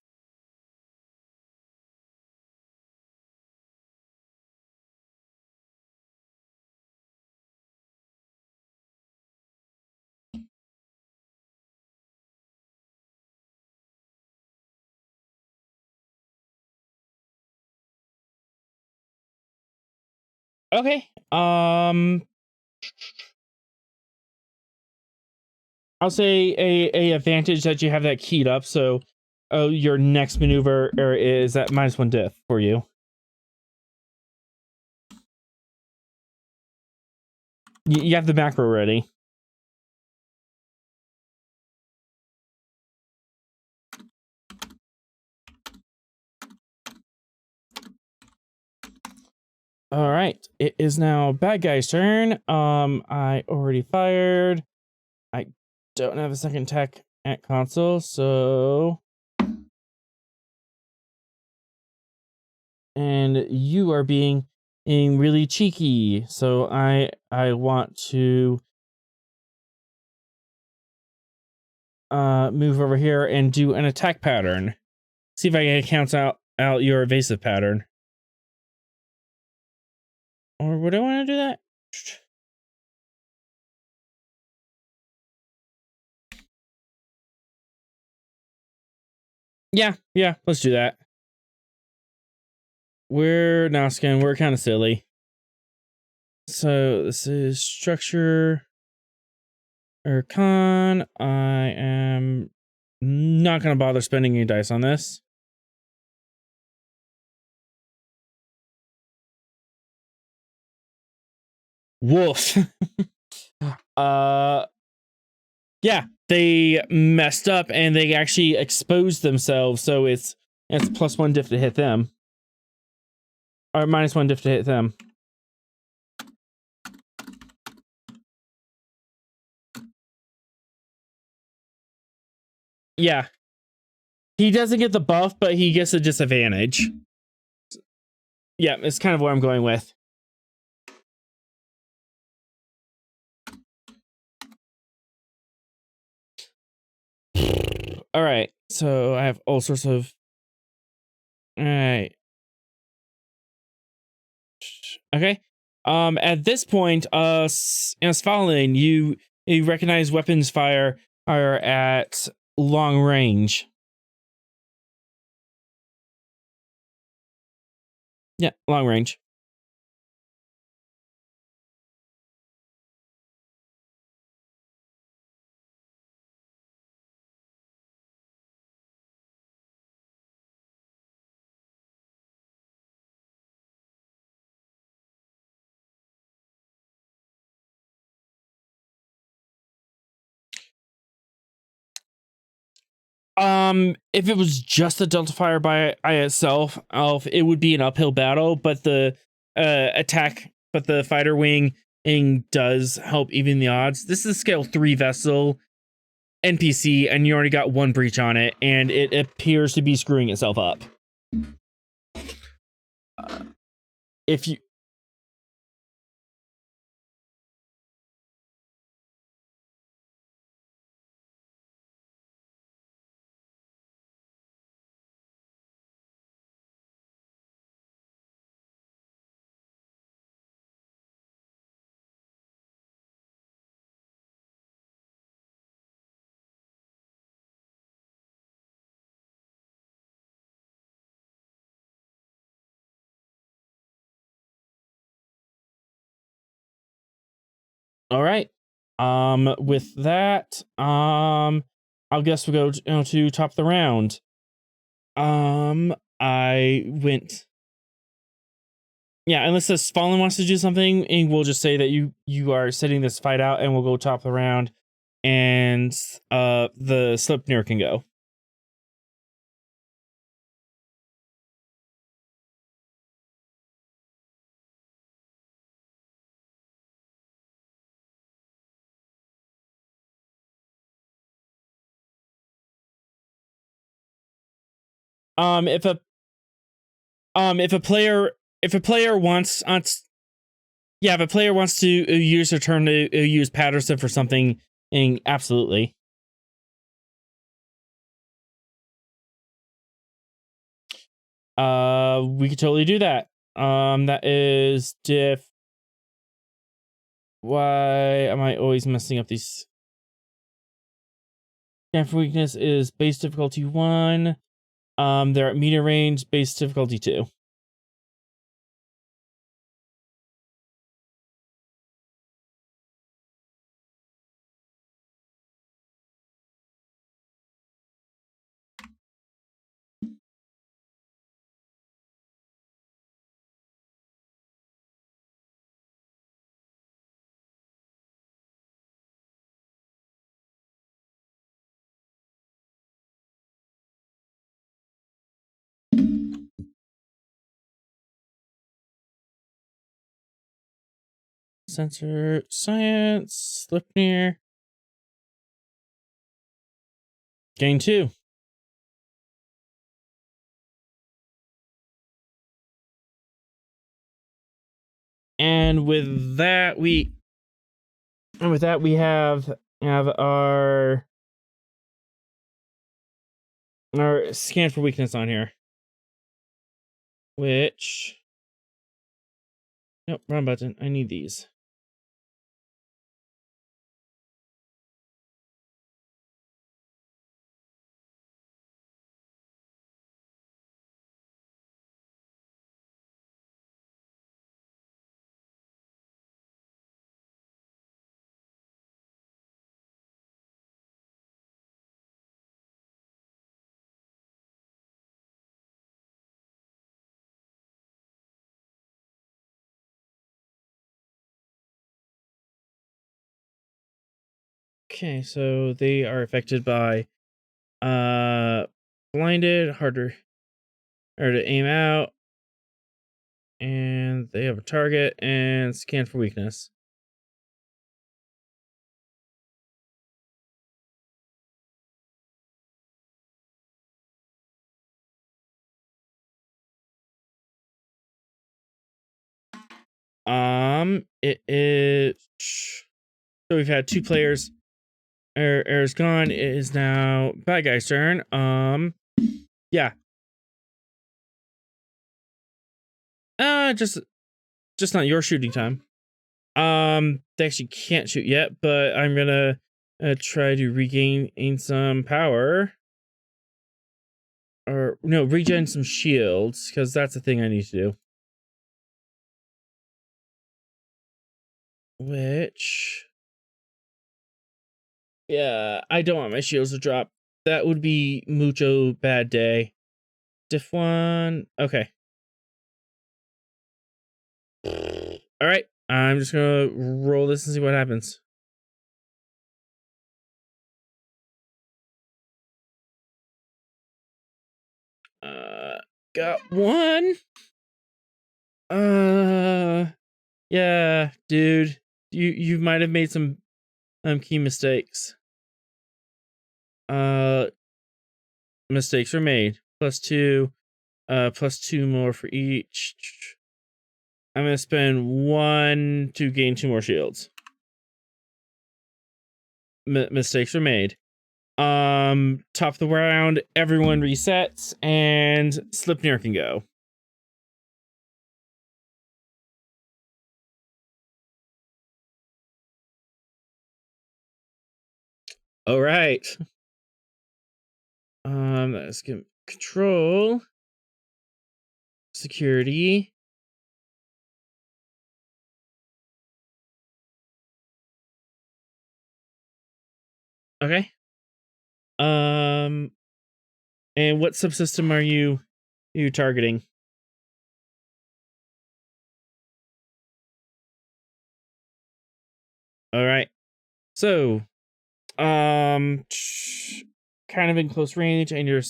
Okay. I'll say a advantage that you have that keyed up, so your next maneuver is at -1 diff for you. You have the macro ready. All right, it is now bad guy's turn. I already fired. I don't have a second tech at console, so and you are being really cheeky, so I want to move over here and do an attack pattern. See if I can count out your evasive pattern. Or would I want to do that? Yeah, let's do that. We're Nausicaan, we're kind of silly. So this is structure or con. I am not going to bother spending any dice on this. Woof. Yeah, they messed up and they actually exposed themselves, so it's +1 diff to hit them. Or -1 diff to hit them. Yeah. He doesn't get the buff, but he gets a disadvantage. Yeah, it's kind of what I'm going with. All right, so I have all sorts of. All right. Okay. At this point, Svalinn, you recognize weapons fire are at long range. Yeah, long range. If it was just the Delta Fire by itself, it would be an uphill battle, but the the fighter wing does help even the odds. This is a scale 3 vessel NPC, and you already got 1 breach on it, and it appears to be screwing itself up. If you all right. With that, I'll guess we'll go to top of the round. I went Yeah, unless the Svalinn wants to do something, and we'll just say that you are setting this fight out, and we'll go top of the round, and the Sleipnir can go. If a player wants yeah, if a player wants to use their turn to use Patterson for something, absolutely. We could totally do that. That is diff. Why am I always messing up these? Scan for weakness is base difficulty 1. They're at meter range, base difficulty 2. Sensor science, Sleipnir. Gain 2. And with that we have our scan for weakness on here. Which, nope, wrong button. I need these. Okay, so they are affected by blinded, harder to aim out, and they have a target and scan for weakness. It is, so we've had 2 players. Air's gone. It is now bad guy's turn. Yeah. Just not your shooting time. They actually can't shoot yet, but I'm gonna try to regain some power. Or no, regen some shields, because that's the thing I need to do. Which, yeah, I don't want my shields to drop. That would be mucho bad day. Diff 1. Okay. All right. I'm just gonna roll this and see what happens. Got 1. Yeah, dude. You might have made some key mistakes. Mistakes were made. +2. +2 more for each. I'm gonna spend 1 to gain 2 more shields. Mistakes were made. Top of the round, everyone resets, and Sleipnir can go. All right. Let's get control, security. Okay. And what subsystem are you targeting? All right. So, kind of in close range, and you're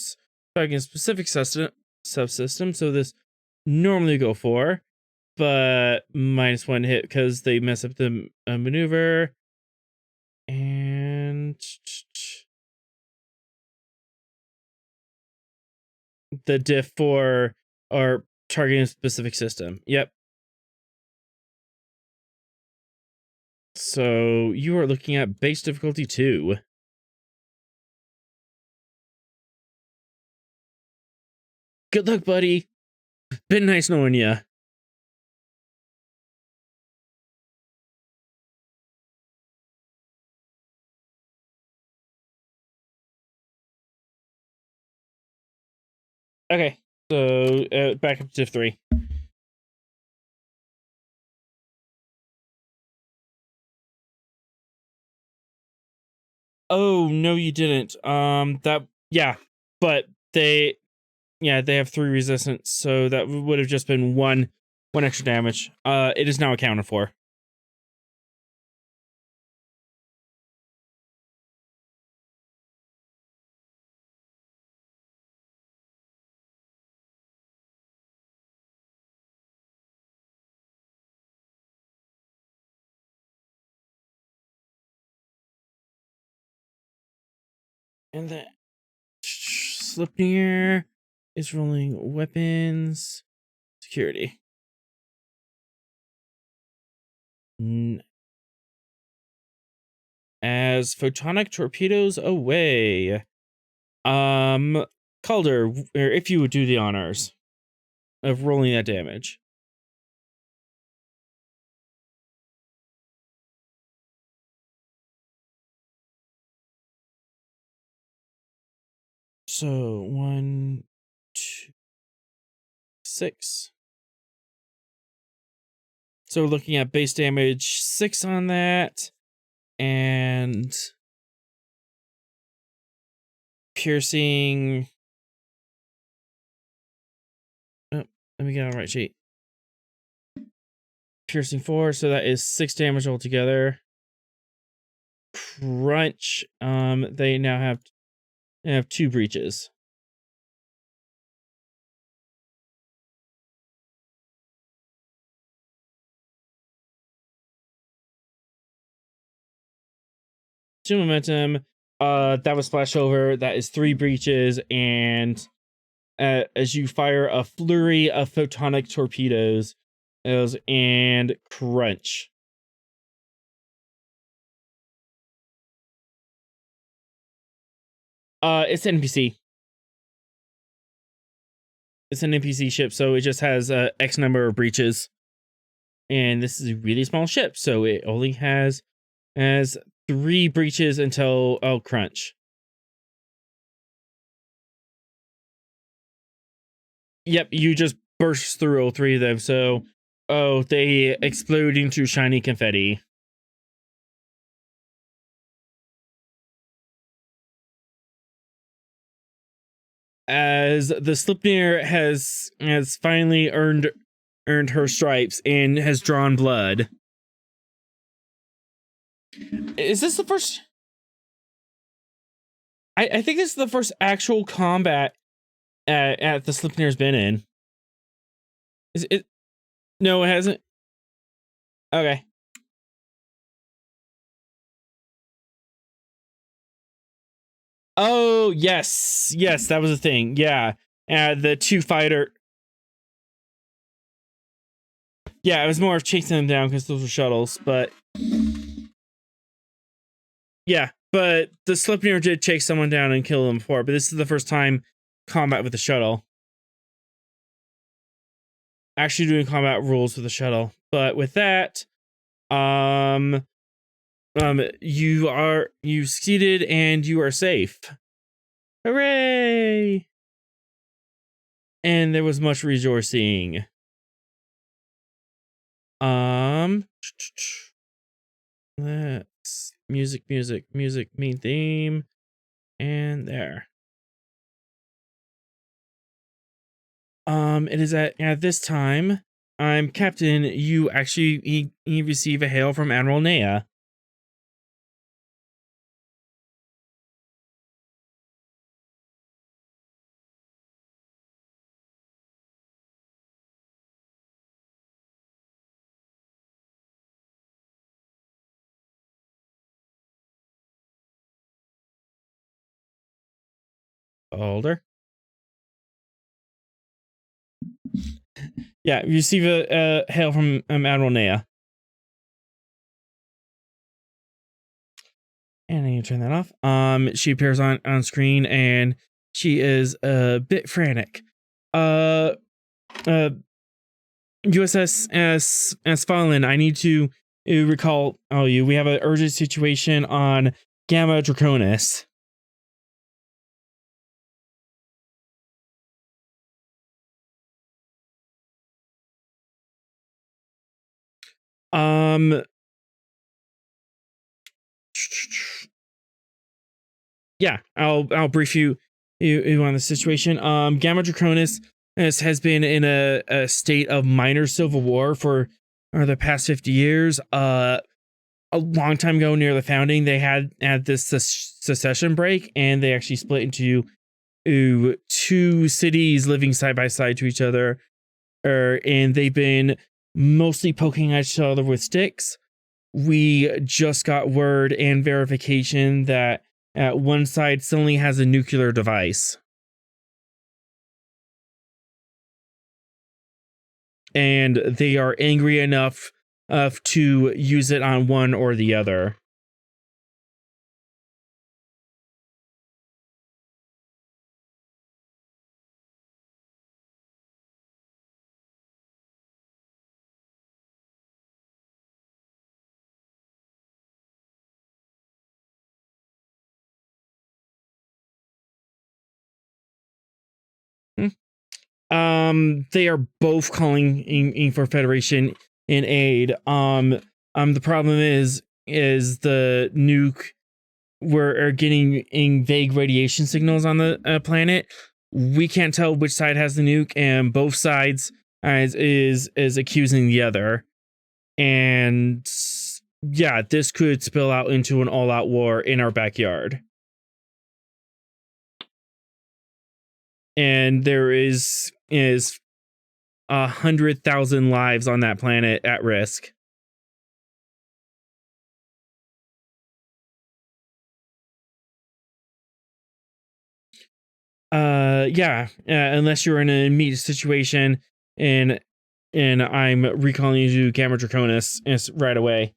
targeting a specific subsystem. So this normally go for, but -1 hit because they mess up the maneuver. And the diff for our targeting a specific system. Yep. So you are looking at base difficulty 2. Good luck, buddy. Been nice knowing ya. Okay, so back up to diff 3. Oh no, you didn't. But they have 3 resistance, so that would have just been one extra damage. It is now accounted for. And then Slipnir is rolling weapons security. As photonic torpedoes away. Calder, if you would do the honors of rolling that damage. So 1, 2, 6. So we're looking at base damage 6 on that, and piercing. Oh, let me get on the right sheet. Piercing 4, so that is 6 damage altogether. Crunch. They now have 2 breaches. Two momentum. That was splash over. That is 3 breaches, and as you fire a flurry of photonic torpedoes, and crunch. It's an NPC. It's an NPC ship, so it just has X number of breaches. And this is a really small ship, so it only has 3 breaches until crunch. Yep, you just burst through all 3 of them, so they explode into shiny confetti. As the Slipnir has finally earned her stripes and has drawn blood. Is this the first? I think this is the first actual combat at the Slipnir's been in. Is it? No, it hasn't. Okay. Oh yes, that was a thing. Yeah, the 2 fighter. Yeah, it was more of chasing them down because those were shuttles, but yeah, but the Slipnir did chase someone down and kill them before. But this is the first time combat with the shuttle. Actually doing combat rules with the shuttle. But with that, you succeeded and you are safe. Hooray! And there was much rejoicing. Let's music, main theme, and there. It is at this time, I'm Captain. You actually you receive a hail from Admiral Nea. Calder. Yeah, you receive a hail from Admiral Nea. And I need to turn that off. She appears on screen and she is a bit frantic. USS Svalinn, I need to recall you. We have an urgent situation on Gamma Draconis. Yeah, I'll brief you on the situation. Gamma Draconis has been in a state of minor civil war for the past 50 years. A long time ago, near the founding, they had this secession break, and they actually split into two cities living side by side to each other. And they've been mostly poking at each other with sticks. We just got word and verification that one side suddenly has a nuclear device. And they are angry enough to use it on one or the other. They are both calling in for Federation in aid. The problem is the nuke. We're getting vague radiation signals on the planet. We can't tell which side has the nuke, and both sides is accusing the other. And yeah, this could spill out into an all-out war in our backyard. And there is 100,000 lives on that planet at risk. Unless you're in an immediate situation, and I'm recalling you to Gamma Draconis right away.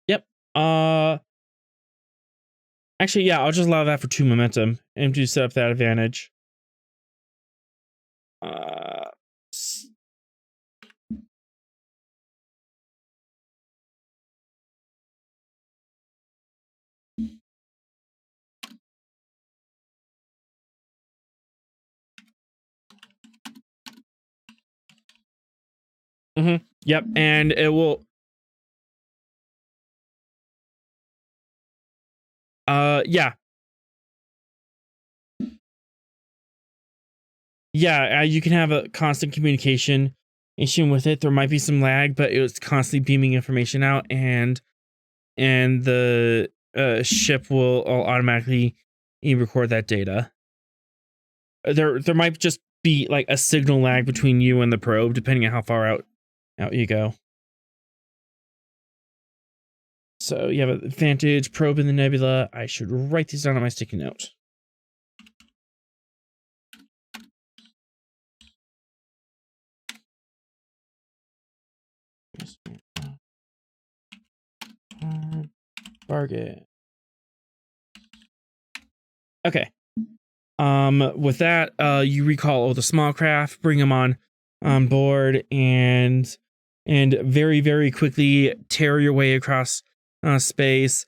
Yep. Actually, yeah, I'll just allow that for 2 momentum and to set up that advantage. Yep, and it will. Yeah. Yeah, you can have a constant communication issue with it. There might be some lag, but it was constantly beaming information out, and the ship will automatically record that data. There might just be like a signal lag between you and the probe, depending on how far out you go. So you have an advantage, probe in the nebula. I should write these down on my sticky note. Target. Okay. With that, you recall all the small craft, bring them on board, and very, very quickly tear your way across space.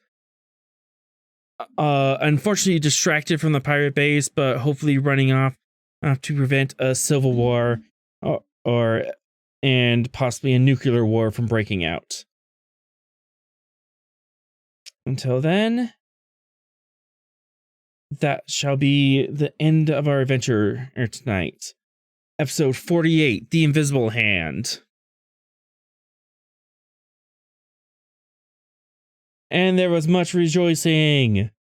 Unfortunately distracted from the pirate base, but hopefully running off to prevent a civil war and possibly a nuclear war from breaking out. Until then, that shall be the end of our adventure tonight. episode 48, The Invisible Hand. And there was much rejoicing.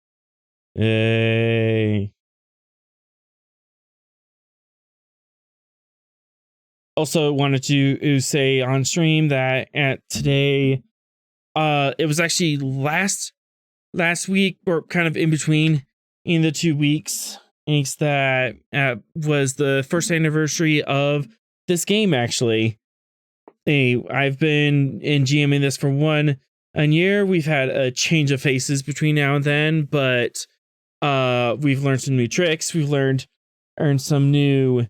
Yay. Also wanted to say on stream that today, it was actually last week, or kind of in between in the 2 weeks, that was the first anniversary of this game. Actually, I've been in GMing this for a year. We've had a change of faces between now and then, but we've learned some new tricks. We've earned some new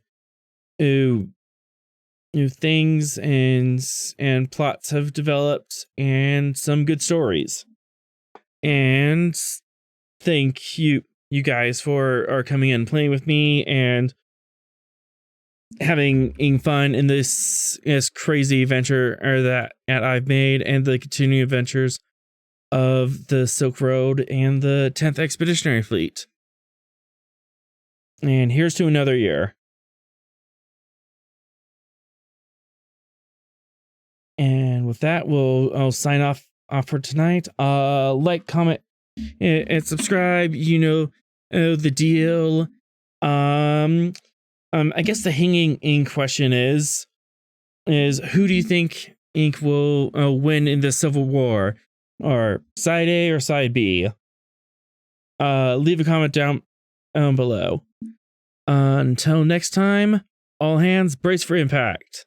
things, and plots have developed, and some good stories. And thank you guys for coming in and playing with me and having fun in this crazy adventure that I've made, and the continuing adventures of the Silk Road and the 10th Expeditionary Fleet. And here's to another year. And with that, I'll sign off for tonight. Like, comment, and subscribe. The deal. I guess the hanging ink question is who do you think Ink will win in the Civil War, or side A or side B? Leave a comment down below. Until next time, all hands brace for impact.